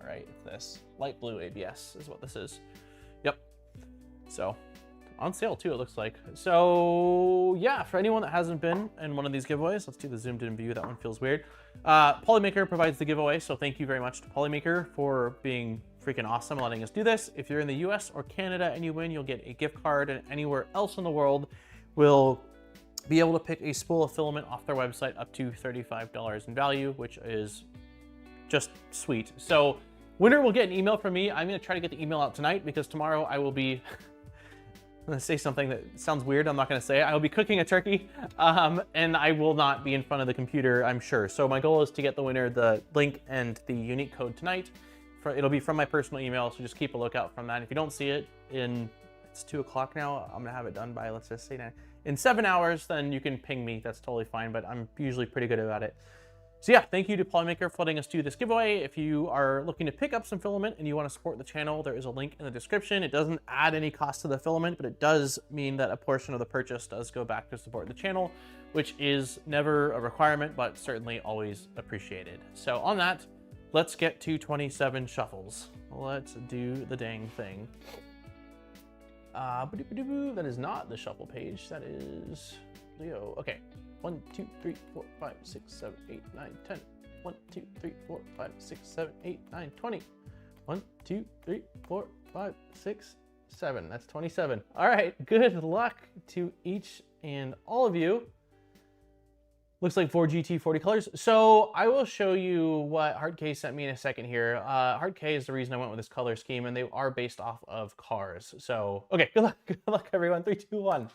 right. It's this. Light blue ABS is what this is. Yep. So, on sale too, it looks like. So, yeah, for anyone that hasn't been in one of these giveaways, let's do the zoomed in view. That one feels weird. Polymaker provides the giveaway, so thank you very much to Polymaker for being freaking awesome, letting us do this. If you're in the US or Canada and you win, you'll get a gift card, and anywhere else in the world will be able to pick a spool of filament off their website up to $35 in value, which is just sweet. So winner will get an email from me. I'm gonna try to get the email out tonight because tomorrow I will be, I'm gonna say something that sounds weird. I'm not gonna say it. I will be cooking a turkey and I will not be in front of the computer, I'm sure. So my goal is to get the winner the link and the unique code tonight. It'll be from my personal email, so just keep a lookout from that. If you don't see it it's 2 o'clock now, I'm gonna have it done by, let's just say now, in 7 hours, then you can ping me. That's totally fine, but I'm usually pretty good about it. So yeah, thank you to Polymaker for letting us do this giveaway. If you are looking to pick up some filament and you want to support the channel, there is a link in the description. It doesn't add any cost to the filament, but it does mean that a portion of the purchase does go back to support the channel, which is never a requirement, but certainly always appreciated. So on that, let's get to 27 shuffles. Let's do the dang thing. That is not the shuffle page. That is Leo. Okay. 1, 2, 3, 4, 5, 6, 7, 8, 9, 10. 1, 2, 3, 4, 5, 6, 7, 8, 9, 20. 1, 2, 3, 4, 5, 6, 7. That's 27. All right. Good luck to each and all of you. Looks like 4 GT40 colors. So I will show you what Hardk sent me in a second here. Hardk is the reason I went with this color scheme, and they are based off of cars. So, okay, good luck everyone. 3, 2, 1.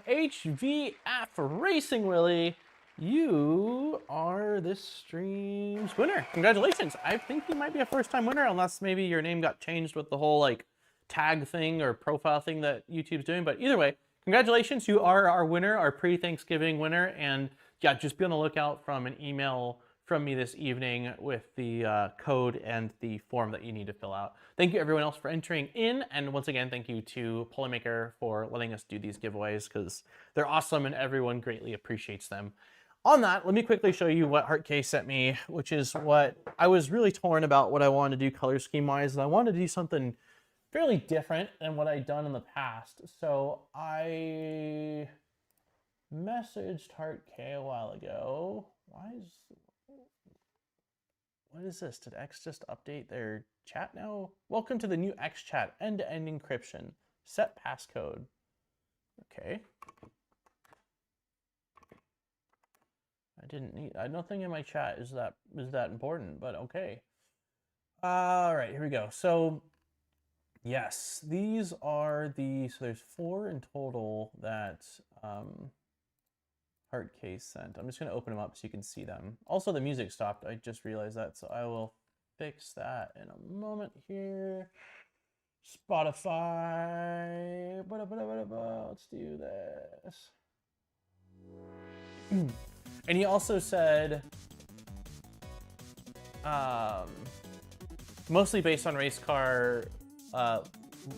HVF Racing Willie, you are this stream's winner. Congratulations. I think you might be a first-time winner, unless maybe your name got changed with the whole like tag thing or profile thing that YouTube's doing. But either way, congratulations. You are our winner, our pre-Thanksgiving winner. And yeah, just be on the lookout from an email from me this evening with the code and the form that you need to fill out. Thank you everyone else for entering in. And once again, thank you to Polymaker for letting us do these giveaways because they're awesome and everyone greatly appreciates them. On that, let me quickly show you what Hardk sent me, which is what I was really torn about what I wanted to do color scheme wise. And I wanted to do something fairly different than what I'd done in the past. So I messaged Hardk a while ago. What is this? Did X just update their chat now? Welcome to the new X chat, end-to-end encryption. Set passcode. Okay. Nothing in my chat is that important, but okay. All right, here we go. So yes, these are so there's 4 in total that Hardk sent. I'm just gonna open them up so you can see them. Also, the music stopped. I just realized that, so I will fix that in a moment here. Spotify. Let's do this. And he also said, mostly based on race car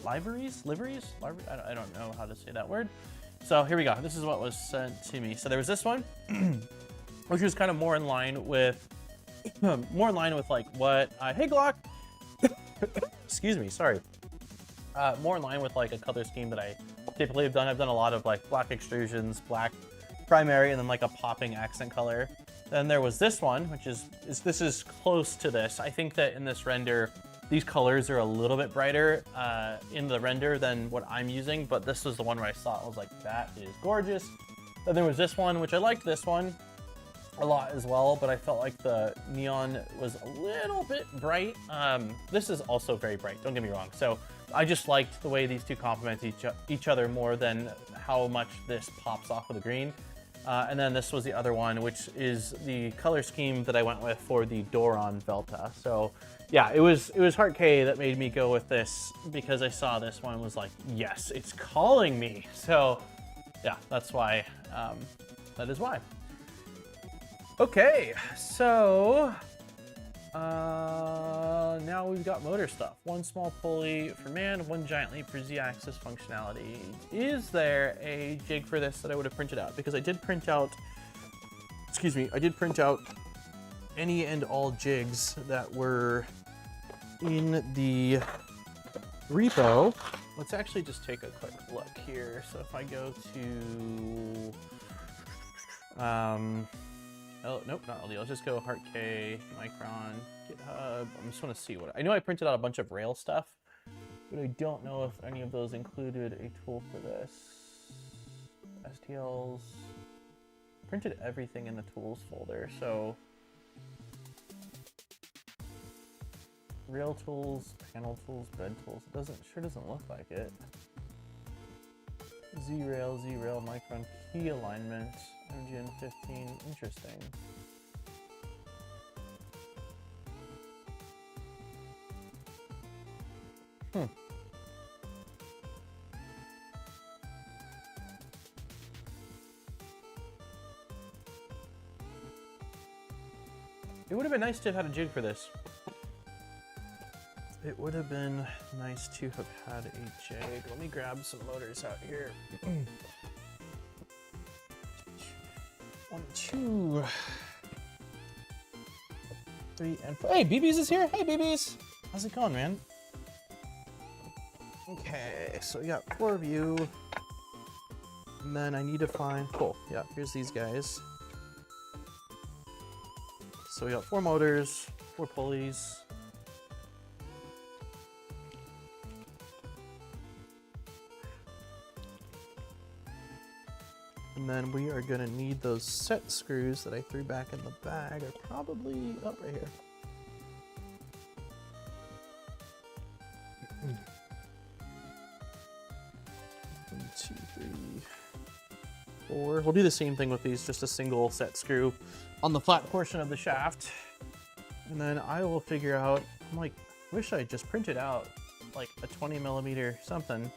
liveries? I don't know how to say that word. So here we go. This is what was sent to me. So there was this one, which was kind of more in line with, like what, hey Glock, excuse me, sorry. More in line with like a color scheme that I typically have done. I've done a lot of like black extrusions, black primary, and then like a popping accent color. Then there was this one, which this is close to this. I think that in this render, these colors are a little bit brighter in the render than what I'm using, but this was the one where I saw it. I was like, that is gorgeous. Then there was this one, which I liked this one a lot as well, but I felt like the neon was a little bit bright. This is also very bright, don't get me wrong. So I just liked the way these two complement each other more than how much this pops off of the green. And then this was the other one, which is the color scheme that I went with for the Doron Velta. So yeah, it was Hardk that made me go with this because I saw this one was like, yes, it's calling me. So yeah, that's why, that is why. Okay, so now now we've got motor stuff. One small pulley for man, one giant leap for Z-axis functionality. Is there a jig for this that I would have printed out? Because I did print out, excuse me, I did print out any and all jigs that were in the repo. Let's actually just take a quick look here. So if I go to, oh, nope, not LDO. Let's just go Heart K, Micron, GitHub. I just want to see what, I know I printed out a bunch of rail stuff, but I don't know if any of those included a tool for this. STLs, printed everything in the tools folder. So rail tools, panel tools, bed tools. It sure doesn't look like it. Z-Rail, Micron key alignment, MGN 15, interesting. It would have been nice to have had a jig for this. It would have been nice to have had a jig. Let me grab some motors out here. 1, 2, 3, and 4. Hey, BB's is here. Hey, BB's. How's it going, man? Okay, so we got 4 of you. And then I need to find, cool. Yeah, here's these guys. So we got 4 motors, 4 pulleys. And then we are gonna need those set screws that I threw back in the bag are probably up right here. 1, 2, 3, 4. We'll do the same thing with these, just a single set screw on the flat portion of the shaft. And then I will figure out, I'm like, wish I just printed out like a 20mm something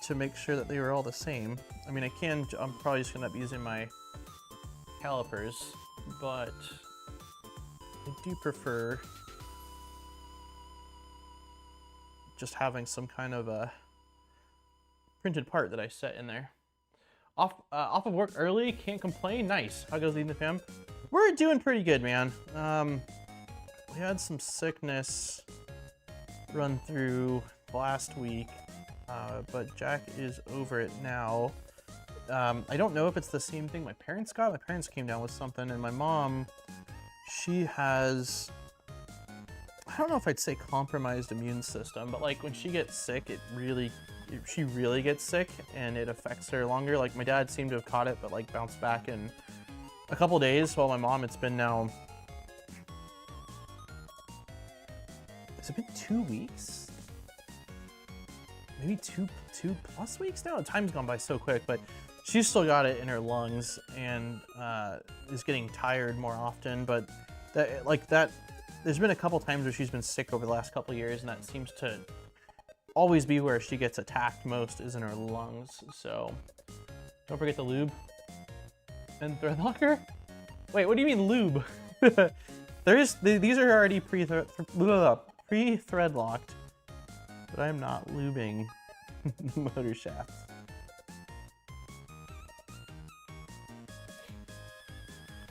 to make sure that they were all the same. I mean, I'm probably just gonna end up using my calipers, but I do prefer just having some kind of a printed part that I set in there. Off of work early, can't complain. Nice. How goes the evening, fam? We're doing pretty good, man. We had some sickness run through last week, but Jack is over it now. I don't know if it's the same thing my parents got. My parents came down with something, and my mom, she has, I don't know if I'd say compromised immune system, but like when she gets sick, she really gets sick and it affects her longer. Like my dad seemed to have caught it, but like bounced back in a couple days. While my mom, it's been now, has it been 2 weeks? Maybe two plus weeks now? Time's gone by so quick, but she's still got it in her lungs and is getting tired more often. But there's been a couple times where she's been sick over the last couple of years, and that seems to always be where she gets attacked most, is in her lungs. So don't forget the lube and thread locker. Wait, what do you mean lube? These are already pre-thread locked, but I'm not lubing the motor shafts.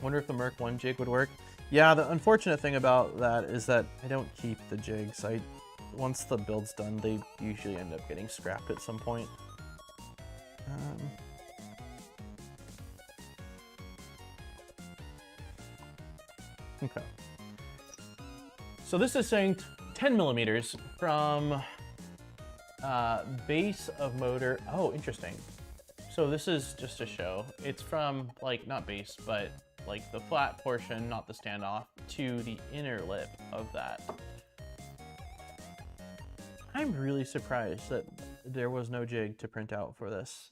Wonder if the Merc 1 jig would work. Yeah, the unfortunate thing about that is that I don't keep the jigs. Once the build's done, they usually end up getting scrapped at some point. Okay. So this is saying 10mm from base of motor. Oh, interesting. So this is just a show. It's from, like, not base, but like the flat portion, not the standoff, to the inner lip of that. I'm really surprised that there was no jig to print out for this.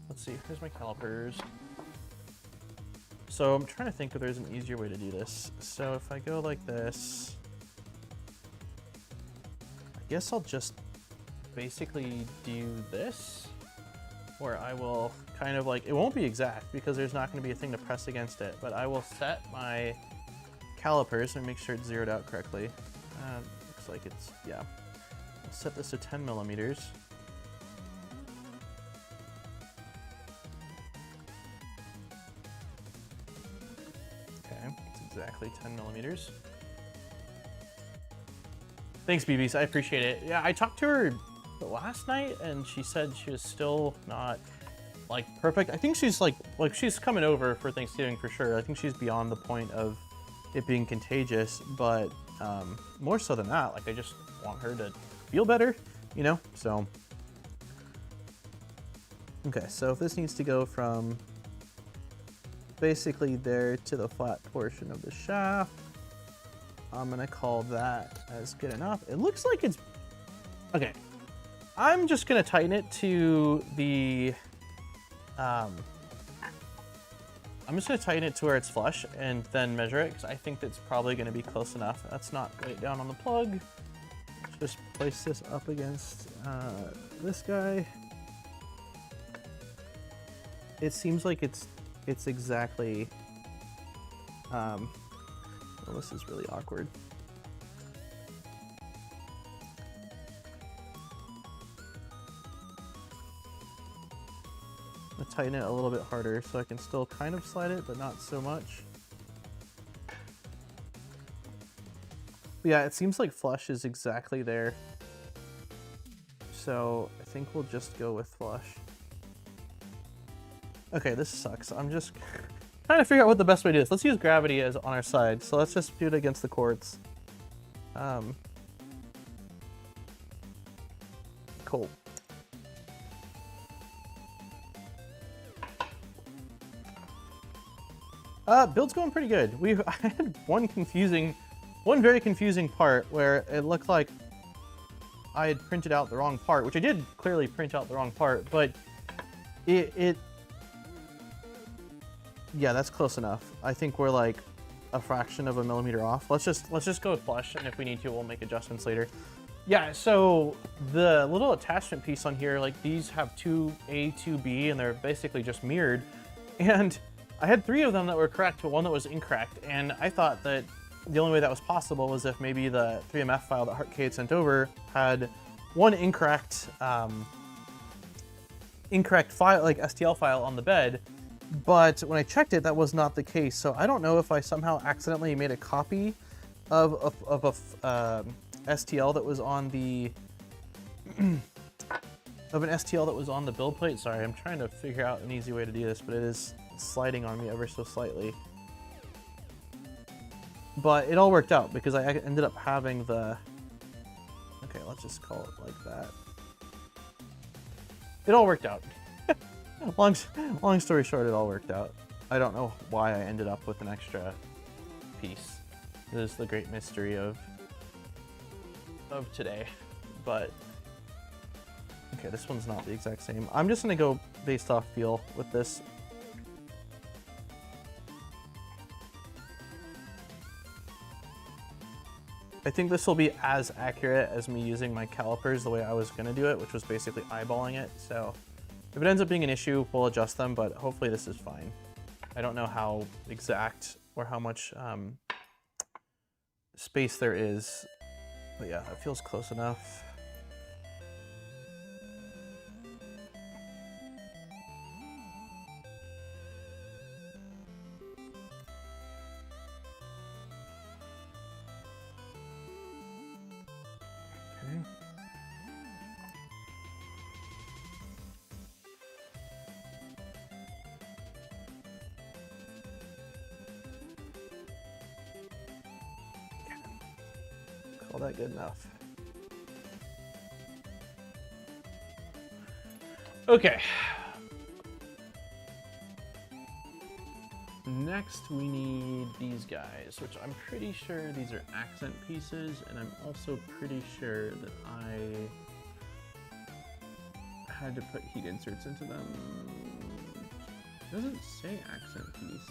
Let's see, here's my calipers. So I'm trying to think if there's an easier way to do this. So if I go like this, I guess I'll just basically do this, where I will kind of like, it won't be exact because there's not going to be a thing to press against it, but I will set my calipers and make sure it's zeroed out correctly. Looks like it's, yeah. Let's set this to 10 millimeters. Okay, it's exactly 10 millimeters. Thanks, BBs. I appreciate it. Yeah, I talked to her last night, and she said she was still not like perfect. I think she's like she's coming over for Thanksgiving for sure. I think she's beyond the point of it being contagious, but more so than that, like I just want her to feel better, you know. So okay, so if this needs to go from basically there to the flat portion of the shaft, I'm gonna call that as good enough. It looks like it's okay. I'm just gonna tighten it to the I'm just gonna tighten it to where it's flush and then measure it, because I think that's probably gonna be close enough. That's not right down on the plug. Let's just place this up against this guy. It seems like it's exactly well, this is really awkward. I'm gonna tighten it a little bit harder so I can still kind of slide it, but not so much. But yeah, it seems like flush is exactly there. So I think we'll just go with flush. Okay, this sucks. I'm just trying to figure out what the best way to do this. Let's use gravity as on our side. So let's just do it against the quartz. Cool. Build's going pretty good. I had one very confusing part where it looked like I had printed out the wrong part, which I did clearly print out the wrong part, but yeah, that's close enough. I think we're like a fraction of a millimeter off. Let's just go with flush, and if we need to, we'll make adjustments later. Yeah, so the little attachment piece on here, like these have 2A, 2B, and they're basically just mirrored. And I had 3 of them that were correct, but one that was incorrect. And I thought that the only way that was possible was if maybe the 3MF file that Kate sent over had one incorrect file, like STL file on the bed. But when I checked it, that was not the case. So I don't know if I somehow accidentally made a copy of a STL that was on the of an STL that was on the build plate. Sorry, I'm trying to figure out an easy way to do this, but it is sliding on me ever so slightly. But it all worked out because I ended up having the... Okay, let's just call it like that. It all worked out. Long story short, it all worked out. I don't know why I ended up with an extra piece. This is the great mystery of today. But okay, this one's not the exact same. I'm just gonna go based off feel with this. I think this will be as accurate as me using my calipers the way I was gonna do it, which was basically eyeballing it. So if it ends up being an issue, we'll adjust them, but hopefully this is fine. I don't know how exact or how much space there is, but yeah, that feels close enough. Okay. Call that good enough. Okay. Next we need these guys, which I'm pretty sure these are accent pieces, and I'm also pretty sure that I had to put heat inserts into them. It doesn't say accent piece.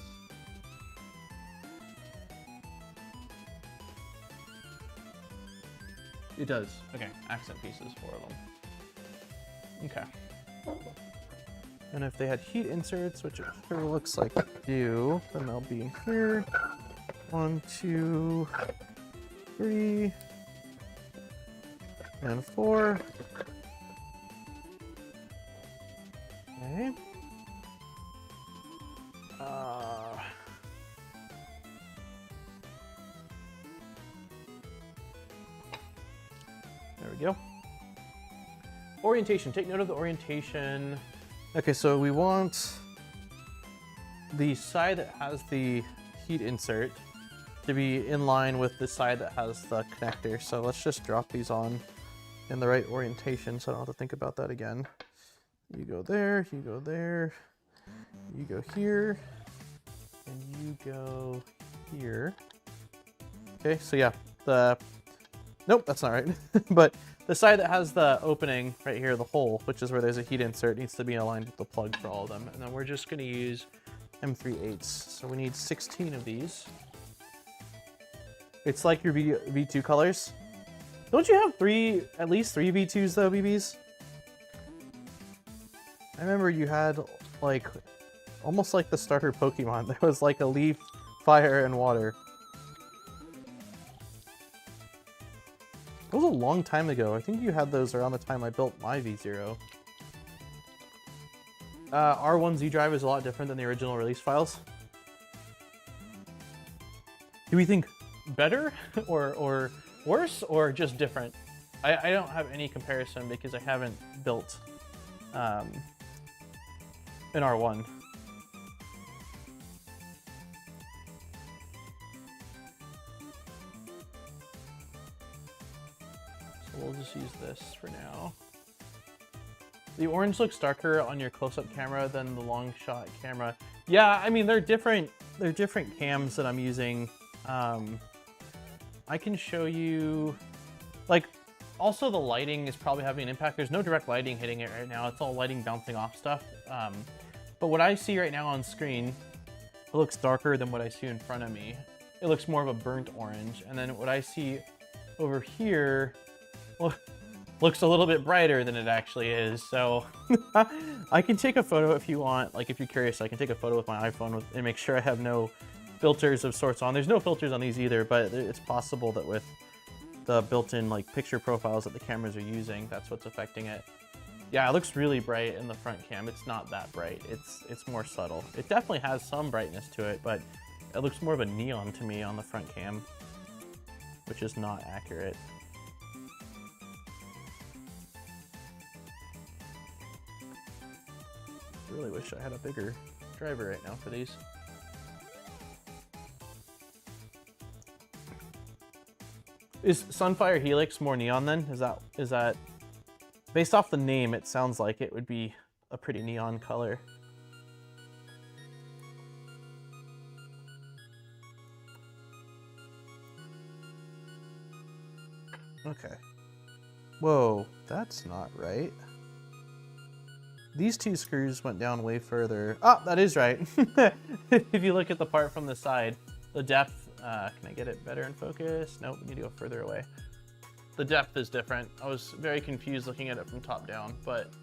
It does. Okay, accent pieces, 4 of them. Okay. And if they had heat inserts, which it sure looks like they do, then they'll be in here. 1, 2, 3, and 4. Okay. There we go. Orientation. Take note of the orientation. Okay, so we want the side that has the heat insert to be in line with the side that has the connector. So let's just drop these on in the right orientation so I don't have to think about that again. You go there, you go there, you go here, and you go here. Okay, so yeah, nope, that's not right. But the side that has the opening right here, the hole, which is where there's a heat insert, needs to be aligned with the plug for all of them. And then we're just gonna use M3/8. So we need 16 of these. It's like your V2 colors. Don't you have at least three V2s though, BBs? I remember you had like, almost like the starter Pokemon. There was like a leaf, fire, and water. It was a long time ago. I think you had those around the time I built my V0. R1Z drive is a lot different than the original release files. Do we think better or worse or just different? I don't have any comparison because I haven't built an R1. So we'll just use this for now. The orange looks darker on your close-up camera than the long shot camera. Yeah, I mean, they're different cams that I'm using. I can show you, like, also the lighting is probably having an impact. There's no direct lighting hitting it right now. It's all lighting bouncing off stuff. But what I see right now on screen, it looks darker than what I see in front of me. It looks more of a burnt orange. And then what I see over here, well, looks a little bit brighter than it actually is. So I can take a photo if you want. Like, if you're curious, I can take a photo with my iPhone and make sure I have no filters of sorts on. There's no filters on these either, but it's possible that with the built-in like picture profiles that the cameras are using, that's what's affecting it. Yeah, it looks really bright in the front cam. It's not that bright. It's more subtle. It definitely has some brightness to it, but it looks more of a neon to me on the front cam, which is not accurate. I really wish I had a bigger driver right now for these. Is Sunfire Helix more neon then? Is that based off the name? It sounds like it would be a pretty neon color. Okay. Whoa, that's not right. These two screws went down way further. Ah, that is right. If you look at the part from the side, the depth, can I get it better in focus? Nope, we need to go further away. The depth is different. I was very confused looking at it from top down, but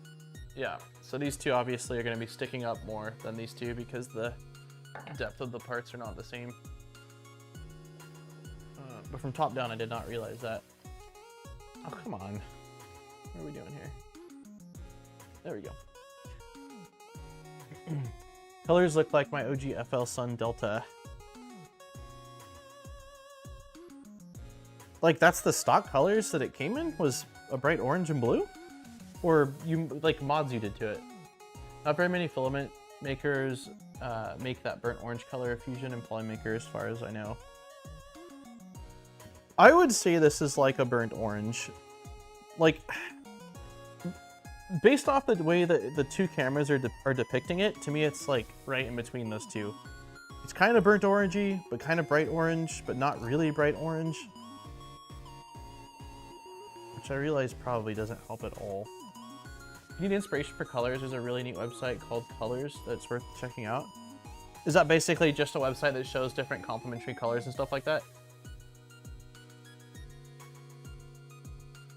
yeah. So these two obviously are gonna be sticking up more than these two because the depth of the parts are not the same. But from top down, I did not realize that. Oh, come on. What are we doing here? There we go. Colors look like my OG FL Sun Delta. Like, that's the stock colors that it came in? Was a bright orange and blue? Or you, like, mods you did to it? Not very many filament makers make that burnt orange color. Fusion and Polymaker, as far as I know. I would say this is like a burnt orange. Like, based off the way that the two cameras are depicting it, to me it's like right in between those two. It's kind of burnt orangey, but kind of bright orange, but not really bright orange. Which I realize probably doesn't help at all. If you need inspiration for colors, there's a really neat website called Colors that's worth checking out. Is that basically just a website that shows different complementary colors and stuff like that?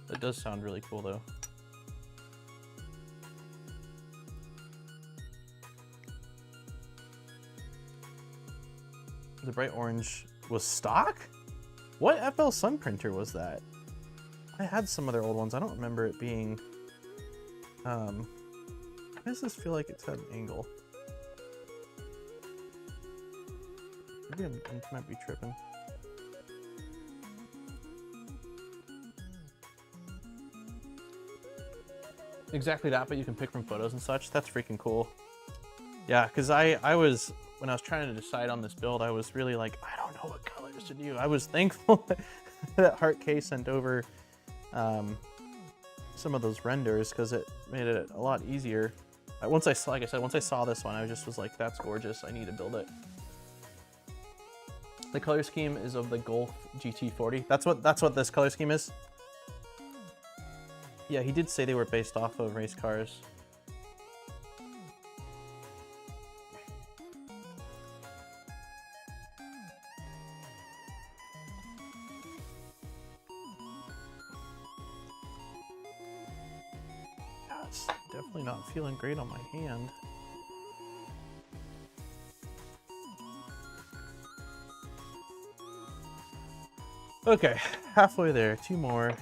That does sound really cool though. The bright orange was stock? What FL Sun printer was that? I had some other old ones. I don't remember it being... why does this feel like it's at an angle? Maybe I might be tripping. Exactly that, but you can pick from photos and such. That's freaking cool. Yeah, because I was, when I was trying to decide on this build, I was really like, I don't know what colors to do. I was thankful that Heart K sent over some of those renders because it made it a lot easier. Once I saw, like I said, once I saw this one, I just was like, that's gorgeous. I need to build it. The color scheme is of the Golf GT40. That's what this color scheme is. Yeah, he did say they were based off of race cars. Yeah, it's definitely not feeling great on my hand. Okay, halfway there, 2 more.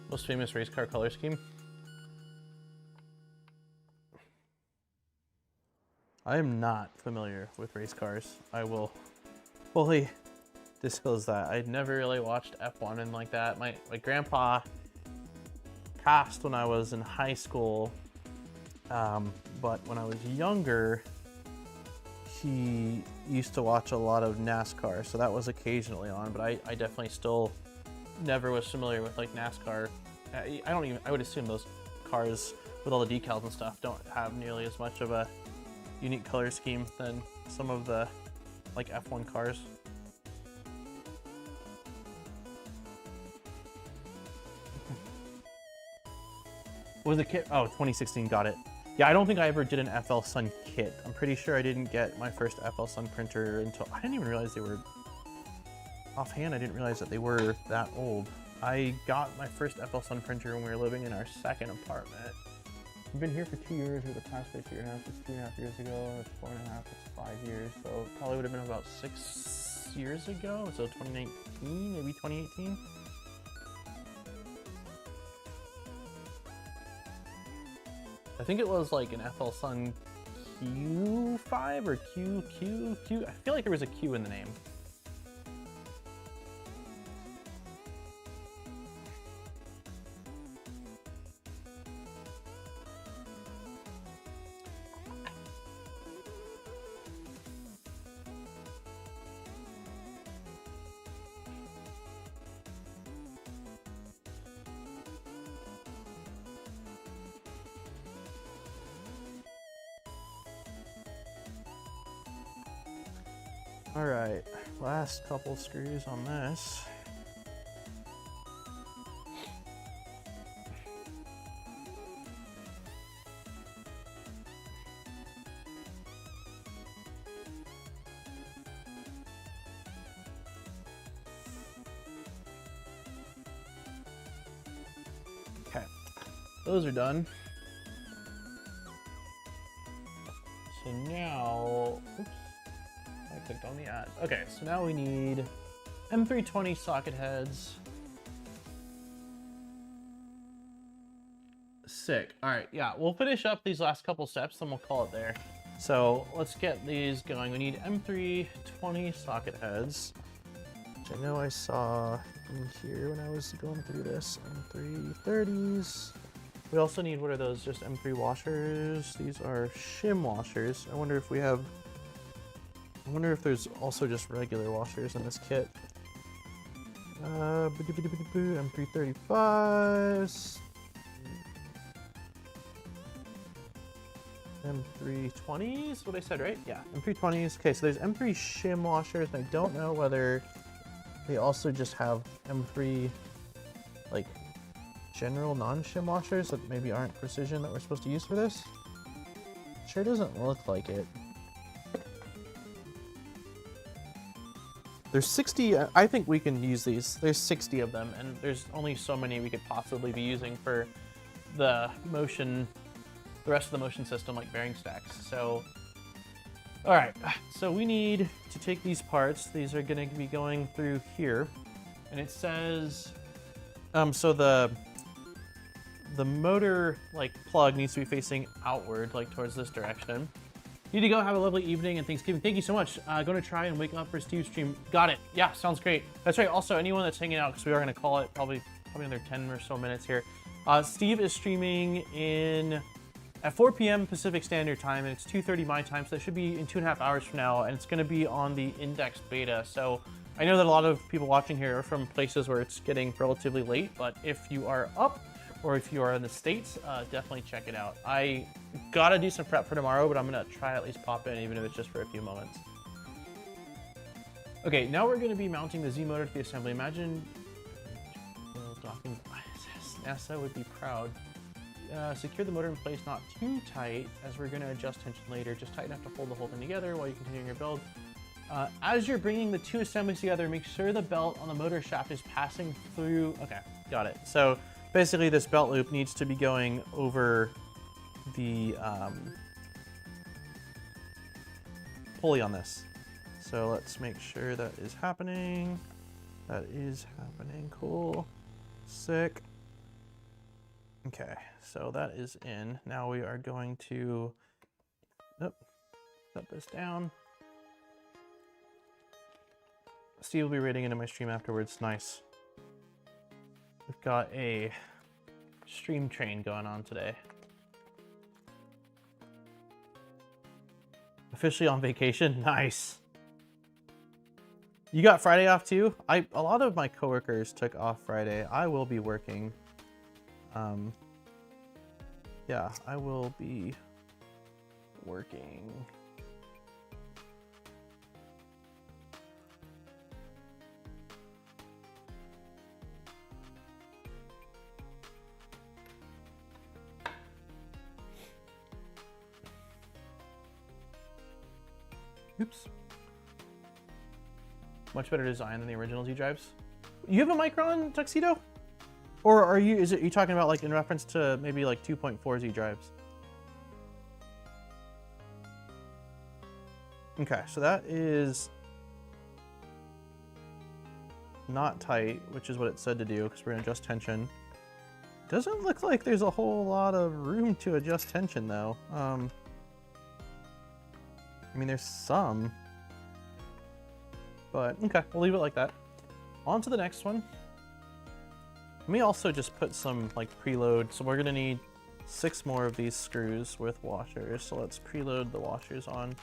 Most famous race car color scheme? I am not familiar with race cars. I will fully disclose that. I'd never really watched F1 and like that. My grandpa passed when I was in high school, but when I was younger, he used to watch a lot of NASCAR, so that was occasionally on, but I definitely still never was familiar with like NASCAR. I would assume those cars with all the decals and stuff don't have nearly as much of a unique color scheme than some of the like F1 cars. What was the kit? Oh, 2016, got it. Yeah, I don't think I ever did an FL Sun kit. I'm pretty sure I didn't get my first FL Sun printer until, I didn't even realize they were, offhand, I didn't realize that they were that old. I got my first FL Sun printer when we were living in our second apartment. We've been here for 2 years. We were the past 2 years. It's 2.5 years ago. It's 4.5. It's 5 years. So it probably would have been about 6 years ago. So 2019, maybe 2018. I think it was like an FL Sun Q5 or Q. I feel like there was a Q in the name. All right, last couple screws on this. Okay, those are done. So now, oops. I clicked on the ad. Okay, so now we need M320 socket heads. Sick. All right, yeah, we'll finish up these last couple steps, then we'll call it there. So let's get these going. We need M320 socket heads, which I know I saw in here when I was going through this. M330s. We also need, what are those, just M3 washers? These are shim washers. I wonder if we have, I wonder if there's also just regular washers in this kit. M335s. M320s, what I said, right? Yeah, M320s. Okay, so there's M3 shim washers, and I don't know whether they also just have M3, like, general non-shim washers that maybe aren't precision that we're supposed to use for this. Sure doesn't look like it. There's 60, I think we can use these. There's 60 of them, and there's only so many we could possibly be using for the motion, the rest of the motion system, like bearing stacks. So, all right, so we need to take these parts. These are gonna be going through here, and it says, so the motor like plug needs to be facing outward, like towards this direction. Need to go. Have a lovely evening and Thanksgiving. Thank you so much. Going to try and wake up for Steve's stream. Got it. Yeah, sounds great. That's right. Also, anyone that's hanging out, because we are going to call it probably another 10 or so minutes here. Steve is streaming at 4 p.m. Pacific Standard Time, and it's 2:30 my time, so that should be in 2.5 hours from now, and it's going to be on the indexed beta. So I know that a lot of people watching here are from places where it's getting relatively late, but if you are up or if you are in the States, definitely check it out. I gotta do some prep for tomorrow, but I'm gonna try at least pop in, even if it's just for a few moments. Okay, now we're gonna be mounting the Z motor to the assembly. Imagine docking. NASA would be proud. Secure the motor in place, not too tight, as we're gonna adjust tension later. Just tight enough to hold the whole thing together while you continue your build. As you're bringing the two assemblies together, make sure the belt on the motor shaft is passing through. Okay, got it. So basically, this belt loop needs to be going over the pulley on this. So let's make sure that is happening. That is happening. Cool. Sick. Okay, so that is in. Now we are going to set this down. Steve will be raiding into my stream afterwards. Nice. We've got a stream train going on today. Officially on vacation? Nice. You got Friday off too? A lot of my coworkers took off Friday. I will be working. Yeah, I will be working. Oops. Much better design than the original Z drives. You have a Micron tuxedo? Or are you talking about like in reference to maybe like 2.4 Z drives? Okay, so that is not tight, which is what it said to do, because we're gonna adjust tension. Doesn't look like there's a whole lot of room to adjust tension though. I mean, there's some, but okay, we'll leave it like that. On to the next one. Let me also just put some like preload. So we're gonna need 6 more of these screws with washers. So let's preload the washers on.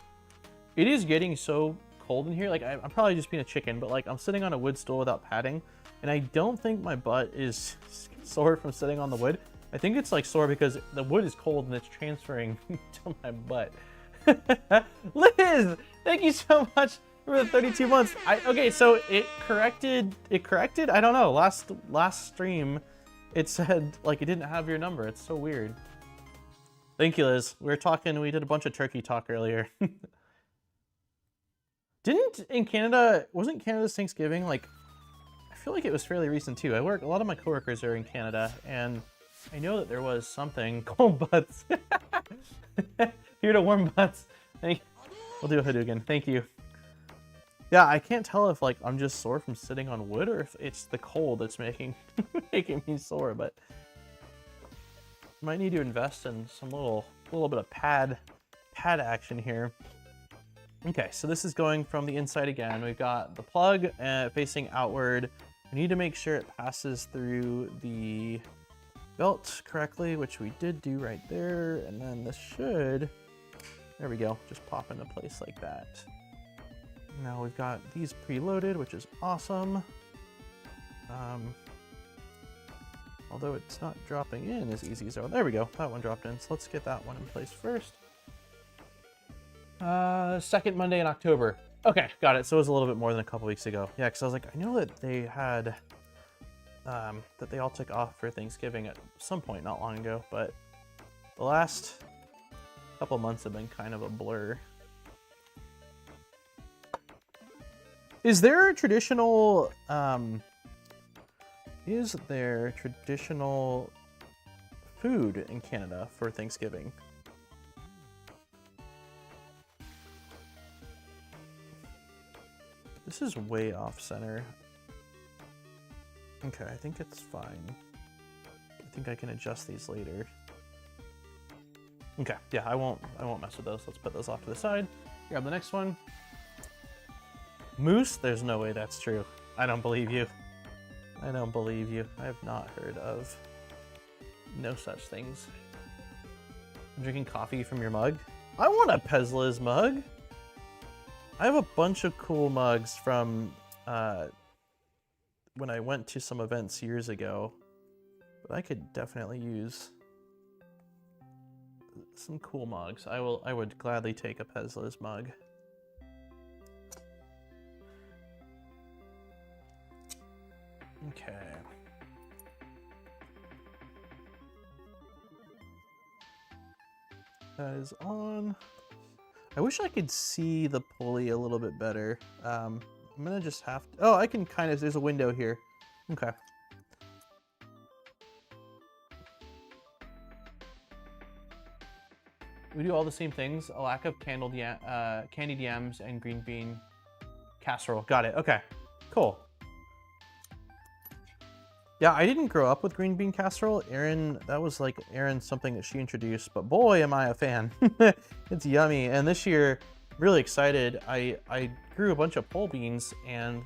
It is getting so cold in here. Like I'm probably just being a chicken, but like I'm sitting on a wood stool without padding, and I don't think my butt is sore from sitting on the wood. I think it's like sore because the wood is cold and it's transferring to my butt. Liz, thank you so much for the 32 months. Okay, so it corrected. I don't know. Last stream, it said like it didn't have your number. It's so weird. Thank you, Liz. We did a bunch of turkey talk earlier. Wasn't Canada's Thanksgiving like, I feel like it was fairly recent too. A lot of my coworkers are in Canada, and I know that there was something. Cold butts. Here to warm butts. We'll do a Hadouken. Thank you. Yeah, I can't tell if like I'm just sore from sitting on wood or if it's the cold that's making me sore, but might need to invest in some little bit of pad action here. Okay, so this is going from the inside again. We've got the plug facing outward. We need to make sure it passes through the belt correctly, which we did do right there, and then this should, there we go, just pop into place like that. Now we've got these preloaded, which is awesome. Although it's not dropping in as easy as, there we go, that one dropped in. So let's get that one in place first. Second Monday in October. Okay, got it. So it was a little bit more than a couple weeks ago. Yeah, because I was like, I know that they had, that they all took off for Thanksgiving at some point not long ago, but the last couple months have been kind of a blur. Is there traditional food in Canada for Thanksgiving? This is way off center. Okay, I think it's fine. I think I can adjust these later. Okay, yeah, I won't mess with those. Let's put those off to the side. Grab the next one. Moose? There's no way that's true. I don't believe you. I don't believe you. I have not heard of no such things. I'm drinking coffee from your mug. I want a Pezla's mug. I have a bunch of cool mugs from when I went to some events years ago, but I could definitely use some cool mugs. I would gladly take a Pezla's mug. Okay. That is on. I wish I could see the pulley a little bit better. I'm gonna just have to, oh, I can kind of, there's a window here. Okay. We do all the same things. A lack of candied yams and green bean casserole. Got it. Okay, cool. Yeah, I didn't grow up with green bean casserole. That was like something that she introduced, but boy, am I a fan. It's yummy. And this year, really excited. I grew a bunch of pole beans and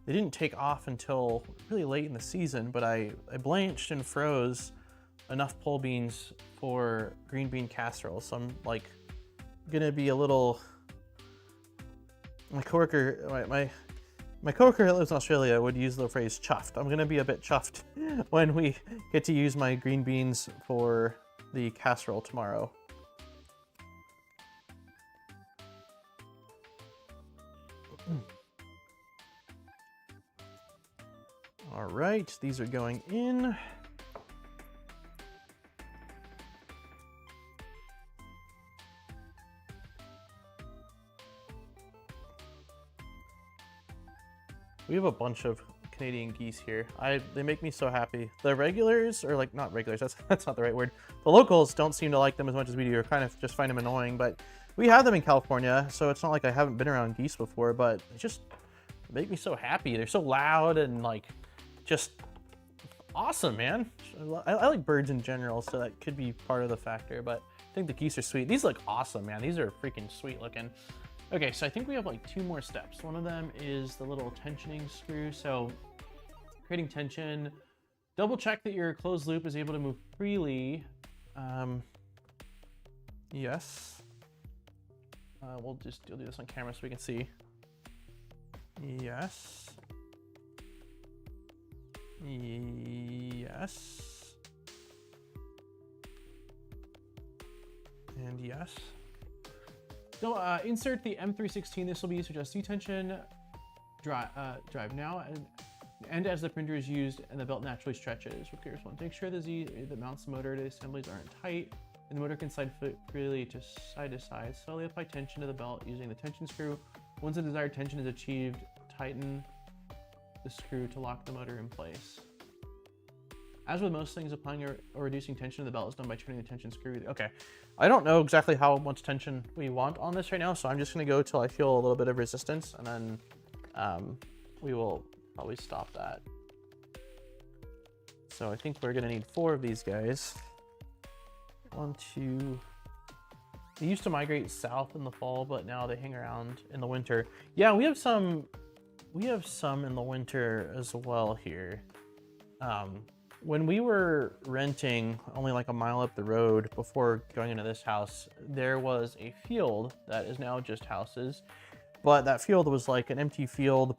they didn't take off until really late in the season, but I blanched and froze enough pole beans for green bean casserole. So I'm like gonna be a little, my coworker that lives in Australia would use the phrase chuffed. I'm gonna be a bit chuffed when we get to use my green beans for the casserole tomorrow. All right, these are going in. We have a bunch of Canadian geese here. They make me so happy. The regulars, or like not regulars, that's not the right word. The locals don't seem to like them as much as we do, or kind of just find them annoying, but we have them in California, so it's not like I haven't been around geese before, but they just make me so happy. They're so loud and like just awesome, man. I like birds in general, so that could be part of the factor, but I think the geese are sweet. These look awesome, man. These are freaking sweet looking. Okay, so I think we have like 2 more steps. One of them is the little tensioning screw. So creating tension, double check that your closed loop is able to move freely. Yes. We'll do this on camera so we can see. Yes. Yes. And yes. So insert the M316. This will be used to adjust detension drive now, and as the printer is used and the belt naturally stretches. With clear one, make sure the Z that mounts the motor to the assemblies aren't tight, and the motor can slide freely to side. Slowly apply tension to the belt using the tension screw. Once the desired tension is achieved, tighten the screw to lock the motor in place. As with most things, applying or reducing tension to the belt is done by turning the tension screw. Okay, I don't know exactly how much tension we want on this right now, so I'm just gonna go till I feel a little bit of resistance, and then we will probably stop that. So I think we're gonna need 4 of these guys. 1, 2. They used to migrate south in the fall, but now they hang around in the winter. Yeah, we have some in the winter as well here. When we were renting only like a mile up the road before going into this house, there was a field that is now just houses, but that field was like an empty field,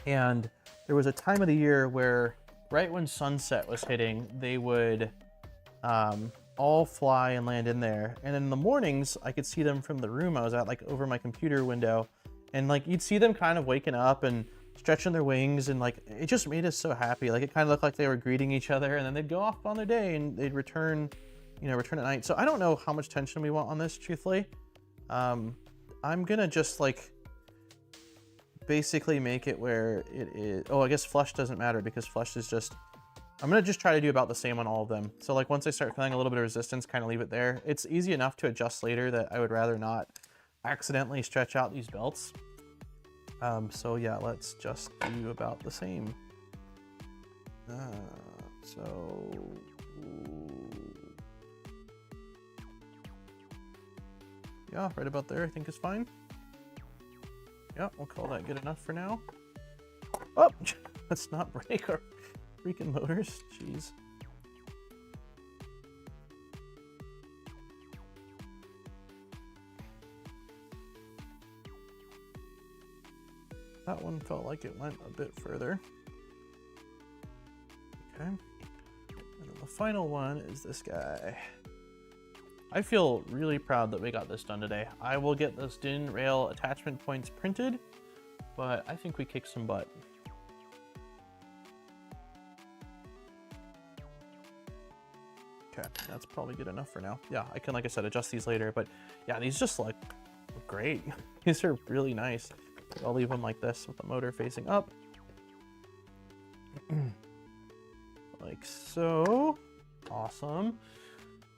and there was a time of the year where right when sunset was hitting, they would all fly and land in there. And in the mornings, I could see them from the room I was at, like over my computer window, and like you'd see them kind of waking up and stretching their wings, and like it just made us so happy. Like it kind of looked like they were greeting each other, and then they'd go off on their day and they'd return you know, return at night. So I don't know how much tension we want on this, truthfully. I'm gonna just like basically make it where it is. Oh, I guess flush doesn't matter because flush is just, I'm gonna just try to do about the same on all of them. So like once I start feeling a little bit of resistance, kind of leave it there. It's easy enough to adjust later that I would rather not accidentally stretch out these belts. So yeah, let's just do about the same. Yeah, right about there I think is fine. Yeah, we'll call that good enough for now. Oh, let's not break our freaking motors, jeez. That one felt like it went a bit further. Okay. And then the final one is this guy. I feel really proud that we got this done today. I will get those DIN rail attachment points printed, but I think we kicked some butt. Okay, that's probably good enough for now. Yeah, I can, like I said, adjust these later, but yeah, these just look great. These are really nice. I'll leave them like this with the motor facing up. Like so. Awesome.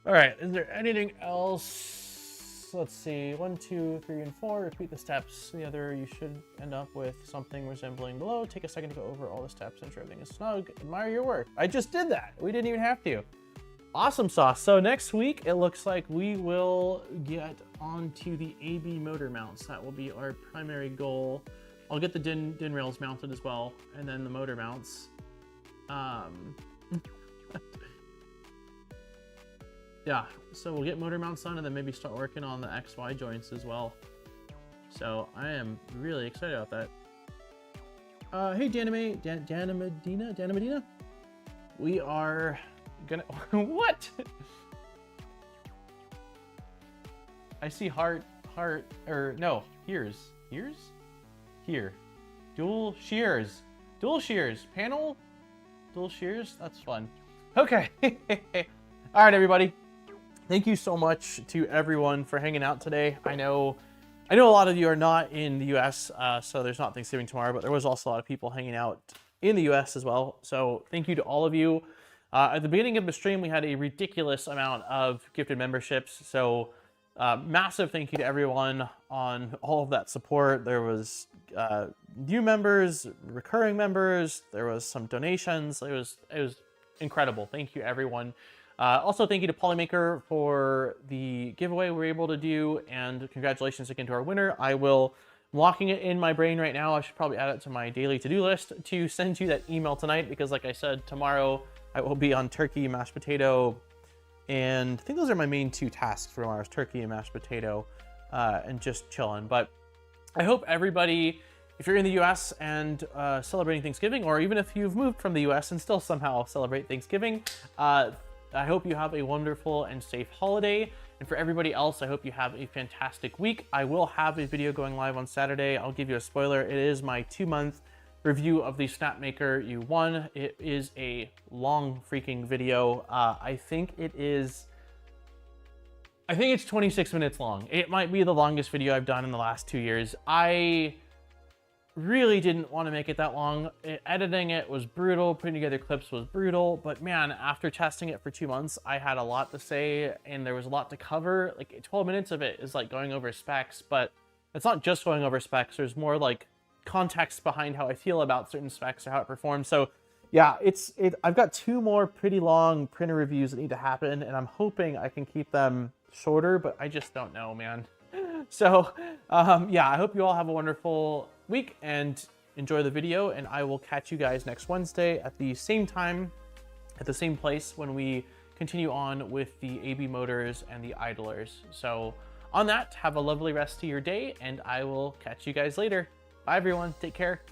All right, is there anything else? Let's see, 1, 2, 3, and 4. Repeat the steps. The other, you should end up with something resembling below. Take a second to go over all the steps, ensure everything is snug. Admire your work. I just did that. We didn't even have to. Awesome sauce. So next week, it looks like we will get onto the AB motor mounts. That will be our primary goal. I'll get the DIN rails mounted as well, and then the motor mounts. Yeah, so we'll get motor mounts done and then maybe start working on the XY joints as well. So I am really excited about that. Hey, Dana Medina? We are gonna, what? I see heart, or no, here's, here. Dual shears, panel, dual shears, that's fun. Okay, all right, everybody. Thank you so much to everyone for hanging out today. I know a lot of you are not in the US, so there's not Thanksgiving tomorrow, but there was also a lot of people hanging out in the US as well. So thank you to all of you. At the beginning of the stream, we had a ridiculous amount of gifted memberships. So massive thank you to everyone on all of that support. There was new members, recurring members, there was some donations. It was incredible. Thank you, everyone. Also, thank you to Polymaker for the giveaway we were able to do, and congratulations again to our winner. I'm locking it in my brain right now. I should probably add it to my daily to-do list to send you that email tonight, because like I said, tomorrow I will be on turkey, mashed potato, and I think those are my main 2 tasks for tomorrow, is turkey and mashed potato, and just chilling. But I hope everybody, if you're in the US and celebrating Thanksgiving, or even if you've moved from the US and still somehow celebrate Thanksgiving, I hope you have a wonderful and safe holiday. And for everybody else, I hope you have a fantastic week. I will have a video going live on Saturday. I'll give you a spoiler. It is my 2-month review of the Snapmaker U1. It is a long freaking video. I think it's 26 minutes long. It might be the longest video I've done in the last 2 years. I really didn't want to make it that long. Editing it was brutal. Putting together clips was brutal. But man, after testing it for 2 months, I had a lot to say and there was a lot to cover. Like 12 minutes of it is like going over specs, but it's not just going over specs. There's more like context behind how I feel about certain specs or how it performs. So yeah, I've got 2 more pretty long printer reviews that need to happen, and I'm hoping I can keep them shorter, but I just don't know, man. So yeah, I hope you all have a wonderful week and enjoy the video, and I will catch you guys next Wednesday at the same time, at the same place, when we continue on with the AB motors and the idlers. So on that, have a lovely rest of your day, and I will catch you guys later. Bye everyone, take care.